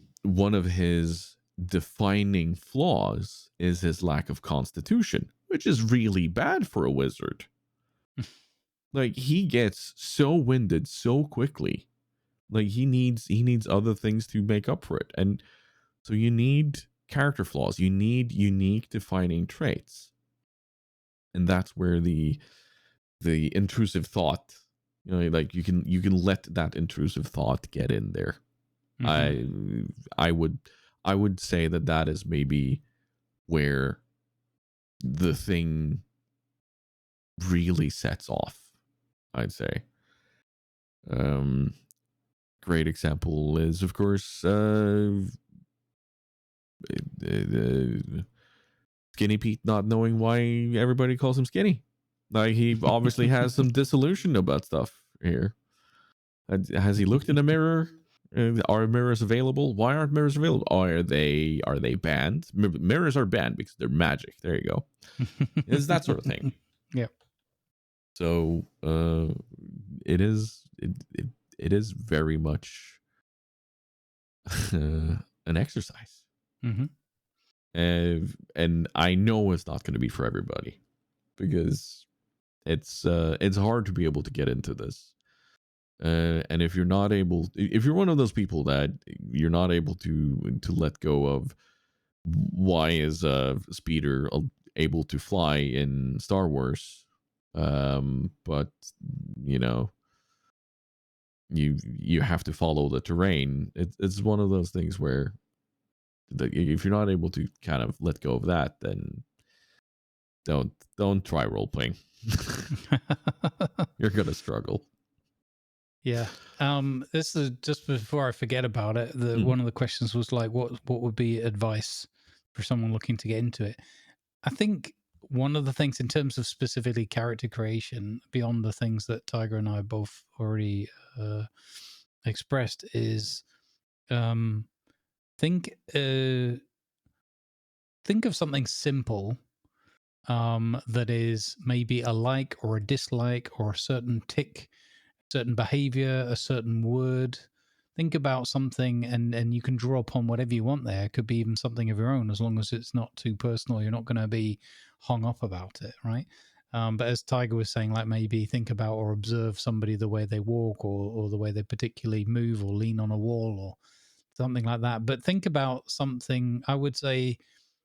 [SPEAKER 1] of his defining flaws is his lack of constitution, which is really bad for a wizard. Like, he gets so winded so quickly. Like, he needs other things to make up for it. And so you need character flaws. You need unique defining traits. And that's where the intrusive thought, like you can let that intrusive thought get in there. Mm-hmm. I would say that is maybe where the thing really sets off, I'd say. Great example is, of course, Skinny Pete not knowing why everybody calls him Skinny. Like, he obviously has some disillusion about stuff here. Has he looked in a mirror? Are mirrors available? Why aren't mirrors available? Are they banned? Mirrors are banned because they're magic. There you go. It's that sort of thing.
[SPEAKER 2] Yeah.
[SPEAKER 1] So it is very much an exercise.
[SPEAKER 2] Mm-hmm.
[SPEAKER 1] And I know it's not going to be for everybody, because it's hard to be able to get into this. And if you're one of those people that you're not able to let go of, why is Speeder able to fly in Star Wars, but you have to follow the terrain. It's one of those things where if you're not able to kind of let go of that, then don't try role playing. You're gonna struggle.
[SPEAKER 2] Yeah. This is just before I forget about it. One of the questions was like, what would be advice for someone looking to get into it? I think one of the things in terms of specifically character creation, beyond the things that Tiger and I both already expressed, is think of something simple that is maybe a like or a dislike or a certain tick, certain behavior, a certain word. Think about something, and you can draw upon whatever you want there. It could be even something of your own, as long as it's not too personal. You're not going to be hung up about it, right? But as Tiger was saying, like, maybe think about or observe somebody, the way they walk, or the way they particularly move or lean on a wall or something like that. But think about something, I would say,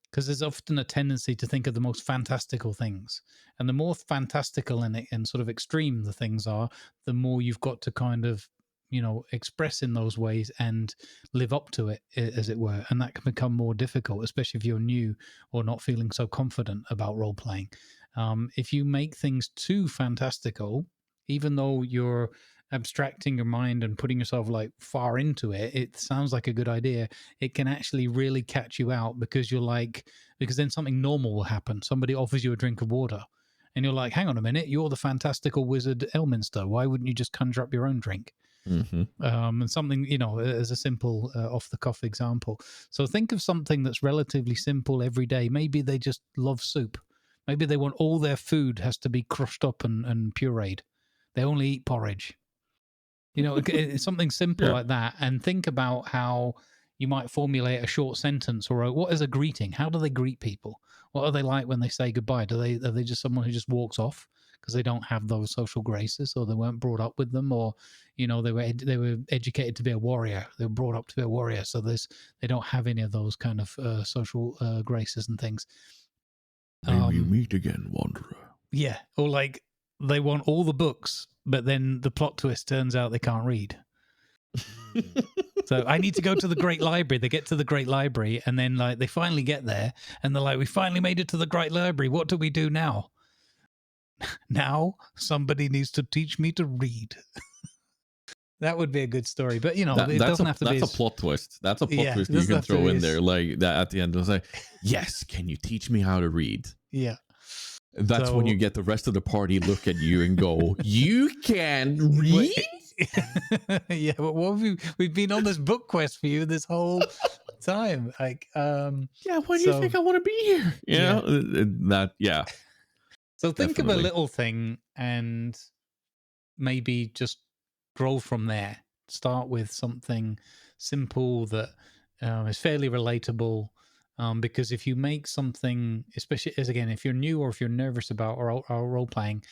[SPEAKER 2] because there's often a tendency to think of the most fantastical things, and the more fantastical and sort of extreme the things are, the more you've got to kind of express in those ways and live up to it, as it were, and that can become more difficult, especially if you're new or not feeling so confident about role playing. If you make things too fantastical, even though you're abstracting your mind and putting yourself like far into it, it sounds like a good idea. It can actually really catch you out, because because then something normal will happen. Somebody offers you a drink of water and you're like, hang on a minute, you're the fantastical wizard Elminster. Why wouldn't you just conjure up your own drink?
[SPEAKER 1] Mm-hmm.
[SPEAKER 2] And something, as a simple off the cuff example. So think of something that's relatively simple every day. Maybe they just love soup. Maybe they want all their food has to be crushed up and pureed. They only eat porridge. It's something simple
[SPEAKER 1] Yeah.
[SPEAKER 2] like that. And think about how you might formulate a short sentence or what is a greeting? How do they greet people? What are they like when they say goodbye? Are they just someone who just walks off because they don't have those social graces, or they weren't brought up with them, or they were educated to be a warrior. They were brought up to be a warrior, so they don't have any of those kind of social graces and things.
[SPEAKER 1] May we meet again, wanderer.
[SPEAKER 2] Yeah, or like they want all the books, but then the plot twist turns out they can't read. So I need to go to the Great Library. They get to the Great Library, and then like they finally get there, and they're like, "We finally made it to the Great Library. What do we do now?" Now somebody needs to teach me to read. That would be a good story, but it doesn't have to be.
[SPEAKER 1] That's a plot twist. That's a plot twist you can throw in there, like that at the end. It's like, yes, can you teach me how to read?
[SPEAKER 2] Yeah.
[SPEAKER 1] That's when you get the rest of the party look at you and go, "You can read."
[SPEAKER 2] Yeah, but we've been on this book quest for you this whole time. Like,
[SPEAKER 1] yeah, why do you think I want to be here? You know that, yeah.
[SPEAKER 2] So think of a little thing and maybe just grow from there. Start with something simple that is fairly relatable. Because if you make something, especially if you're new or if you're nervous about or role playing,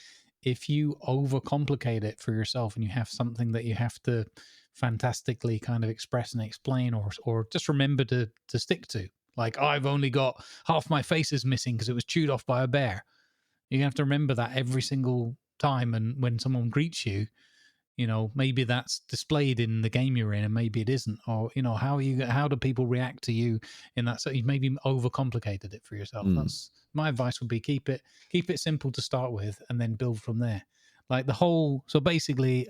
[SPEAKER 2] if you overcomplicate it for yourself and you have something that you have to fantastically kind of express and explain, or just remember to stick to, like, I've only got half my face is missing because it was chewed off by a bear. You have to remember that every single time, and when someone greets you, maybe that's displayed in the game you're in, and maybe it isn't, or how do people react to you in that? So you've maybe overcomplicated it for yourself. That's my advice. Would be keep it simple to start with, and then build from there. Like so basically,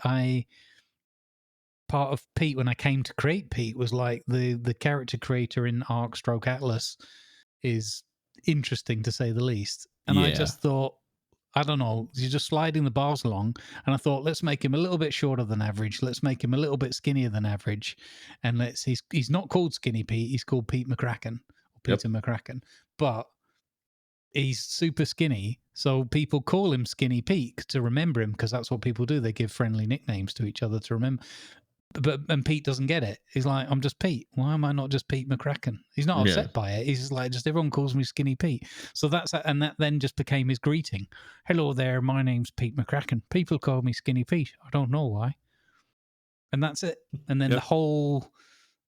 [SPEAKER 2] part of Pete, when I came to create Pete, was like the character creator in Arc Stroke Atlas is interesting to say the least, and I just thought, I don't know, you're just sliding the bars along. And I thought, let's make him a little bit shorter than average. Let's make him a little bit skinnier than average. And he's not called Skinny Pete. He's called Pete McCracken, or Peter McCracken. But he's super skinny. So people call him Skinny Pete to remember him, because that's what people do. They give friendly nicknames to each other to remember. And Pete doesn't get it. He's like, I'm just Pete. Why am I not just Pete McCracken? He's not upset by it. He's just like, everyone calls me Skinny Pete. So that then just became his greeting. Hello there, my name's Pete McCracken. People call me Skinny Pete. I don't know why. And that's it. And then the whole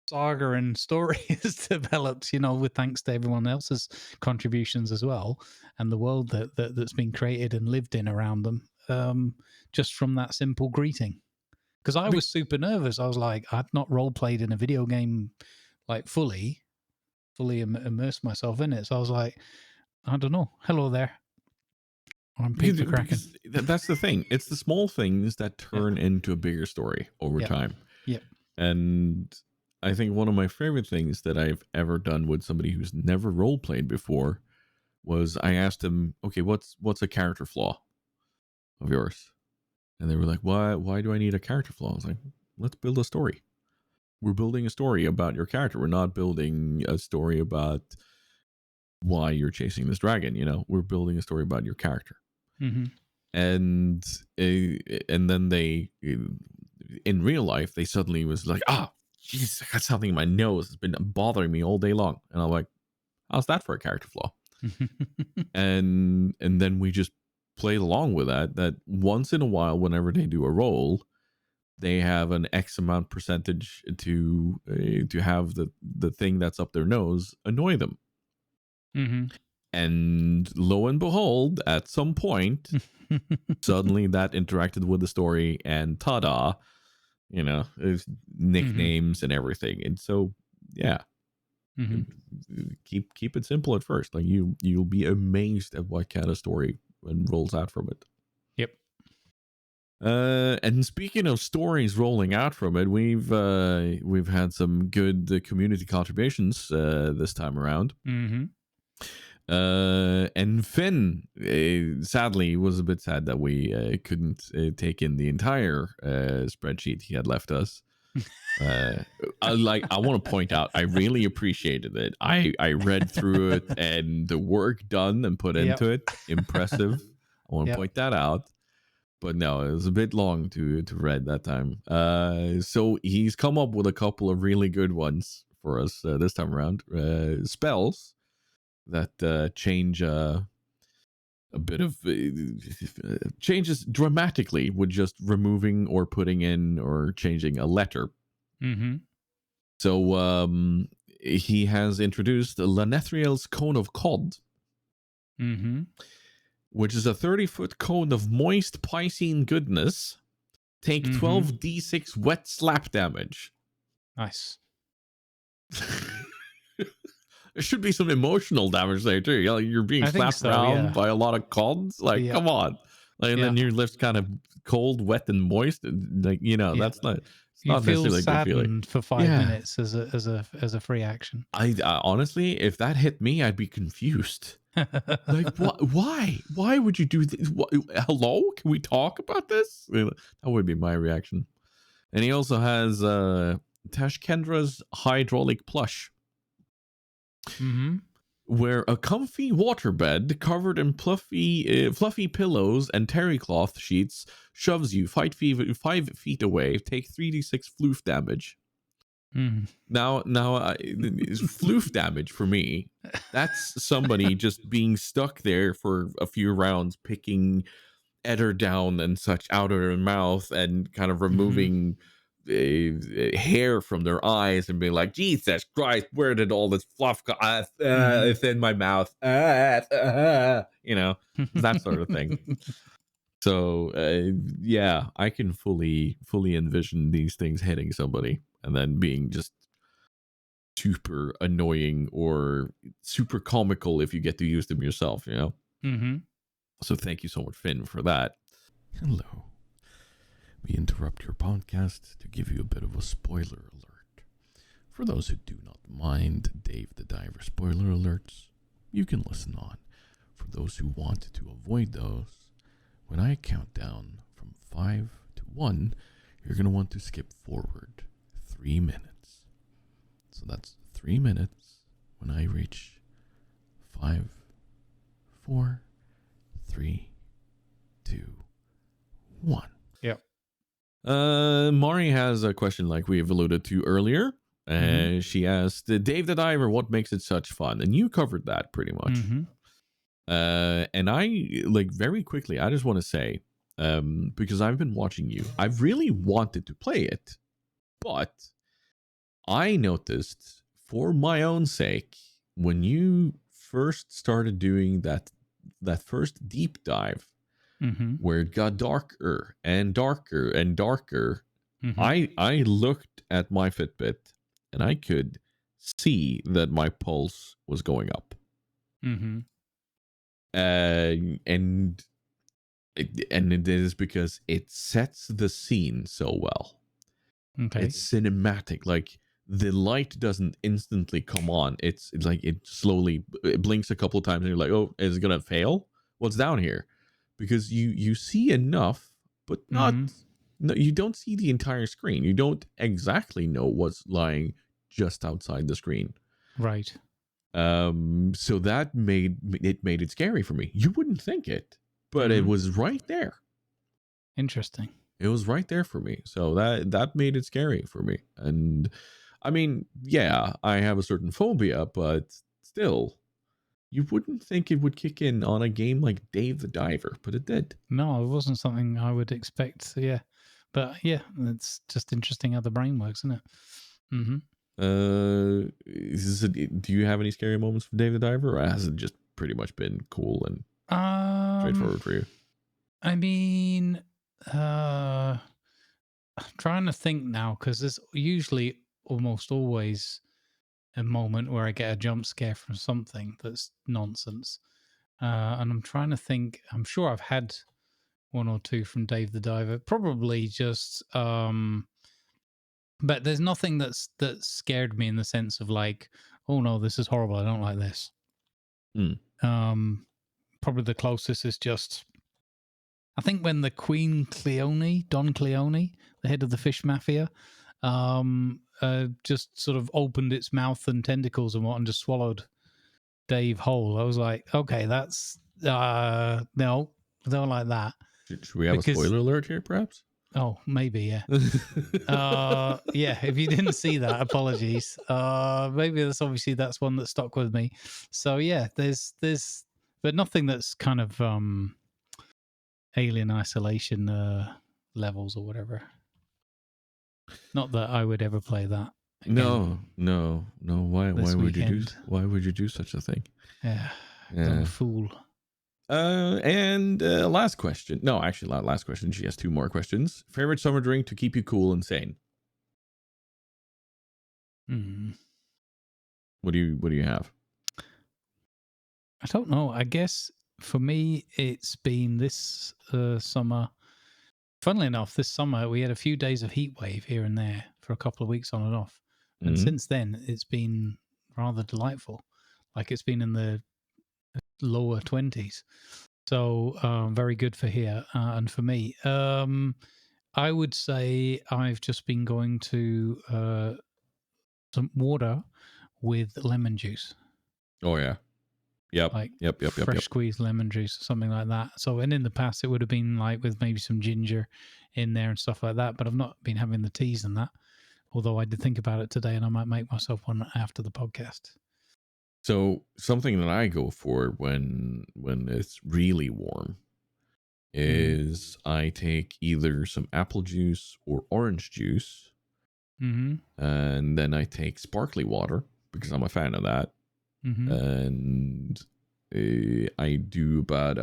[SPEAKER 2] saga and story is developed, with thanks to everyone else's contributions as well, and the world that's been created and lived in around them, just from that simple greeting. Because I was super nervous. I was like, I'd not role played in a video game like fully immersed myself in it. So I was like, I don't know. Hello there. I'm Pete McCracken.
[SPEAKER 1] That's the thing. It's the small things that turn into a bigger story over time.
[SPEAKER 2] Yep.
[SPEAKER 1] And I think one of my favorite things that I've ever done with somebody who's never role played before was I asked them, okay, what's a character flaw of yours? And they were like, why do I need a character flaw? I was like, let's build a story. We're building a story about your character. We're not building a story about why you're chasing this dragon. We're building a story about your character.
[SPEAKER 2] Mm-hmm.
[SPEAKER 1] And then they, in real life, they suddenly was like, jeez, I got something in my nose. It's been bothering me all day long. And I'm like, how's that for a character flaw? and then we just played along with that once in a while, whenever they do a roll, they have an X amount percentage to have the thing that's up their nose annoy them.
[SPEAKER 2] Mm-hmm.
[SPEAKER 1] And lo and behold, at some point, suddenly that interacted with the story, and ta-da, there's nicknames and everything. And so, yeah, keep it simple at first. Like you'll be amazed at what kind of story rolls out from it.
[SPEAKER 2] Yep.
[SPEAKER 1] And speaking of stories rolling out from it, we've had some good community contributions this time around.
[SPEAKER 2] Mm-hmm.
[SPEAKER 1] And Finn, sadly, was a bit sad that we couldn't take in the entire spreadsheet he had left us. I want to point out, I really appreciated it. I read through it, and the work done and put into it, impressive. I want to point that out. But no, it was a bit long to read that time. So he's come up with a couple of really good ones for us this time around. Spells that change a bit of changes dramatically with just removing or putting in or changing a letter.
[SPEAKER 2] Mm-hmm.
[SPEAKER 1] So he has introduced Lanethriel's Cone of Cod, which is a 30-foot cone of moist piscine goodness. Take 12d6 wet slap damage.
[SPEAKER 2] Nice.
[SPEAKER 1] There should be some emotional damage there too. You're being slapped around by a lot of cods. Like, come on. Like, and then your lips kind of cold, wet, and moist. Like, that's not. It's not necessarily a good feeling.
[SPEAKER 2] For 5 minutes as a free action.
[SPEAKER 1] I honestly, if that hit me, I'd be confused. Like, why? Why would you do this? Hello? Can we talk about this? That would be my reaction. And he also has Tashkendra's hydraulic plush. Where a comfy waterbed covered in fluffy pillows and terrycloth sheets shoves you 5 feet away. Take 3d6 floof damage. Now, floof damage for me, that's somebody just being stuck there for a few rounds, picking ether down and such out of their mouth and kind of removing hair from their eyes and being like, Jesus Christ, where did all this fluff go? It's in my mouth. That sort of thing. So yeah, I can fully envision these things hitting somebody and then being just super annoying or super comical if you get to use them yourself, So thank you so much, Finn, for that. Hello. We interrupt your podcast to give you a bit of a spoiler alert. For those who do not mind Dave the Diver spoiler alerts, you can listen on. For those who want to avoid those, when I count down from 5 to 1, you're going to want to skip forward 3 minutes. So that's 3 minutes when I reach 5, 4, 3, 2, 1.
[SPEAKER 2] Yep.
[SPEAKER 1] Mari has a question like we've alluded to earlier. She asked, Dave the Diver, what makes it such fun? And you covered that pretty much. And I, very quickly, I just want to say, because I've been watching you, I've really wanted to play it, but I noticed for my own sake, when you first started doing that first deep dive, where it got darker and darker and darker, I looked at my Fitbit and I could see that my pulse was going up. And it is because it sets the scene so well.
[SPEAKER 2] Okay.
[SPEAKER 1] It's cinematic. Like, the light doesn't instantly come on. It's like it slowly blinks a couple of times and you're like, oh, is it gonna fail? What's down here? Because you see enough, but not no, you don't see the entire screen. You don't exactly know what's lying just outside the screen.
[SPEAKER 2] Right.
[SPEAKER 1] So that made it scary for me. You wouldn't think it, but it was right there.
[SPEAKER 2] Interesting.
[SPEAKER 1] It was right there for me. So that made it scary for me. And I mean, yeah, I have a certain phobia, but still, you wouldn't think it would kick in on a game like Dave the Diver, but it did.
[SPEAKER 2] No, it wasn't something I would expect. Yeah. But yeah, it's just interesting how the brain works, isn't it?
[SPEAKER 1] Do you have any scary moments from Dave the Diver, or has it just pretty much been cool and straightforward for you?
[SPEAKER 2] I mean, I'm trying to think now because there's usually almost always a moment where I get a jump scare from something that's nonsense. And I'm trying to think. I'm sure I've had one or two from Dave the Diver. Probably just, but there's nothing that scared me in the sense of like, oh no, this is horrible. I don't like this.
[SPEAKER 1] Hmm.
[SPEAKER 2] Probably the closest is just, I think when the Queen Cleone, Don Cleone, the head of the fish mafia, just sort of opened its mouth and tentacles and what, and just swallowed Dave whole. I was like, okay, that's no, don't like that
[SPEAKER 1] Should we have a
[SPEAKER 2] because
[SPEAKER 1] spoiler alert here, perhaps?
[SPEAKER 2] maybe yeah. Yeah, if you didn't see that, apologies. Maybe that's one that stuck with me. So yeah, there's but nothing that's kind of Alien Isolation levels or whatever. Not that I would ever play that again.
[SPEAKER 1] No. Why
[SPEAKER 2] This
[SPEAKER 1] would you do?
[SPEAKER 2] weekend.
[SPEAKER 1] Why would you do such a thing?
[SPEAKER 2] Yeah, I'm
[SPEAKER 1] Yeah.
[SPEAKER 2] a fool.
[SPEAKER 1] And last question. No, actually, not last question. She has two more questions. Favorite summer drink to keep you cool and sane? What do you have?
[SPEAKER 2] I don't know. I guess for me, it's been this summer. Funnily enough, this summer we had a few days of heat wave here and there for a couple of weeks on and off. And
[SPEAKER 1] Mm-hmm.
[SPEAKER 2] since then, it's been rather delightful. Like it's been in the lower 20s. So very good for here and for me. I would say I've just been going to some water with lemon juice.
[SPEAKER 1] Oh yeah. Yep.
[SPEAKER 2] Like
[SPEAKER 1] Yep.
[SPEAKER 2] fresh squeezed lemon juice or something like that. So, and in the past, it would have been like with maybe some ginger in there and stuff like that. But I've not been having the teas and that. Although I did think about it today, and I might make myself one after the podcast.
[SPEAKER 1] So something that I go for when it's really warm is I take either some apple juice or orange juice, and then I take sparkly water because I'm a fan of that, and I do about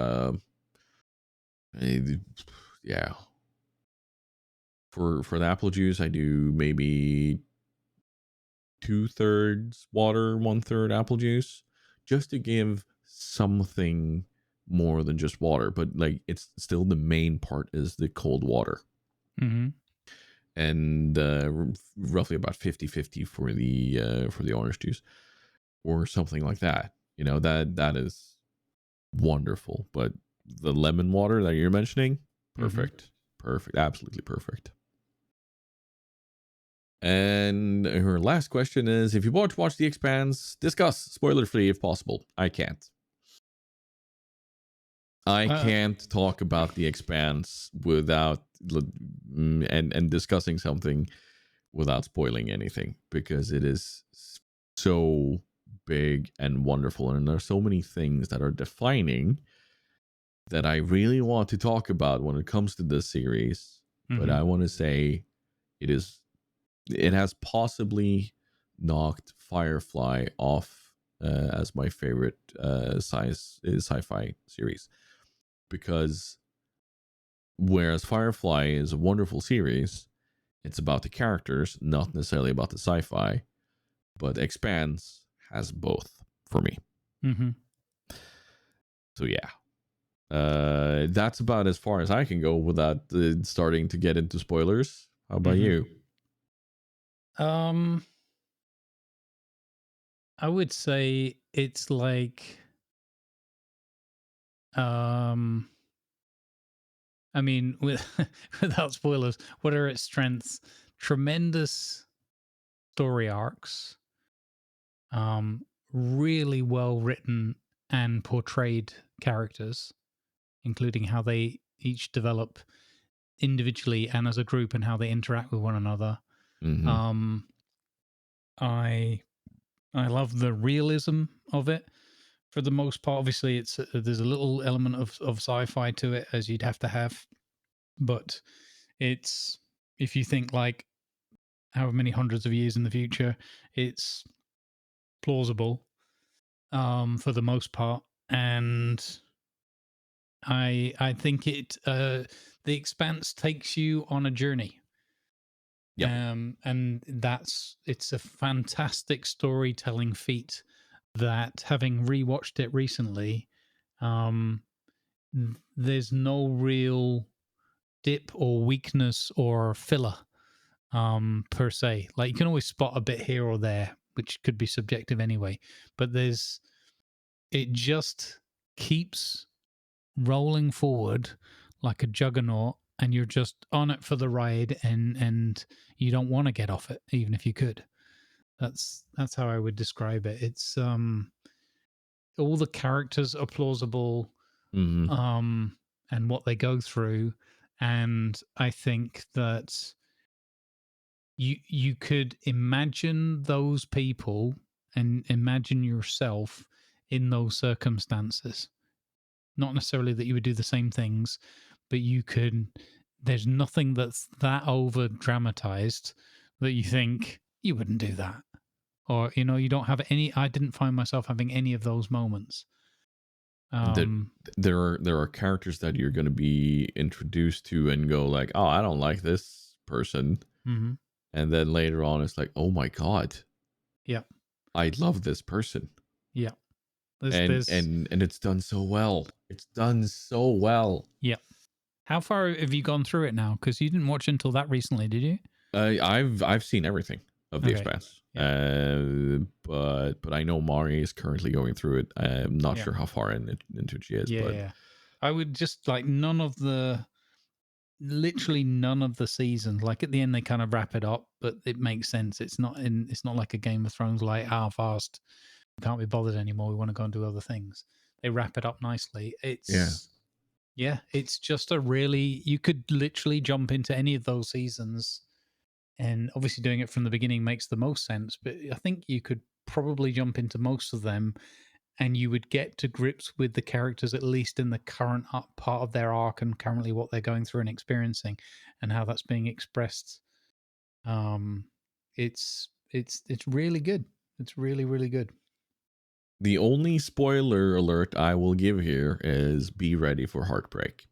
[SPEAKER 1] yeah. For the apple juice, I do maybe 2/3 water, 1/3 apple juice, just to give something more than just water. But like, it's still the main part is the cold water, and roughly about 50-50 for the orange juice or something like that. You know, that is wonderful. But the lemon water that you're mentioning, perfect, absolutely perfect. And her last question is, if you want to watch The Expanse, discuss spoiler free if possible. I can't. I can't talk about The Expanse without and discussing something without spoiling anything, because it is so big and wonderful, and there's so many things that are defining that I really want to talk about when it comes to this series. But I want to say it has possibly knocked Firefly off as my favorite sci-fi series, because whereas Firefly is a wonderful series, it's about the characters, not necessarily about the sci-fi, but Expanse has both for me. So yeah, that's about as far as I can go without starting to get into spoilers. How about you?
[SPEAKER 2] I would say it's like, I mean, without spoilers, what are its strengths? Tremendous story arcs, really well written and portrayed characters, including how they each develop individually and as a group, and how they interact with one another. I love the realism of it for the most part. Obviously, it's there's a little element of sci-fi to it, as you'd have to have, but it's, if you think like however many hundreds of years in the future, it's plausible for the most part. And I think the Expanse takes you on a journey.
[SPEAKER 1] Yep.
[SPEAKER 2] And it's a fantastic storytelling feat that, having rewatched it recently, there's no real dip or weakness or filler per se. Like, you can always spot a bit here or there, which could be subjective anyway, but it just keeps rolling forward like a juggernaut, and you're just on it for the ride, and you don't want to get off it even if you could. That's how I would describe it. It's all the characters are plausible, and what they go through, and I think that you could imagine those people and imagine yourself in those circumstances. Not necessarily that you would do the same things, but you could. There's nothing that's that over dramatized that you think you wouldn't do that, or you don't have any. I didn't find myself having any of those moments.
[SPEAKER 1] There are characters that you're going to be introduced to and go like, oh, I don't like this person,
[SPEAKER 2] mm-hmm.
[SPEAKER 1] and then later on it's like, oh my god,
[SPEAKER 2] yeah,
[SPEAKER 1] I love this person.
[SPEAKER 2] Yeah.
[SPEAKER 1] And it's done so well. It's done so well.
[SPEAKER 2] Yeah. How far have you gone through it now? Because you didn't watch until that recently, did you?
[SPEAKER 1] I've seen everything of the Expanse.
[SPEAKER 2] Yeah.
[SPEAKER 1] But I know Mari is currently going through it. I'm not sure how far into she is.
[SPEAKER 2] Yeah,
[SPEAKER 1] but
[SPEAKER 2] yeah. I would just like literally none of the seasons. Like at the end, they kind of wrap it up, but it makes sense. It's not like a Game of Thrones, like half-assed. We can't be bothered anymore. We want to go and do other things. They wrap it up nicely. It's just you could literally jump into any of those seasons, and obviously doing it from the beginning makes the most sense, but I think you could probably jump into most of them and you would get to grips with the characters, at least in the current part of their arc and currently what they're going through and experiencing and how that's being expressed. It's really good. It's really, really good.
[SPEAKER 1] The only spoiler alert I will give here is be ready for heartbreak.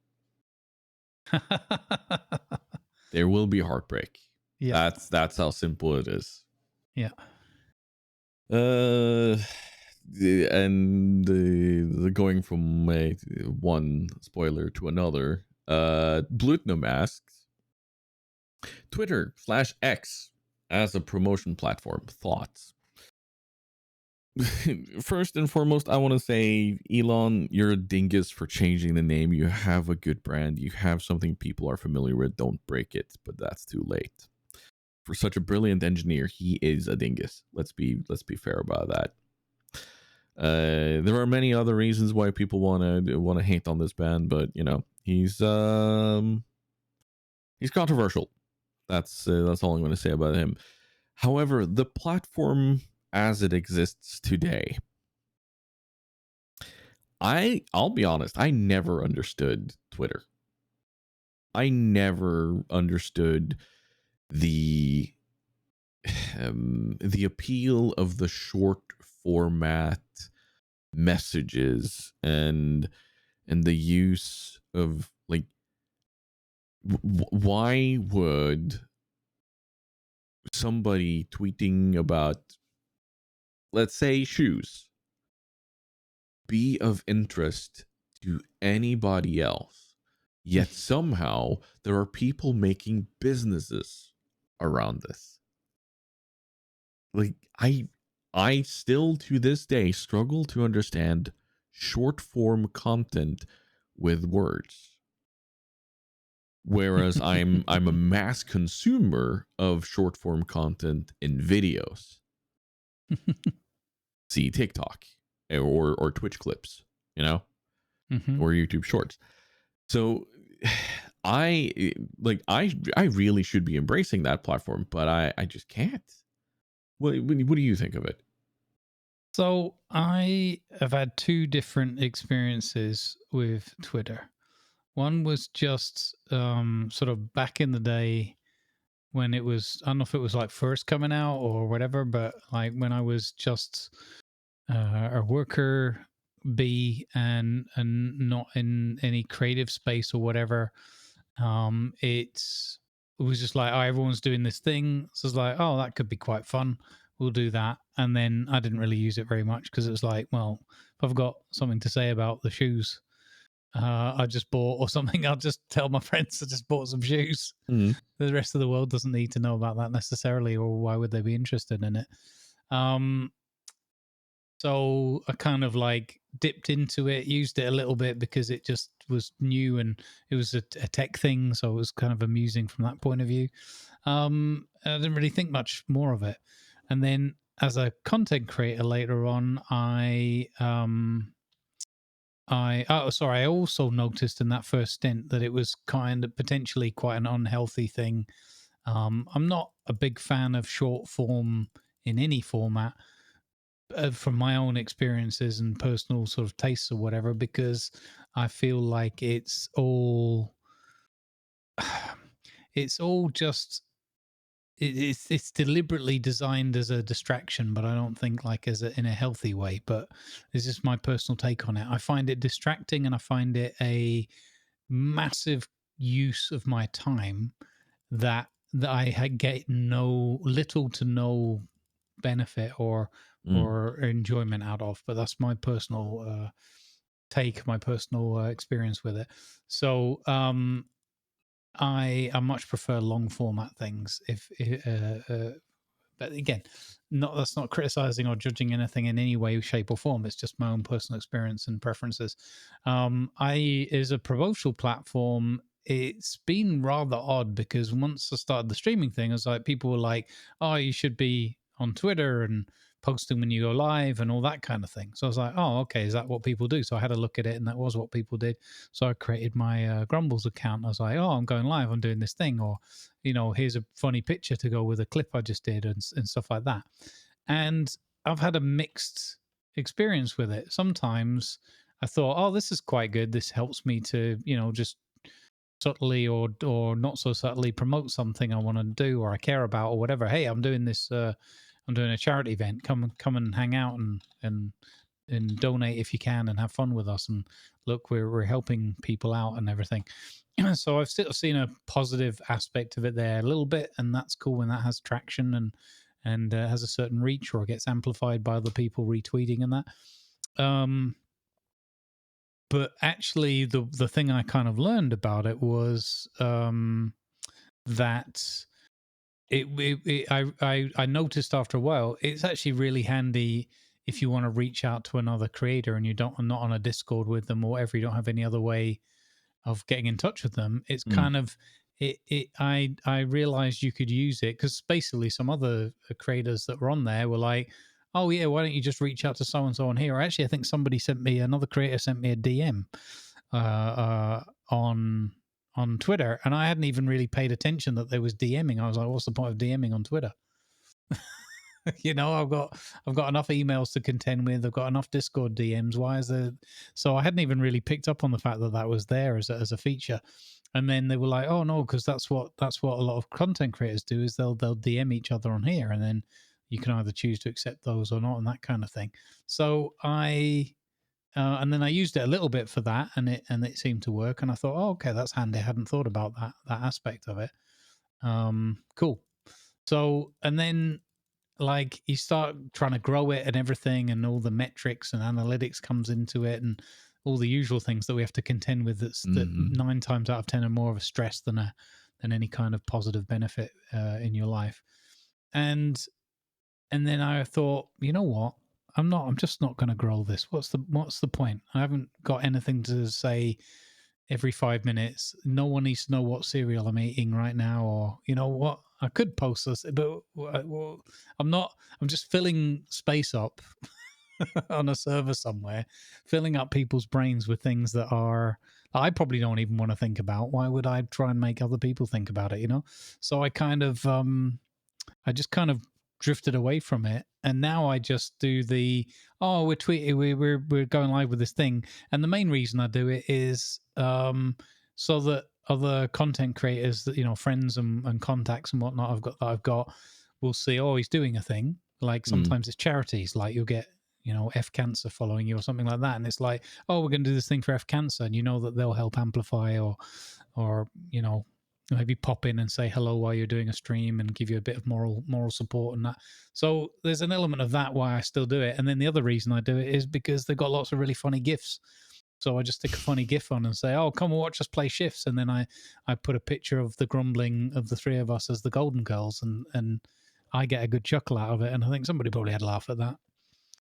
[SPEAKER 1] There will be heartbreak. Yeah. That's how simple it is.
[SPEAKER 2] Yeah.
[SPEAKER 1] And the going from one spoiler to another. Blutno asks, Twitter/X as a promotion platform. Thoughts? First and foremost, I want to say, Elon, you're a dingus for changing the name. You have a good brand. You have something people are familiar with. Don't break it, but that's too late. For such a brilliant engineer, he is a dingus. Let's be fair about that. There are many other reasons why people want to hate on this band, but he's controversial. That's all I'm going to say about him. However, the platform as it exists today, I'll be honest, I never understood Twitter. I never understood the appeal of the short format messages and the use of like why would somebody tweeting about, let's say, shoes be of interest to anybody else, yet somehow there are people making businesses around this? Like, I still to this day struggle to understand short form content with words, whereas I'm a mass consumer of short form content in videos. See TikTok or Twitch clips, or YouTube Shorts. So I really should be embracing that platform, but I just can't. What do you think of it?
[SPEAKER 2] So I have had two different experiences with Twitter. One was just sort of back in the day when it was, I don't know if it was like first coming out or whatever, but like when I was just a worker bee and not in any creative space or whatever, it was just like, oh, everyone's doing this thing, so it's like, oh, that could be quite fun, we'll do that. And then I didn't really use it very much because it was like, well, if I've got something to say about the shoes I just bought or something, I'll just tell my friends I just bought some shoes.
[SPEAKER 1] Mm.
[SPEAKER 2] The rest of the world doesn't need to know about that necessarily, or why would they be interested in it? Um, so I kind of like dipped into it, used it a little bit because it just was new and it was a tech thing, so it was kind of amusing from that point of view. I didn't really think much more of it, and then as a content creator later on, I also noticed in that first stint that it was kind of potentially quite an unhealthy thing. I'm not a big fan of short form in any format, from my own experiences and personal sort of tastes or whatever, because I feel like it's all just it's deliberately designed as a distraction, but I don't think like in a healthy way. But this is my personal take on it. I find it distracting, and I find it a massive use of my time that I get no little to no benefit
[SPEAKER 1] Mm.
[SPEAKER 2] or enjoyment out of. But that's my personal take, my personal experience with it. So I much prefer long format things. But again, that's not criticizing or judging anything in any way, shape, or form. It's just my own personal experience and preferences. I As a promotional platform, it's been rather odd because once I started the streaming thing, I was like, people were like, "Oh, you should be on Twitter and posting when you go live and all that kind of thing." So I was like, "Oh, okay, is that what people do?" So I had a look at it, and that was what people did. So I created my Grumbles account. I was like, "Oh, I'm going live. I'm doing this thing," or here's a funny picture to go with a clip I just did, and stuff like that. And I've had a mixed experience with it. Sometimes I thought, oh, this is quite good. This helps me to, just subtly or not so subtly promote something I want to do or I care about or whatever. Hey, I'm doing this. I'm doing a charity event. Come and hang out and donate if you can and have fun with us. And look, we're helping people out and everything. So I've still seen a positive aspect of it there a little bit, and that's cool when that has traction and has a certain reach or gets amplified by other people retweeting and that. But actually, the thing I kind of learned about it was that I noticed after a while it's actually really handy if you want to reach out to another creator and you don't not on a Discord with them or whatever. You don't have any other way of getting in touch with them. It's
[SPEAKER 1] Mm.
[SPEAKER 2] kind of I realized you could use it because basically some other creators that were on there were like, oh yeah, why don't you just reach out to so and so on here? Or actually, I think another creator sent me a DM on Twitter, and I hadn't even really paid attention that there was DMing. I was like, what's the point of DMing on Twitter? I've got enough emails to contend with. I've got enough Discord DMs. Why is there? So I hadn't even really picked up on the fact that that was there as a feature. And then they were like, "Oh no, because that's what a lot of content creators do is they'll DM each other on here, and then you can either choose to accept those or not, and that kind of thing." So and then I used it a little bit for that, and it seemed to work. And I thought, "Oh, okay, that's handy. I hadn't thought about that aspect of it. Cool." So and then like you start trying to grow it and everything and all the metrics and analytics comes into it and all the usual things that we have to contend with that
[SPEAKER 1] Mm-hmm.
[SPEAKER 2] 9 times out of 10 are more of a stress than any kind of positive benefit in your life. And then I thought, you know what, I'm just not going to grow this. What's the point? I haven't got anything to say every 5 minutes. No one needs to know what cereal I'm eating right now, or you know what, I could post this, but well, I'm not. I'm just filling space up on a server somewhere, filling up people's brains with things that I probably don't even want to think about. Why would I try and make other people think about it? So I just kind of drifted away from it, and now I just do we're tweeting, we're going live with this thing, and the main reason I do it is so that other content creators that, you know, friends and contacts and whatnot I've got will see, oh, he's doing a thing. Like sometimes it's charities, like you'll get, you know, F Cancer following you or something like that, and it's like, oh, we're going to do this thing for F Cancer, and you know that they'll help amplify or you know, maybe pop in and say hello while you're doing a stream and give you a bit of moral support and that. So there's an element of that why I still do it, and then the other reason I do it is because they've got lots of really funny gifs. So I just stick a funny GIF on and say, oh, come and watch us play shifts. And then I put a picture of the grumbling of the three of us as the Golden Girls, and I get a good chuckle out of it. And I think somebody probably had a laugh at that.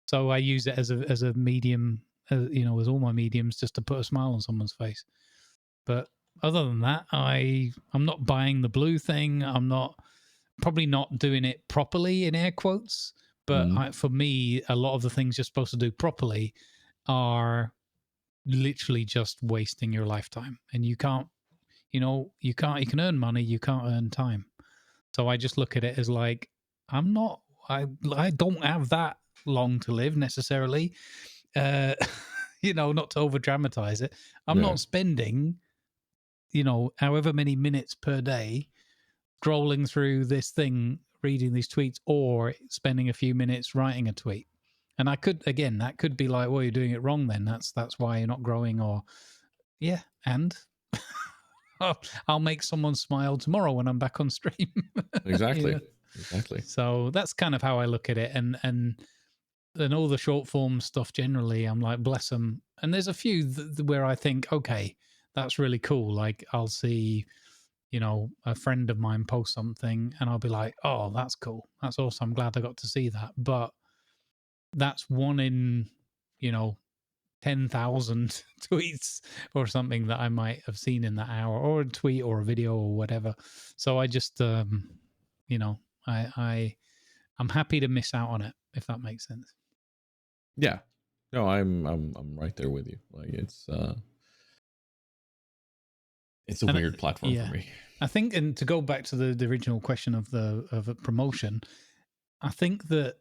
[SPEAKER 2] So I use it as a medium, you know, as all my mediums, just to put a smile on someone's face. But other than that, I'm not buying the blue thing. I'm probably not doing it properly in air quotes. But for me, a lot of the things you're supposed to do properly are literally just wasting your lifetime, and you can earn money, you can't earn time. So I just look at it as like, I don't have that long to live necessarily, you know, not to over dramatize it. I'm not spending, you know, however many minutes per day scrolling through this thing, reading these tweets, or spending a few minutes writing a tweet. And that could be like, well, you're doing it wrong then. That's why you're not growing, or yeah, and I'll make someone smile tomorrow when I'm back on stream.
[SPEAKER 1] Exactly.
[SPEAKER 2] You know?
[SPEAKER 1] Exactly.
[SPEAKER 2] So that's kind of how I look at it, and all the short form stuff generally, I'm like, bless them. And there's a few where I think, okay, that's really cool. Like I'll see, you know, a friend of mine post something, and I'll be like, oh, that's cool, that's awesome, I'm glad I got to see that. But that's one in, you know, 10,000 tweets or something that I might have seen in that hour, or a tweet or a video or whatever. So I just, you know, I'm happy to miss out on it, if that makes sense.
[SPEAKER 1] Yeah. No, I'm right there with you. Like it's a weird platform for me.
[SPEAKER 2] I think, and to go back to the original question of a promotion, I think that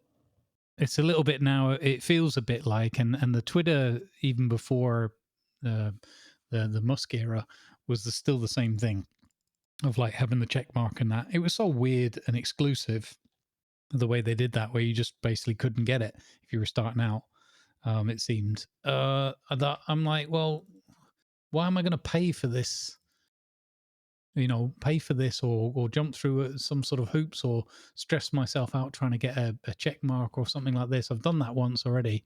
[SPEAKER 2] it's a little bit now, it feels a bit like, and the Twitter, even before the Musk era, was still the same thing of like having the check mark and that. It was so weird and exclusive the way they did that, where you just basically couldn't get it if you were starting out. It seemed that I'm like, well, why am I going to pay for this? You know, pay for this, or jump through some sort of hoops, or stress myself out trying to get a check mark or something like this. I've done that once already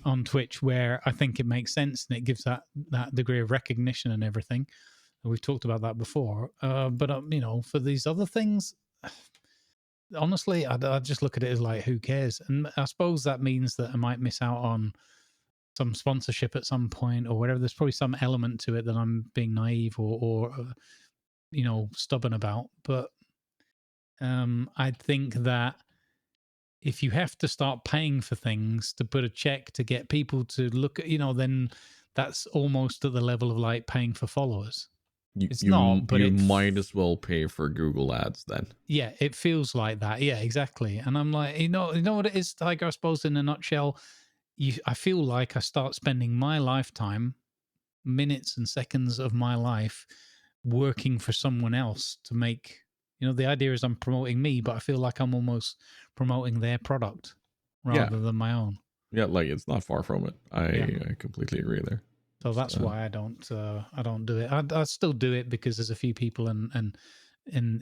[SPEAKER 2] on Twitch, where I think it makes sense and it gives that degree of recognition and everything. We've talked about that before. But you know, for these other things, honestly, I just look at it as like, who cares? And I suppose that means that I might miss out on some sponsorship at some point or whatever. There's probably some element to it that I'm being naive or you know, stubborn about. But I think that if you have to start paying for things to put a check to get people to look at, you know, then that's almost at the level of like paying for followers. It's not, but
[SPEAKER 1] you might as well pay for Google ads then.
[SPEAKER 2] Yeah, it feels like that. Yeah, exactly. And I'm like, you know what it is, Tiger, I suppose in a nutshell, I feel like I start spending my lifetime, minutes and seconds of my life, working for someone else to make, you know, the idea is I'm promoting me, but I feel like I'm almost promoting their product rather than my own.
[SPEAKER 1] Yeah, like it's not far from it. I completely agree there.
[SPEAKER 2] So that's why I don't do it. I still do it because there's a few people, and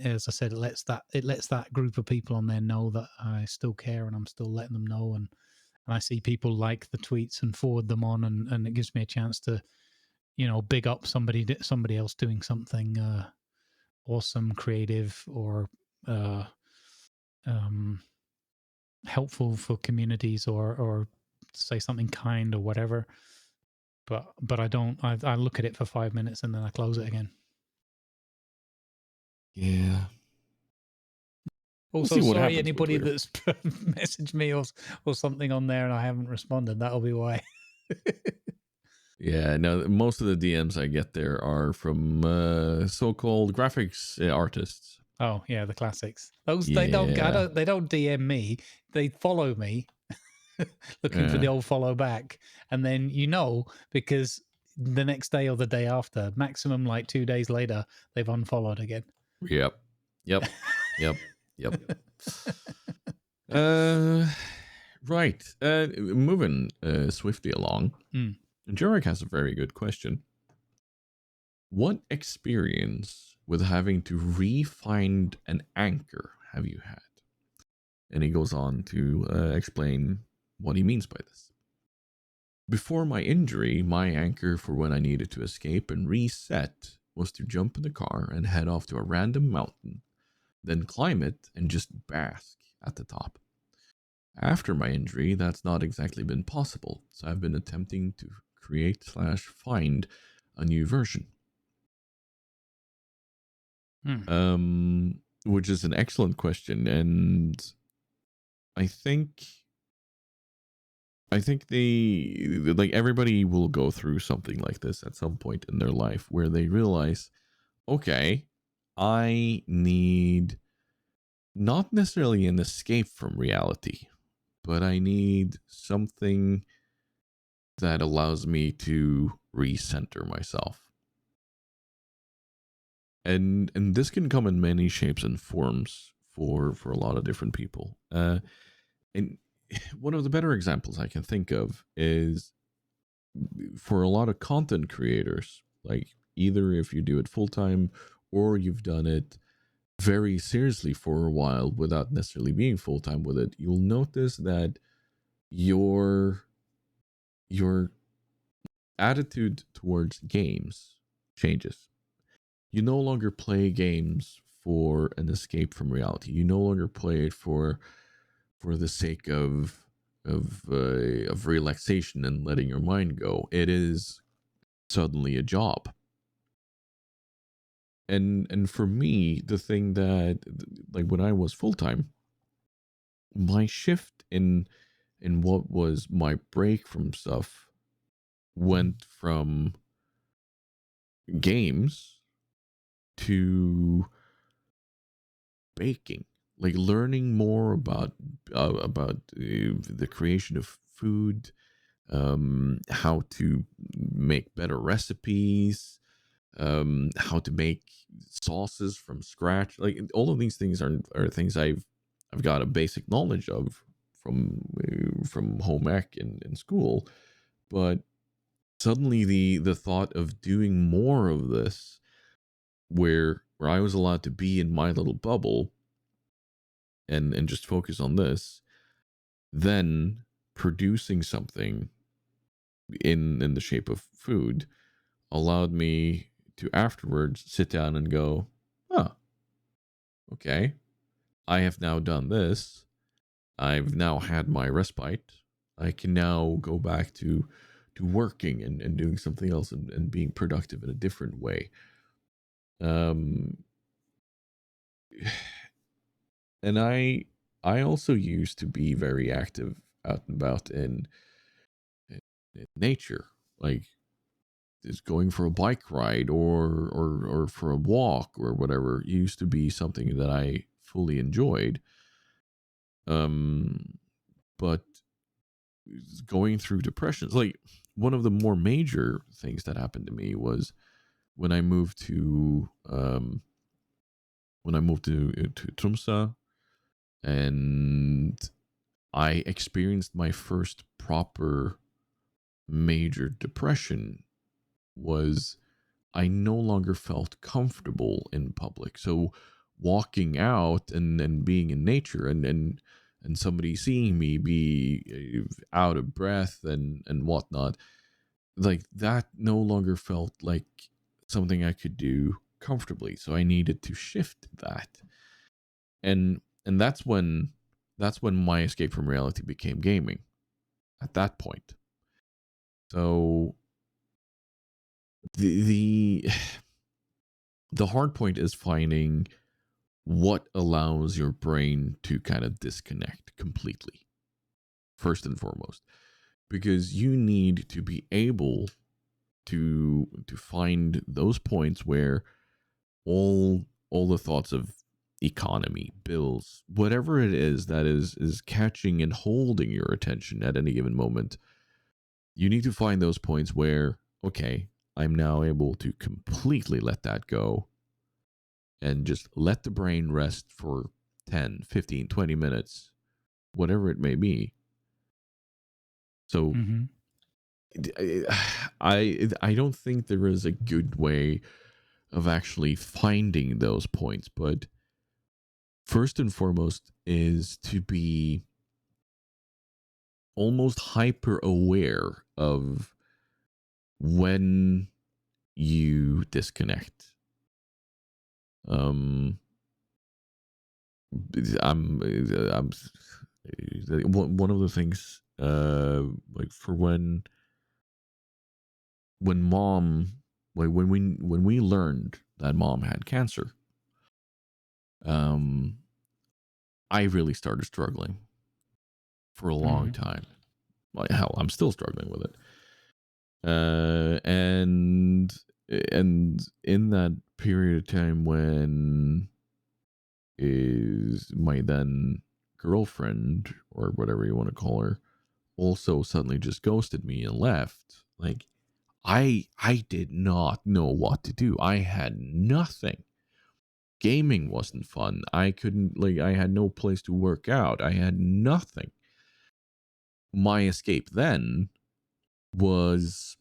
[SPEAKER 2] as I said, it lets that group of people on there know that I still care, and I'm still letting them know, and I see people like the tweets and forward them on, and it gives me a chance to, you know, big up somebody else doing something awesome, creative, or helpful for communities, or say something kind or whatever. But I don't. I look at it for 5 minutes and then I close it again.
[SPEAKER 1] Yeah.
[SPEAKER 2] Also, sorry, anybody that's messaged me or something on there and I haven't responded. That'll be why.
[SPEAKER 1] Yeah, no, most of the DMs I get there are from so-called graphics artists.
[SPEAKER 2] Oh yeah, the classics. Those they don't DM me. They follow me, looking for the old follow back, and then, you know, because the next day or the day after. Maximum like 2 days later, they've unfollowed again.
[SPEAKER 1] Yep. Yep. Yep. Yep. Right. Moving swiftly along.
[SPEAKER 2] Mm.
[SPEAKER 1] Jarek has a very good question. What experience with having to re-find an anchor have you had? And he goes on to explain what he means by this. Before my injury, my anchor for when I needed to escape and reset was to jump in the car and head off to a random mountain, then climb it and just bask at the top. After my injury, that's not exactly been possible, so I've been attempting to create/find a new version. Which is an excellent question, and I think the like everybody will go through something like this at some point in their life where they realize, okay, I need not necessarily an escape from reality, but I need something that allows me to recenter myself. And this can come in many shapes and forms for a lot of different people. And one of the better examples I can think of is for a lot of content creators, like either if you do it full time or you've done it very seriously for a while without necessarily being full time with it, you'll notice that your attitude towards games changes. You no longer play games for an escape from reality. You no longer play it for the sake of relaxation and letting your mind go. It is suddenly a job. And for me, the thing that, like, when I was full time, my shift in what was my break from stuff went from games to baking, like learning more about the creation of food, how to make better recipes, how to make sauces from scratch. Like all of these things are things I've got a basic knowledge of from home ec in school, but suddenly the thought of doing more of this, where I was allowed to be in my little bubble and just focus on this, then producing something in the shape of food allowed me to afterwards sit down and go, oh, okay, I have now done this. I've now had my respite. I can now go back to working and doing something else and being productive in a different way. And I also used to be very active out and about in nature, like just going for a bike ride or for a walk or whatever used to be something that I fully enjoyed. But going through depressions, like one of the more major things that happened to me was when I moved to to Tromsø, and I experienced my first proper major depression. Was I no longer felt comfortable in public. So walking out and being in nature and somebody seeing me be out of breath and whatnot, like that no longer felt like something I could do comfortably. So I needed to shift that. And that's when my escape from reality became gaming at that point. So the the hard point is finding what allows your brain to kind of disconnect completely, first and foremost, because you need to be able to find those points where all the thoughts of economy, bills, whatever it is that is catching and holding your attention at any given moment, you need to find those points where, okay, I'm now able to completely let that go and just let the brain rest for 10, 15, 20 minutes, whatever it may be. So
[SPEAKER 2] Mm-hmm.
[SPEAKER 1] I don't think there is a good way of actually finding those points, but first and foremost is to be almost hyper aware of when you disconnect. Um, I'm one of the things like for when mom like when we learned that mom had cancer, um I really started struggling for a long
[SPEAKER 2] Mm-hmm.
[SPEAKER 1] time. Like hell, I'm still struggling with it. And in that period of time when is my then girlfriend or whatever you want to call her also suddenly just ghosted me and left, like I did not know what to do. I had nothing. Gaming wasn't fun. I couldn't, like, I had no place to work out. I had nothing. My escape then was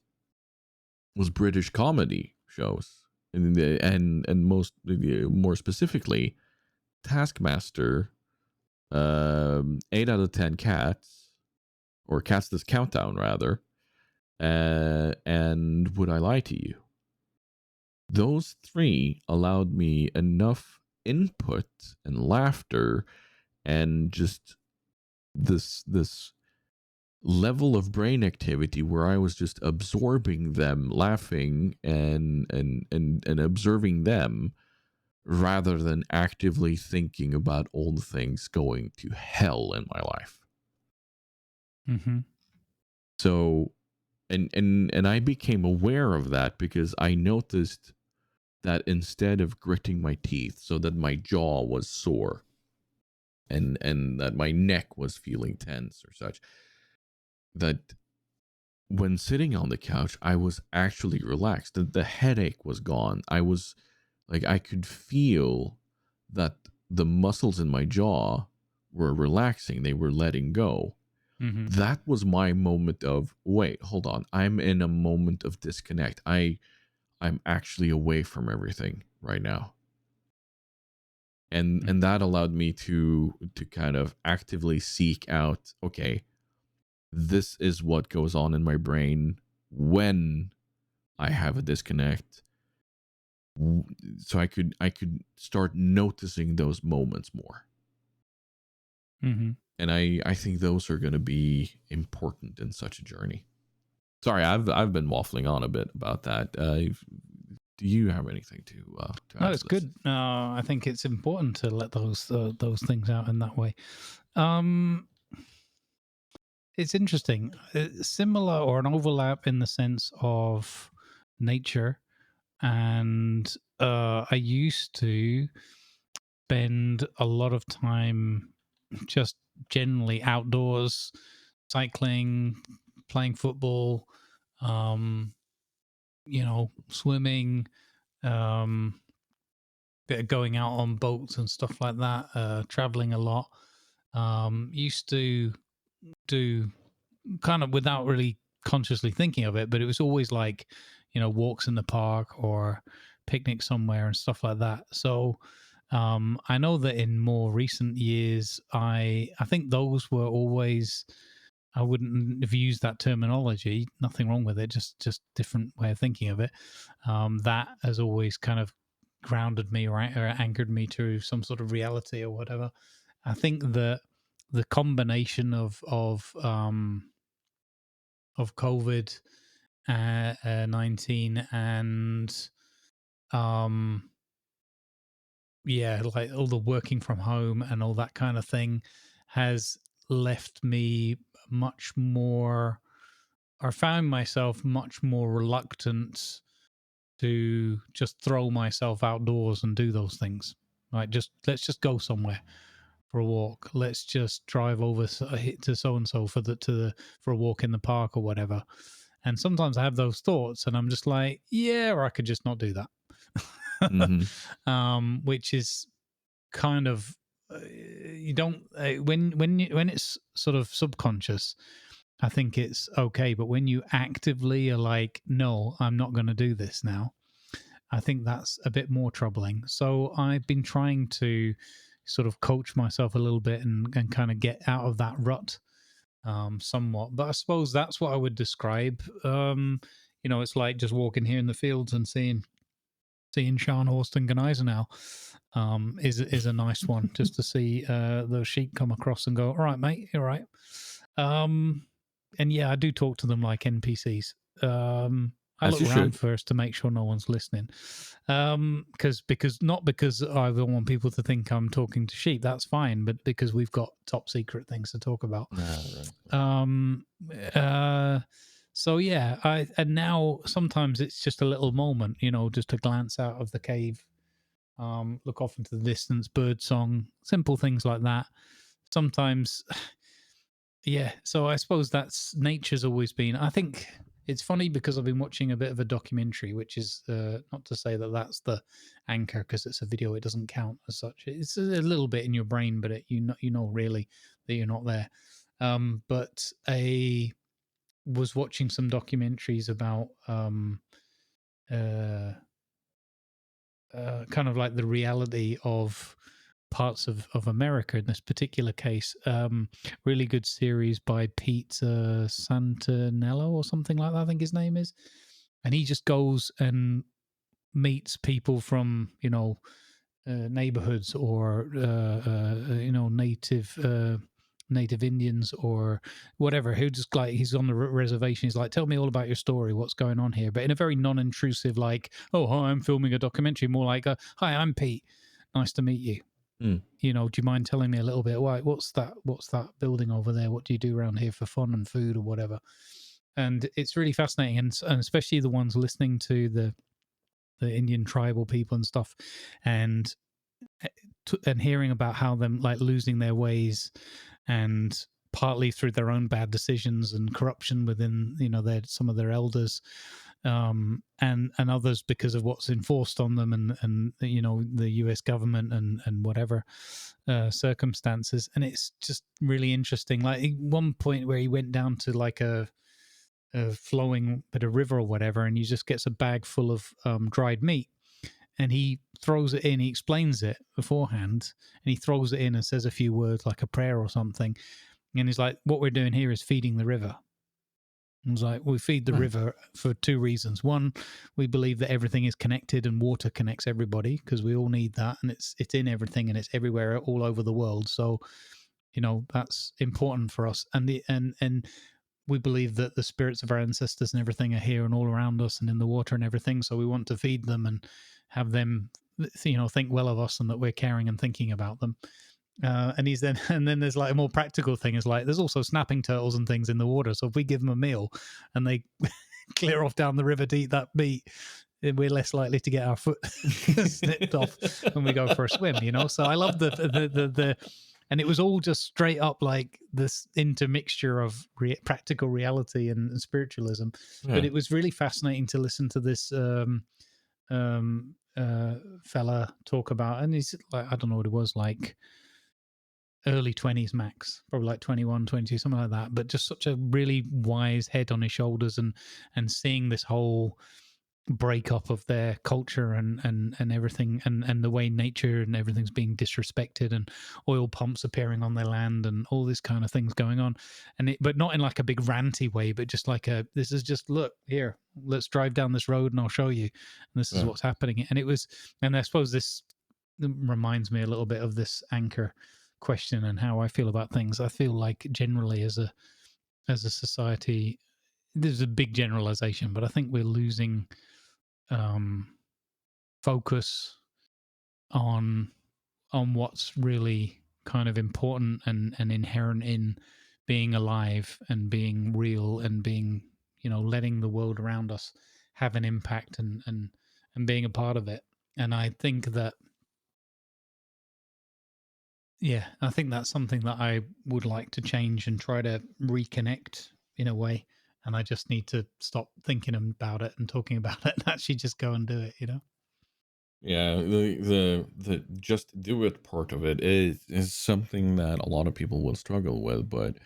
[SPEAKER 1] British comedy shows, and most more specifically Taskmaster, 8 out of 10 cats, or Cats This Countdown rather, and Would I Lie to You? Those three allowed me enough input and laughter and just this level of brain activity where I was just absorbing them, laughing and observing them rather than actively thinking about all the things going to hell in my life.
[SPEAKER 2] Mm-hmm.
[SPEAKER 1] So and I became aware of that because I noticed that instead of gritting my teeth so that my jaw was sore and that my neck was feeling tense or such, that when sitting on the couch I was actually relaxed. The headache was gone. I was like, I could feel that the muscles in my jaw were relaxing, they were letting go.
[SPEAKER 2] Mm-hmm.
[SPEAKER 1] That was my moment of, wait, hold on, I'm in a moment of disconnect. I'm actually away from everything right now. And that allowed me to kind of actively seek out, okay, this is what goes on in my brain when I have a disconnect, so I could start noticing those moments more.
[SPEAKER 2] Mm-hmm.
[SPEAKER 1] And I think those are going to be important in such a journey. Sorry, I've been waffling on a bit about that. Do you have anything to
[SPEAKER 2] No,
[SPEAKER 1] add
[SPEAKER 2] it's
[SPEAKER 1] to this?
[SPEAKER 2] good. I think it's important to let those things out in that way. Um, it's interesting. Similar or an overlap in the sense of nature, and I used to spend a lot of time just generally outdoors, cycling, playing football, um, swimming, um, bit of going out on boats and stuff like that, traveling a lot. Used to do kind of without really consciously thinking of it, but it was always like, walks in the park or picnic somewhere and stuff like that. So I know that in more recent years, I think those were always. I wouldn't have used that terminology. Nothing wrong with it. Just different way of thinking of it. That has always kind of grounded me or anchored me to some sort of reality or whatever. I think that the combination of COVID 19 and um yeah, like all the working from home and all that kind of thing has left me much more, or found myself much more reluctant to just throw myself outdoors and do those things. Like, let's just go somewhere for a walk. Let's just drive over to so and so for a walk in the park or whatever. And sometimes I have those thoughts, and I'm just like, yeah, or I could just not do that. Which is kind of you don't when it's sort of subconscious, I think it's okay. But when you actively are like, no, I'm not going to do this now, I think that's a bit more troubling. So I've been trying to sort of coach myself a little bit and kind of get out of that rut somewhat. But I suppose that's what I would describe. It's like just walking here in the fields and seeing Scharnhorst and Gneisenau is a nice one, just to see those sheep come across and go, all right, mate, you're right. And yeah, I do talk to them like NPCs. I
[SPEAKER 1] As
[SPEAKER 2] look
[SPEAKER 1] you
[SPEAKER 2] around
[SPEAKER 1] should.
[SPEAKER 2] first to make sure no one's listening. Because I don't want people to think I'm talking to sheep. That's fine, but because we've got top secret things to talk about.
[SPEAKER 1] Right.
[SPEAKER 2] So yeah, and now sometimes it's just a little moment, just to glance out of the cave, look off into the distance, bird song, simple things like that. Sometimes, yeah. So I suppose that's nature's always been. I think it's funny because I've been watching a bit of a documentary, which is not to say that that's the anchor because it's a video; it doesn't count as such. It's a little bit in your brain, but you know really that you're not there. But was watching some documentaries about kind of like the reality of parts of America in this particular case. Really good series by Pete Santanello or something like that, I think his name is. And he just goes and meets people from, neighborhoods or, native Indians or whatever, who just like, he's on the reservation, he's like, tell me all about your story, what's going on here, but in a very non-intrusive, like, oh hi, I'm filming a documentary, more like hi, I'm Pete, nice to meet you. Do you mind telling me a little bit, what's that building over there, what do you do around here for fun and food or whatever? And it's really fascinating, and especially the ones listening to the Indian tribal people and stuff, and hearing about how them like losing their ways, and partly through their own bad decisions and corruption within some of their elders, and others because of what's enforced on them, and the US government and whatever circumstances. And it's just really interesting. Like one point where he went down to like a flowing bit of river or whatever, and he just gets a bag full of dried meat, and he throws it in. He explains it beforehand, and he throws it in and says a few words like a prayer or something. And he's like, what we're doing here is feeding the river. And it's like, we feed the river for two reasons. One, we believe that everything is connected and water connects everybody because we all need that, and it's in everything and it's everywhere all over the world. So, that's important for us. And we believe that the spirits of our ancestors and everything are here and all around us and in the water and everything. So we want to feed them and have them, think well of us and that we're caring and thinking about them. And then there's like a more practical thing is like, there's also snapping turtles and things in the water. So if we give them a meal and they clear off down the river to eat that meat, we're less likely to get our foot snipped off when we go for a swim, So I love the and it was all just straight up like this intermixture of practical reality and spiritualism.
[SPEAKER 1] Yeah.
[SPEAKER 2] But it was really fascinating to listen to this fella talk about, and he's like, I don't know what it was, like early 20s max, probably like 21, 22, something like that, but just such a really wise head on his shoulders, and seeing this whole breakup of their culture and everything, and the way nature and everything's being disrespected, and oil pumps appearing on their land and all this kind of things going on, but not in like a big ranty way, but just like this is just, look here, let's drive down this road and I'll show you, and this is what's happening. And I suppose this reminds me a little bit of this anchor question and how I feel about things. I feel like generally as a society, there's a big generalization, but I think we're losing focus on what's really kind of important and inherent in being alive and being real and being, letting the world around us have an impact and being a part of it. And I think that, I think that's something that I would like to change and try to reconnect in a way. and I just need to stop thinking about it and talking about it and actually just go and do it, you know?
[SPEAKER 1] Yeah, the just do it part of it is something that a lot of people will struggle with, but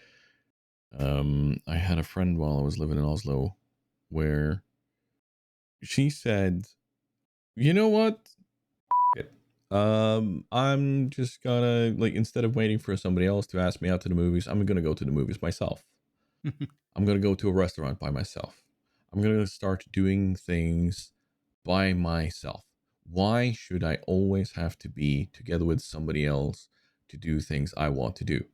[SPEAKER 1] I had a friend while I was living in Oslo where she said, "You know what? It. I'm just gonna like instead of waiting for somebody else to ask me out to the movies, I'm gonna go to the movies myself. I'm gonna go to a restaurant by myself. I'm gonna start doing things by myself. Why should I always have to be together with somebody else to do things I want to do?"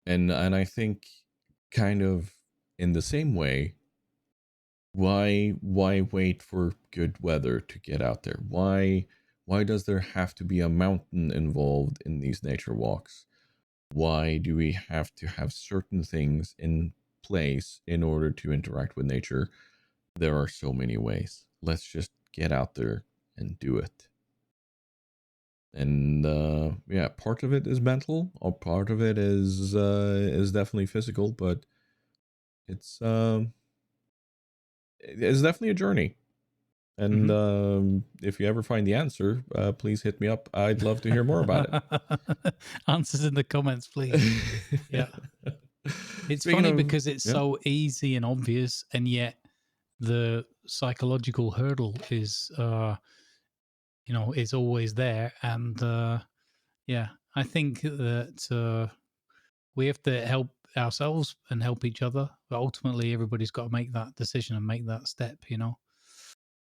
[SPEAKER 1] And I think kind of in the same way, why wait for good weather to get out there? Why does there have to be a mountain involved in these nature walks? Why do we have to have certain things in place in order to interact with nature? There are so many ways. Let's just get out there and do it. And yeah, part of it is mental, or part of it is definitely physical, but it's it's definitely a journey. And if you ever find the answer, please hit me up. I'd love to hear more about
[SPEAKER 2] it. Answers in the comments, please. Yeah. It's
[SPEAKER 1] Speaking
[SPEAKER 2] funny
[SPEAKER 1] of,
[SPEAKER 2] because it's
[SPEAKER 1] yeah.
[SPEAKER 2] so easy and obvious, and yet the psychological hurdle is, is always there. And yeah, I think that we have to help ourselves and help each other, but ultimately everybody's got to make that decision and make that step, you know.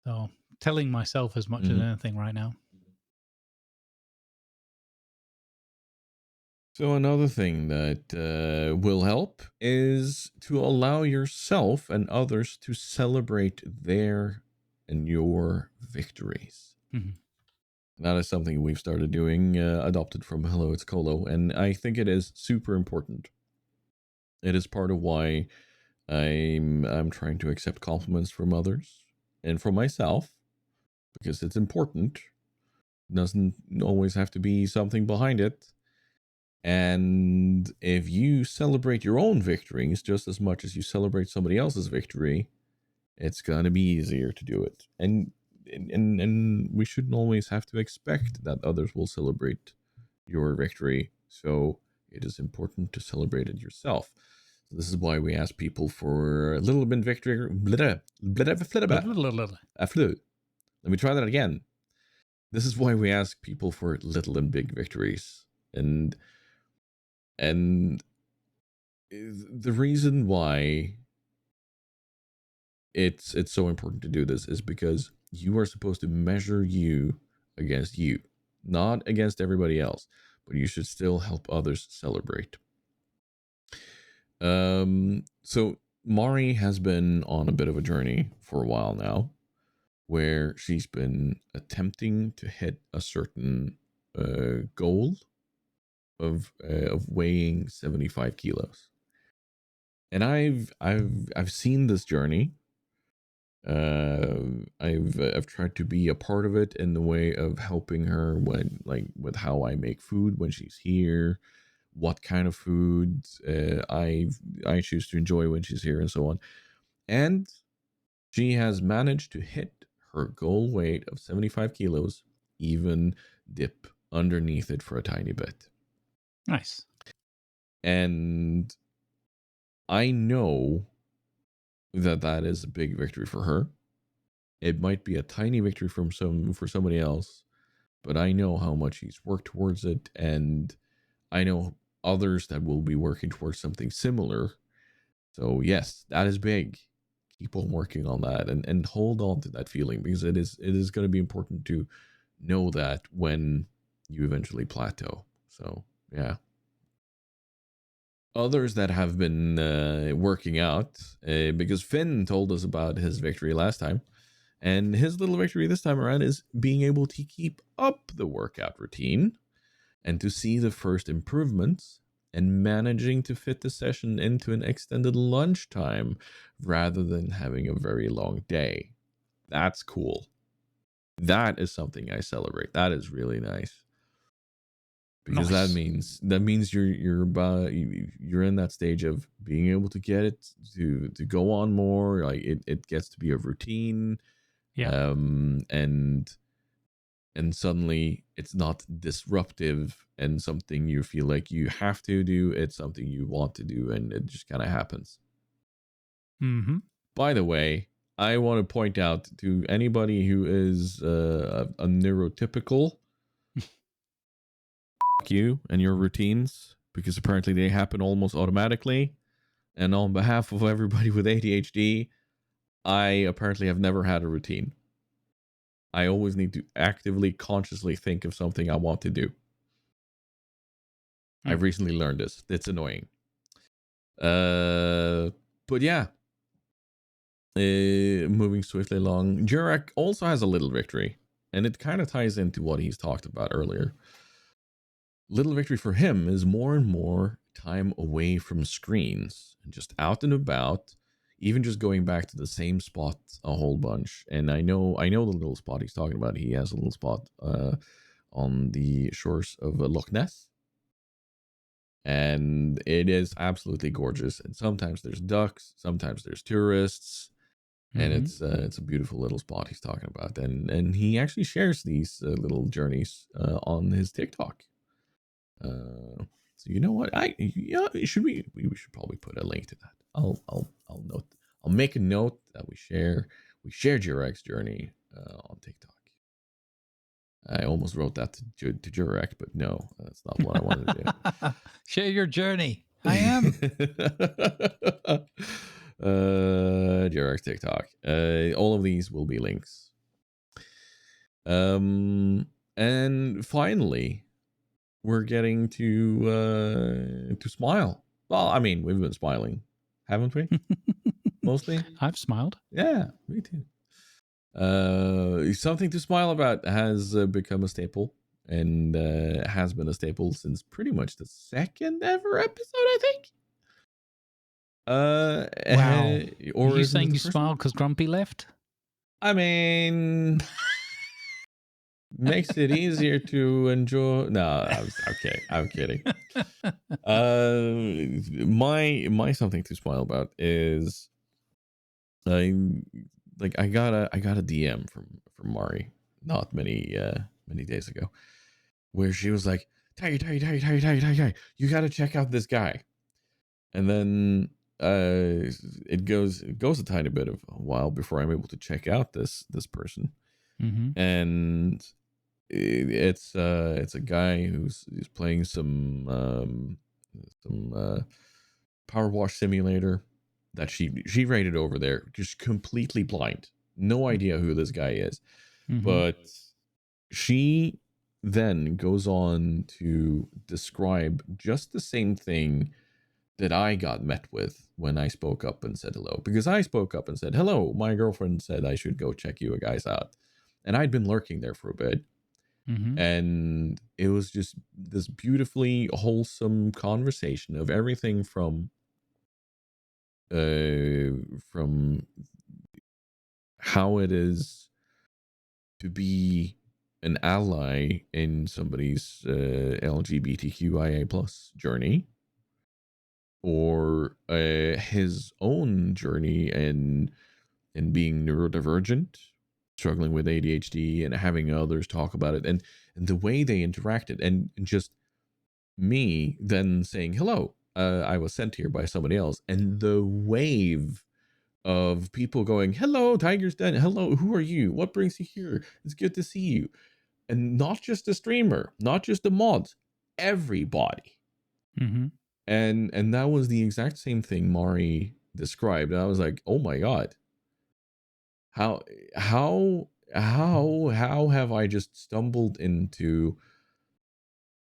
[SPEAKER 2] So telling myself as much as anything right now.
[SPEAKER 1] So another thing that will help is to allow yourself and others to celebrate their and your victories. That is something we've started doing, adopted from Hello It's Colo, and I think it is super important. It is part of why I'm trying to accept compliments from others and from myself, because it's important. It doesn't always have to be something behind it. And if you celebrate your own victories just as much as you celebrate somebody else's victory, it's gonna be easier to do it. And we shouldn't always have to expect that others will celebrate your victory. So it is important to celebrate it yourself. So this is why we ask people for a little bit victory. Let me try that again. This is why we ask people for little and big victories. And the reason why it's so important to do this is because you are supposed to measure you against you, not against everybody else, but you should still help others celebrate. So Mari has been on a bit of a journey for a while now, where she's been attempting to hit a certain goal of weighing 75 kilos. And I've seen this journey. I've tried to be a part of it in the way of helping her when, like, with how I make food when she's here, what kind of foods I choose to enjoy when she's here, and so on. And she has managed to hit her goal weight of 75 kilos, even dip underneath it for a tiny bit.
[SPEAKER 2] Nice.
[SPEAKER 1] And I know that that is a big victory for her. It might be a tiny victory for somebody else, but I know how much she's worked towards it, and I know others that will be working towards something similar. So yes, that is big. Keep on working on that, and hold on to that feeling, because it is going to be important to know that when you eventually plateau. So yeah. Others that have been working out, because Finn told us about his victory last time, and his little victory this time around is being able to keep up the workout routine and to see the first improvements, and managing to fit the session into an extended lunchtime rather than having a very long day. That's cool. That is something I celebrate. That is really nice. because
[SPEAKER 2] Nice.
[SPEAKER 1] that means you're in that stage of being able to get it to go on more. Like it gets to be a routine.
[SPEAKER 2] Yeah.
[SPEAKER 1] And suddenly it's not disruptive and something you feel like you have to do. It's something you want to do, and it just kind of happens.
[SPEAKER 2] Mm-hmm.
[SPEAKER 1] By the way, I want to point out to anybody who is a neurotypical, you and your routines, because apparently they happen almost automatically. And on behalf of everybody with ADHD, I apparently have never had a routine. I always need to actively, consciously think of something I want to do. I've recently learned this. It's annoying. But yeah. Moving swiftly along, Jurek also has a little victory, and it kind of ties into what he's talked about earlier. Little victory for him is more and more time away from screens and just out and about, even just going back to the same spot a whole bunch. And I know the little spot he's talking about. He has a little spot on the shores of Loch Ness, and it is absolutely gorgeous. And sometimes there's ducks, sometimes there's tourists, and it's a beautiful little spot he's talking about. And he actually shares these little journeys on his TikTok. So you know what? We should probably put a link to that. I'll make a note that we share Jurek's journey on TikTok. I almost wrote that to Jurek, but no, that's not what I wanted to do.
[SPEAKER 2] Share your journey. I am.
[SPEAKER 1] Jurek's TikTok. All of these will be links. And finally, we're getting to smile. Well, I mean, we've been smiling, haven't we? Mostly.
[SPEAKER 2] I've smiled.
[SPEAKER 1] Yeah, me too. Something to smile about has become a staple, and has been a staple since pretty much the second ever episode, I think.
[SPEAKER 2] Wow.
[SPEAKER 1] Or
[SPEAKER 2] Are you saying you smiled
[SPEAKER 1] one?
[SPEAKER 2] because Grumpy left?
[SPEAKER 1] I mean, makes it easier to enjoy. No, I'm kidding. My something to smile about is I got a DM from Mari not many days ago, where she was like, Tiger, you got to check out this guy. And then it goes a tiny bit of a while before I'm able to check out this person. And it's a guy who's playing some power wash simulator that she rated over there, just completely blind, no idea who this guy is. But she then goes on to describe just the same thing that I got met with when I spoke up and said hello. Because I spoke up and said, hello, my girlfriend said I should go check you guys out. And I'd been lurking there for a bit. And it was just this beautifully wholesome conversation of everything from how it is to be an ally in somebody's LGBTQIA plus journey, or his own journey in being neurodivergent, struggling with ADHD, and having others talk about it, and the way they interacted, and just me then saying hello. I was sent here by somebody else, and the wave of people going, hello, TigersDen, hello, who are you? What brings you here? It's good to see you. And not just the streamer, not just the mods, everybody. And that was the exact same thing Mari described. And I was like, oh my God. How have I just stumbled into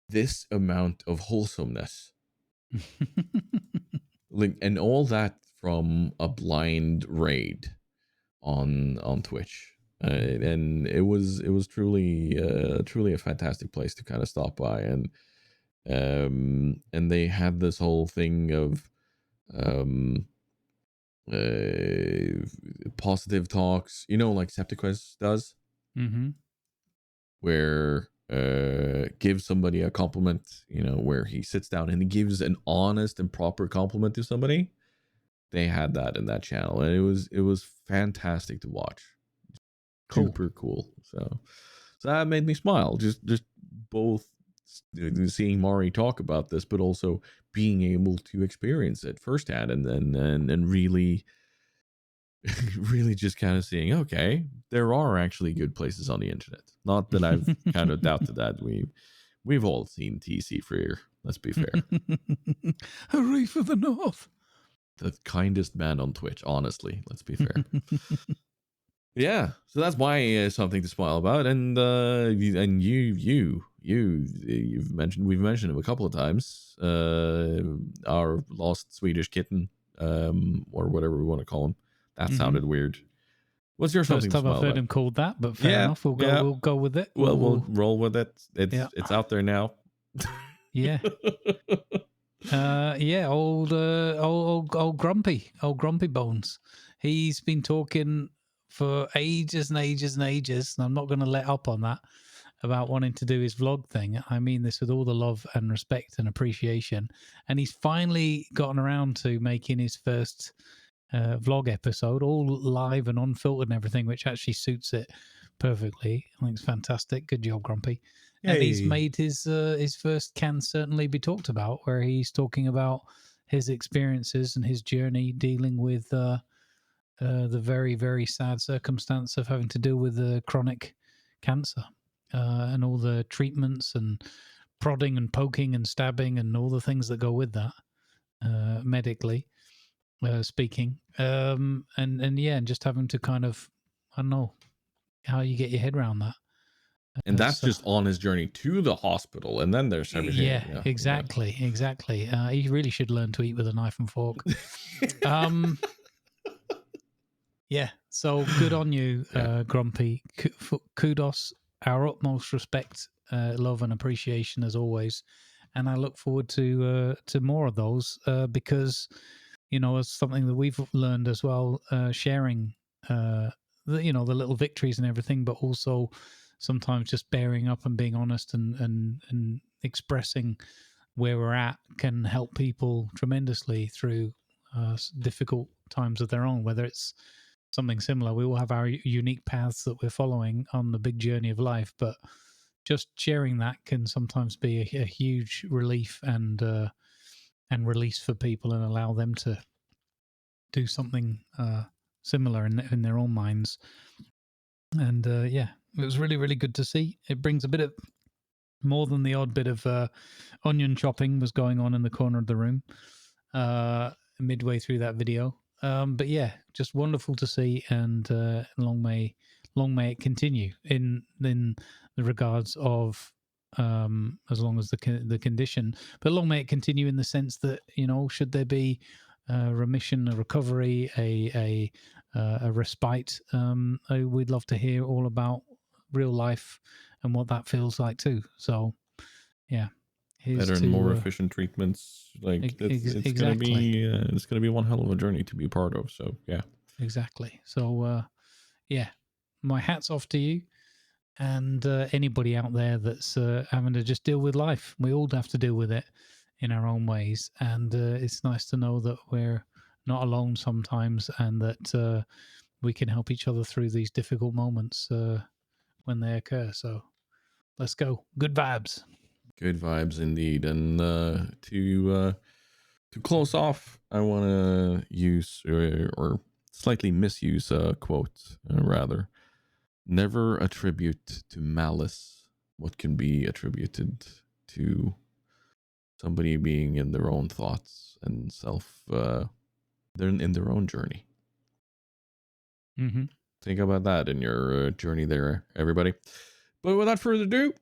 [SPEAKER 1] this amount of wholesomeness? Like, and all that from a blind raid on Twitch. And it was truly a fantastic place to kind of stop by. And they had this whole thing of positive talks, like SeptiQuest does, where give somebody a compliment, you know, where he sits down and he gives an honest and proper compliment to somebody. They had that in that channel, and it was fantastic to watch.
[SPEAKER 2] Cool.
[SPEAKER 1] Super cool. So that made me smile. Just both seeing Mari talk about this, but also being able to experience it firsthand, and really really just kind of seeing, okay, there are actually good places on the internet. Not that I've kind of doubted that. We've all seen TC Freer. Let's be fair.
[SPEAKER 2] Hooray for the North.
[SPEAKER 1] The kindest man on Twitch, honestly. Let's be fair. Yeah, so that's my something to smile about, and you've mentioned, we've mentioned him a couple of times. Our lost Swedish kitten, or whatever we want to call him. That sounded weird. What's your something
[SPEAKER 2] First
[SPEAKER 1] to
[SPEAKER 2] time I've
[SPEAKER 1] smile
[SPEAKER 2] heard
[SPEAKER 1] about?
[SPEAKER 2] him called that, but fair enough. We'll go with it.
[SPEAKER 1] Well, we'll roll with it. It's out there now.
[SPEAKER 2] Yeah. Old Grumpy Bones. He's been talking for ages and ages and ages, and I'm not going to let up on that, about wanting to do his vlog thing. I mean this with all the love and respect and appreciation. And he's finally gotten around to making his first vlog episode, all live and unfiltered and everything, which actually suits it perfectly. I think it's fantastic. Good job, Grumpy. Yay. And he's made his first Can Certainly Be Talked About, where he's talking about his experiences and his journey dealing with the very, very sad circumstance of having to deal with chronic cancer and all the treatments and prodding and poking and stabbing and all the things that go with that medically speaking. And just having to kind of, I don't know how you get your head around that.
[SPEAKER 1] And that's just on his journey to the hospital, and then there's everything.
[SPEAKER 2] Yeah, exactly. He really should learn to eat with a knife and fork. Yeah, so good on you, Grumpy. Kudos, our utmost respect, love, and appreciation as always. And I look forward to more of those because, you know, it's something that we've learned as well, sharing, the little victories and everything, but also sometimes just bearing up and being honest and expressing where we're at can help people tremendously through difficult times of their own, whether it's something similar. We all have our unique paths that we're following on the big journey of life, but just sharing that can sometimes be a huge relief and release for people, and allow them to do something similar in their own minds. And it was really, really good to see. It brings a bit of more than the odd bit of onion chopping was going on in the corner of the room midway through that video. But yeah, just wonderful to see, and long may it continue in the regards of as long as the condition, but long may it continue in the sense that, you know, should there be remission, a recovery, a respite, we'd love to hear all about real life and what that feels like too. So yeah,
[SPEAKER 1] better and more efficient treatments. Like it's gonna be one hell of a journey to be part of. So yeah,
[SPEAKER 2] exactly. So my hat's off to you, and anybody out there that's having to just deal with life. We all have to deal with it in our own ways, and it's nice to know that we're not alone sometimes, and that we can help each other through these difficult moments when they occur. So let's go. Good vibes.
[SPEAKER 1] Good vibes indeed. And to close off, I want to use or slightly misuse a quote, rather. Never attribute to malice what can be attributed to somebody being in their own thoughts and they're in their own journey.
[SPEAKER 2] Mm-hmm.
[SPEAKER 1] Think about that in your journey there, everybody. But without further ado,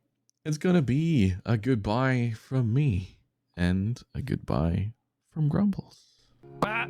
[SPEAKER 1] it's going to be a goodbye from me and a goodbye from Grumbles.
[SPEAKER 2] Bye.